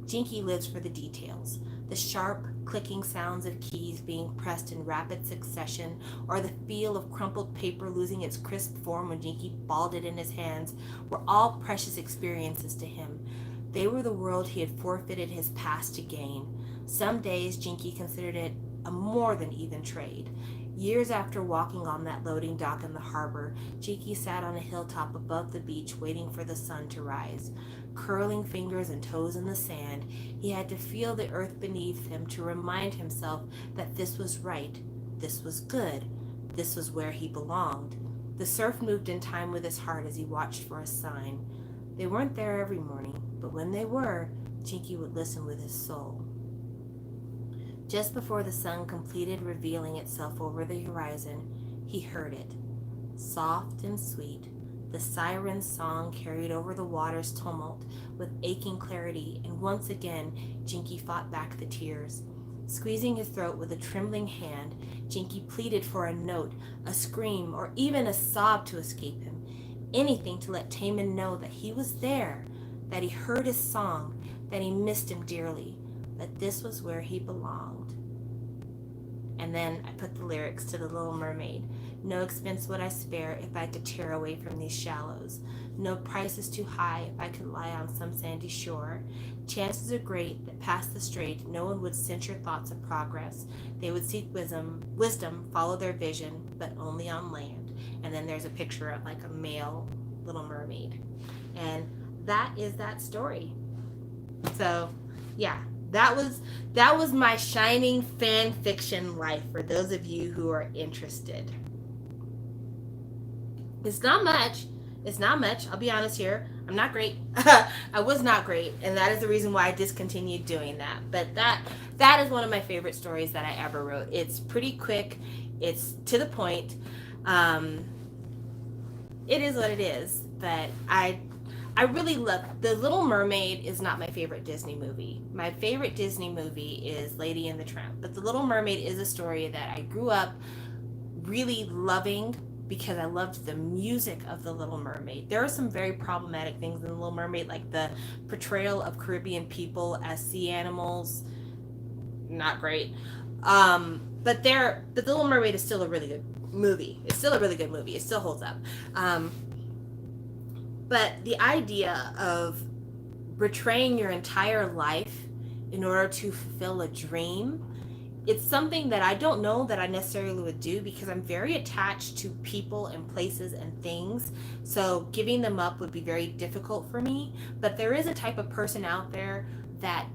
Jinky lives for the details. The sharp, clicking sounds of keys being pressed in rapid succession, or the feel of crumpled paper losing its crisp form when Jinky balled it in his hands, were all precious experiences to him. They were the world he had forfeited his past to gain. Some days Jinky considered it a more than even trade. Years after walking on that loading dock in the harbor, Jinky sat on a hilltop above the beach waiting for the sun to rise. Curling fingers and toes in the sand, he had to feel the earth beneath him to remind himself that this was right, this was good, this was where he belonged. The surf moved in time with his heart as he watched for a sign. They weren't there every morning, but when they were, Jinky would listen with his soul. Just before the sun completed revealing itself over the horizon, he heard it. Soft and sweet, the siren's song carried over the water's tumult with aching clarity, and once again Jinky fought back the tears. Squeezing his throat with a trembling hand, Jinky pleaded for a note, a scream, or even a sob to escape him. Anything to let Taman know that he was there, that he heard his song, that he missed him dearly, that this was where he belonged. And then I put the lyrics to The Little Mermaid. No expense would I spare if I could tear away from these shallows. No price is too high if I could lie on some sandy shore. Chances are great that past the strait no one would censure thoughts of progress. They would seek wisdom, follow their vision, but only on land. And then there's a picture of like a male Little Mermaid. And that is that story. So, yeah. That was my shining fan fiction life for those of you who are interested. It's not much. I'll be honest here. I'm not great. I was not great, and that is the reason why I discontinued doing that. But that is one of my favorite stories that I ever wrote. It's pretty quick. It's to the point. It is what it is, but I really love The Little Mermaid is not my favorite Disney movie. My favorite Disney movie is Lady and the Tramp. But The Little Mermaid is a story that I grew up really loving because I loved the music of The Little Mermaid. There are some very problematic things in The Little Mermaid, like the portrayal of Caribbean people as sea animals. Not great. But The Little Mermaid is still a really good movie. It's still a really good movie. It still holds up. But the idea of betraying your entire life in order to fulfill a dream, it's something that I don't know that I necessarily would do because I'm very attached to people and places and things. So giving them up would be very difficult for me. But there is a type of person out there that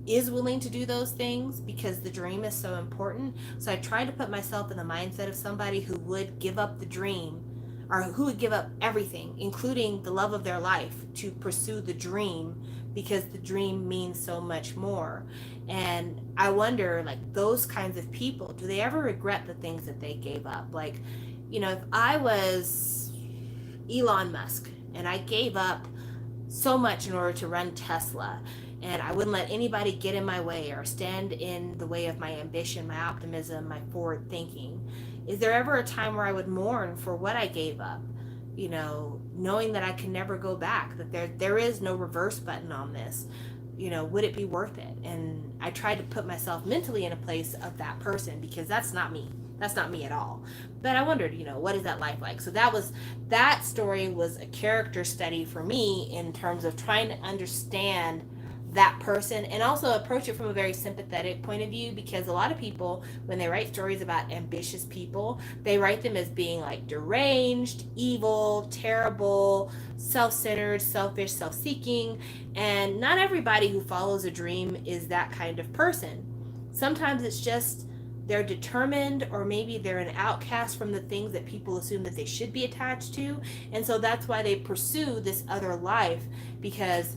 is willing to do those things because the dream is so important. So I try to put myself in the mindset of somebody who would give up the dream, or who would give up everything, including the love of their life, to pursue the dream because the dream means so much more. And I wonder, like, those kinds of people, do they ever regret the things that they gave up? Like, you know, if I was Elon Musk and I gave up so much in order to run Tesla, and I wouldn't let anybody get in my way or stand in the way of my ambition, my optimism, my forward thinking, is there ever a time where I would mourn for what I gave up? You know, knowing that I can never go back, that there is no reverse button on this. You know, would it be worth it? And I tried to put myself mentally in a place of that person because that's not me. That's not me at all. But I wondered, you know, what is that life like? So that story was a character study for me in terms of trying to understand that person and also approach it from a very sympathetic point of view, because a lot of people, when they write stories about ambitious people, they write them as being like deranged, evil, terrible, self-centered, selfish, self-seeking, and not everybody who follows a dream is that kind of person. Sometimes it's just they're determined, or maybe they're an outcast from the things that people assume that they should be attached to, and so that's why they pursue this other life, because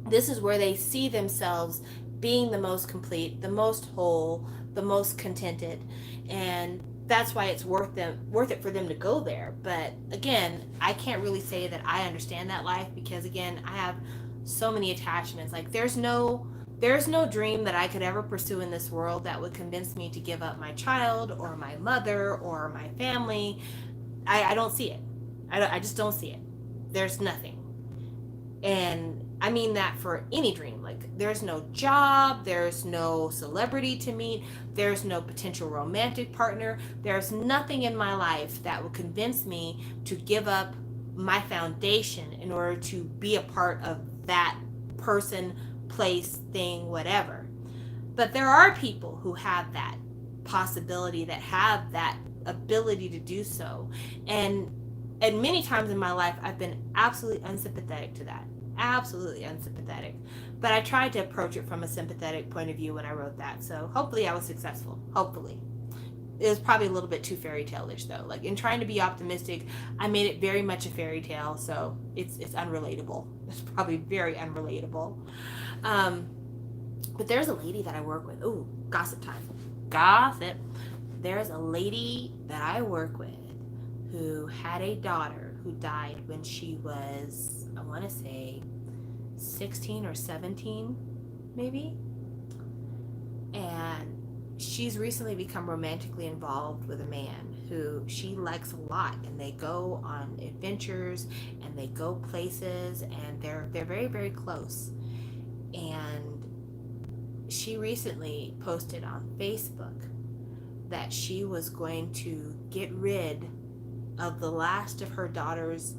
this is where they see themselves being the most complete, the most whole, the most contented, and that's why it's worth it for them to go there. But again, I can't really say that I understand that life because again, I have so many attachments. Like there's no dream that I could ever pursue in this world that would convince me to give up my child or my mother or my family. I don't see it. I just don't see it. There's nothing. And I mean that for any dream. Like, there's no job, there's no celebrity to meet, there's no potential romantic partner, there's nothing in my life that would convince me to give up my foundation in order to be a part of that person, place, thing, whatever. But there are people who have that possibility, that have that ability to do so. And many times in my life, I've been absolutely unsympathetic to that. Absolutely unsympathetic. But I tried to approach it from a sympathetic point of view when I wrote that. So hopefully I was successful. Hopefully. It was probably a little bit too fairy tale-ish though. Like, in trying to be optimistic, I made it very much a fairy tale, so it's unrelatable. It's probably very unrelatable. Um, but there's a lady that I work with. Ooh, gossip time. Gossip. There's a lady that I work with who had a daughter who died when she was, I want to say, 16 or 17, maybe. And she's recently become romantically involved with a man who she likes a lot, and they go on adventures and they go places, and they're very, very close. And she recently posted on Facebook that she was going to get rid of the last of her daughter's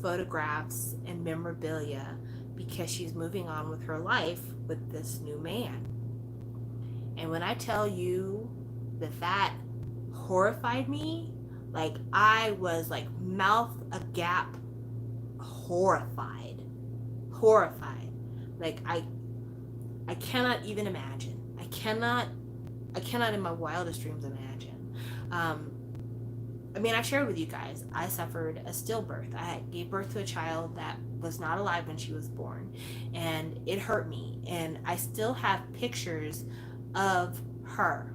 photographs and memorabilia because she's moving on with her life with this new man. And when I tell you that that horrified me, like, I was like mouth agape, horrified. Horrified. Like, I cannot even imagine. I cannot in my wildest dreams imagine. I mean, I shared with you guys, I suffered a stillbirth. I gave birth to a child that was not alive when she was born, and it hurt me. And I still have pictures of her.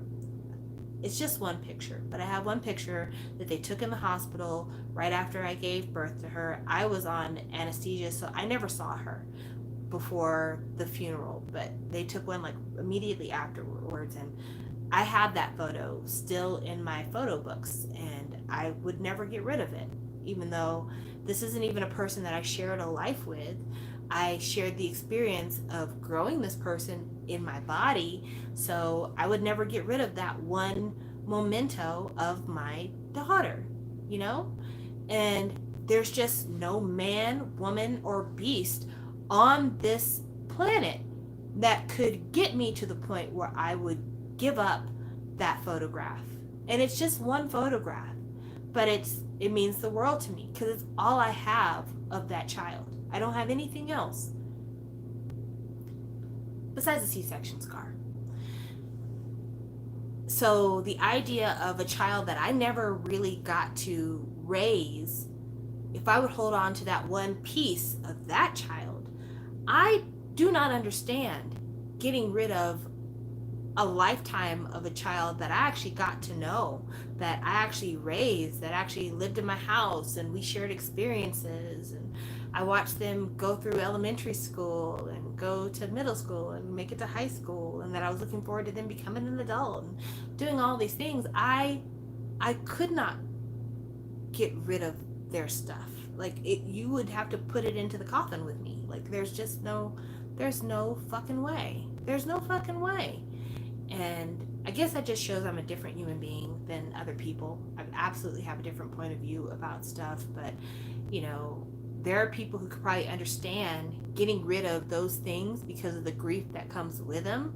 It's just one picture, but I have one picture that they took in the hospital right after I gave birth to her. I was on anesthesia, so I never saw her before the funeral, but they took one like immediately afterwards, and I have that photo still in my photo books, and I would never get rid of it. Even though this isn't even a person that I shared a life with, I shared the experience of growing this person in my body, so I would never get rid of that one memento of my daughter, you know? And there's just no man, woman, or beast on this planet that could get me to the point where I would give up that photograph. And it's just one photograph, but it means the world to me because it's all I have of that child. I don't have anything else besides a C-section scar. So the idea of a child that I never really got to raise, if I would hold on to that one piece of that child, I do not understand getting rid of a lifetime of a child that I actually got to know, that I actually raised, that actually lived in my house, and we shared experiences, and I watched them go through elementary school and go to middle school and make it to high school, and that I was looking forward to them becoming an adult and doing all these things. I could not get rid of their stuff. Like, you would have to put it into the coffin with me. Like, there's no fucking way. There's no fucking way. And I guess that just shows I'm a different human being than other people. I absolutely have a different point of view about stuff, but, you know, there are people who could probably understand getting rid of those things because of the grief that comes with them.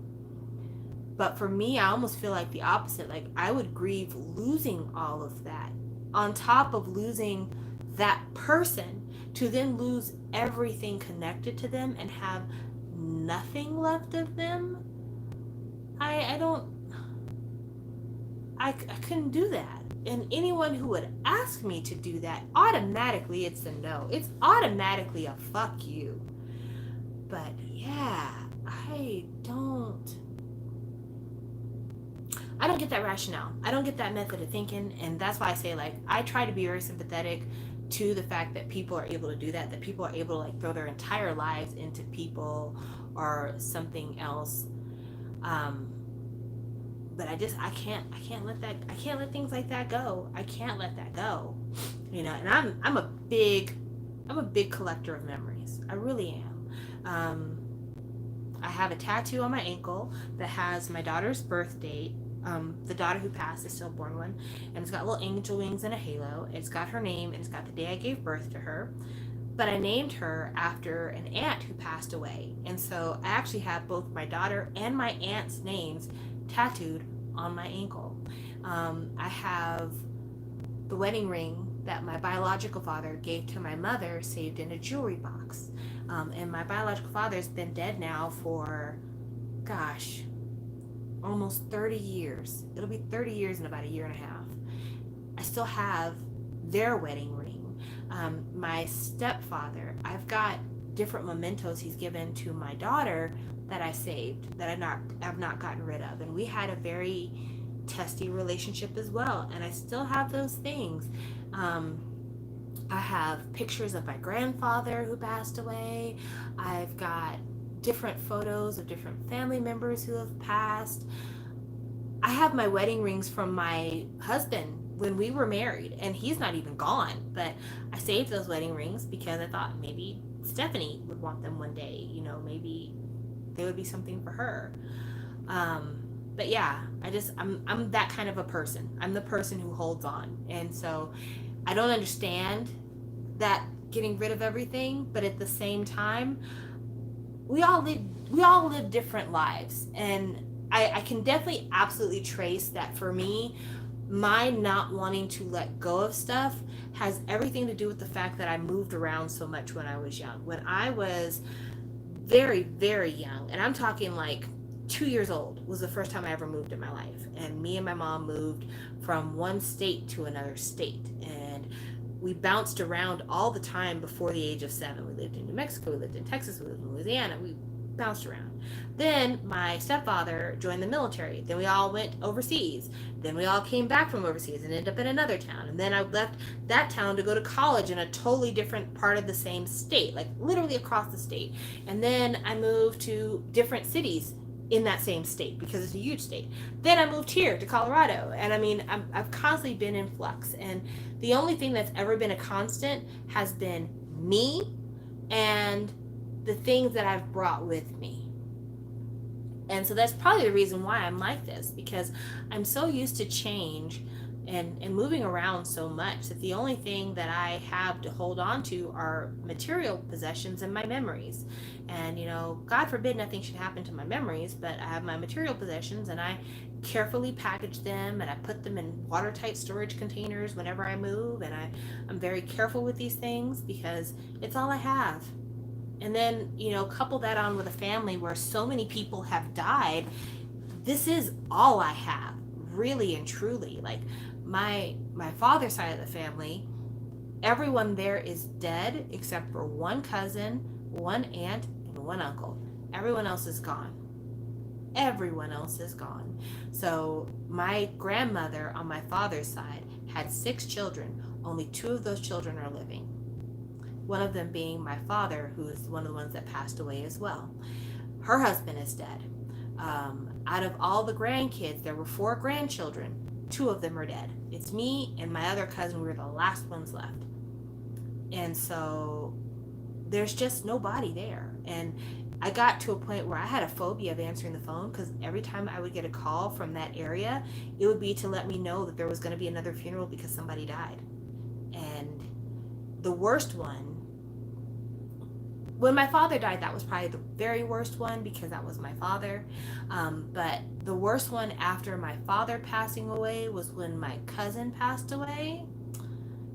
But for me, I almost feel like the opposite. Like, I would grieve losing all of that on top of losing that person, to then lose everything connected to them and have nothing left of them. I couldn't do that. And anyone who would ask me to do that, automatically it's a no. It's automatically a fuck you. But yeah, I don't get that rationale. I don't get that method of thinking. And that's why I say, like, I try to be very sympathetic to the fact that people are able to do that people are able to, like, throw their entire lives into people or something else. But I can't let things like that go. I can't let that go. You know, and I'm a big collector of memories. I really am. Um, I have a tattoo on my ankle that has my daughter's birth date. The daughter who passed, the stillborn one, and it's got little angel wings and a halo. It's got her name and it's got the day I gave birth to her. But I named her after an aunt who passed away, and so I actually have both my daughter and my aunt's names tattooed on my ankle. I have the wedding ring that my biological father gave to my mother saved in a jewelry box. And my biological father's been dead now for, gosh, almost 30 years. It'll be 30 years in about a year and a half. I still have their wedding ring. My stepfather, I've got different mementos he's given to my daughter that I saved that I've not gotten rid of. And we had a very testy relationship as well. And I still have those things. I have pictures of my grandfather who passed away. I've got different photos of different family members who have passed. I have my wedding rings from my husband when we were married, and he's not even gone. But I saved those wedding rings because I thought maybe Stephanie would want them one day. You know, maybe they would be something for her. But yeah, I'm that kind of a person. I'm the person who holds on, and so I don't understand that getting rid of everything, but at the same time, we all live different lives, and I can definitely absolutely trace that for me. My not wanting to let go of stuff has everything to do with the fact that I moved around so much when I was young. When I was very, very young, and I'm talking like 2 years old, was the first time I ever moved in my life. And me and my mom moved from one state to another state. And we bounced around all the time before the age of 7. We lived in New Mexico, we lived in Texas, we lived in Louisiana. We bounced around. Then my stepfather joined the military. Then we all went overseas. Then we all came back from overseas and ended up in another town. And then I left that town to go to college in a totally different part of the same state, like literally across the state. And then I moved to different cities in that same state because it's a huge state. Then I moved here to Colorado. And I mean, I've constantly been in flux. And the only thing that's ever been a constant has been me and the things that I've brought with me. And so that's probably the reason why I'm like this, because I'm so used to change and moving around so much that the only thing that I have to hold on to are material possessions and my memories. And, you know, God forbid nothing should happen to my memories, but I have my material possessions and I carefully package them and I put them in watertight storage containers whenever I move. And I'm very careful with these things because it's all I have. And then, you know, couple that on with a family where so many people have died. This is all I have, really and truly. Like my father's side of the family, everyone there is dead except for one cousin, one aunt, and one uncle. Everyone else is gone. Everyone else is gone. So my grandmother on my father's side had 6 children. Only 2 of those children are living. One of them being my father, who is one of the ones that passed away as well. Her husband is dead. Out of all the grandkids, there were 4 grandchildren. 2 of them are dead. It's me and my other cousin. We were the last ones left. And so there's just nobody there. And I got to a point where I had a phobia of answering the phone because every time I would get a call from that area, it would be to let me know that there was going to be another funeral because somebody died. And the worst one, when my father died, that was probably the very worst one because that was my father. But the worst one after my father passing away was when my cousin passed away,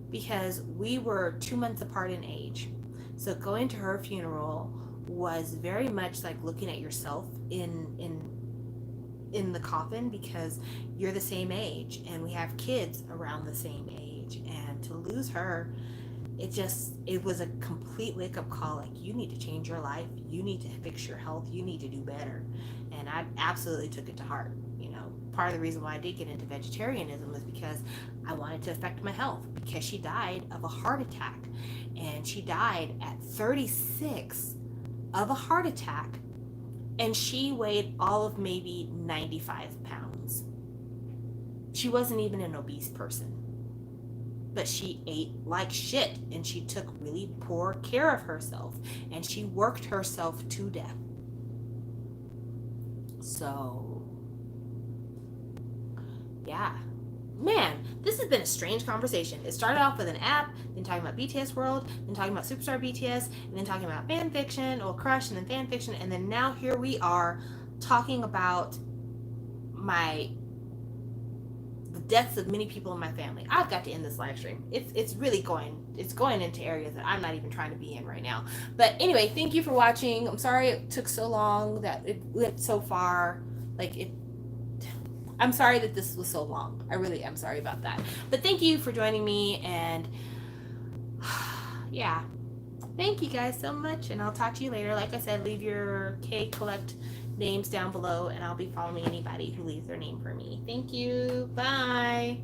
because we were 2 months apart in age. So going to her funeral was very much like looking at yourself in the coffin, because you're the same age and we have kids around the same age. And to lose her, it was a complete wake-up call. Like, you need to change your life, you need to fix your health, you need to do better. And I absolutely took it to heart. You know, part of the reason why I did get into vegetarianism was because I wanted to affect my health, because she died of a heart attack, and she died at 36 of a heart attack, and she weighed all of maybe 95 pounds. She wasn't even an obese person. but she ate like shit, and she took really poor care of herself, and she worked herself to death. So, yeah. Man, this has been a strange conversation. It started off with an app, then talking about BTS World, then talking about Superstar BTS, and then talking about fan fiction or crush, and then fan fiction, and then now here we are talking about the deaths of many people in my family. I've got to end this live stream. It's really going into areas that I'm not even trying to be in right now. But anyway, thank you for watching. I'm sorry it took so long, that it went so far. I'm sorry that this was so long. I really am sorry about that. But thank you for joining me, and yeah. Thank you guys so much, and I'll talk to you later. Like I said, leave your Kcollect names down below, and I'll be following anybody who leaves their name for me. Thank you. Bye.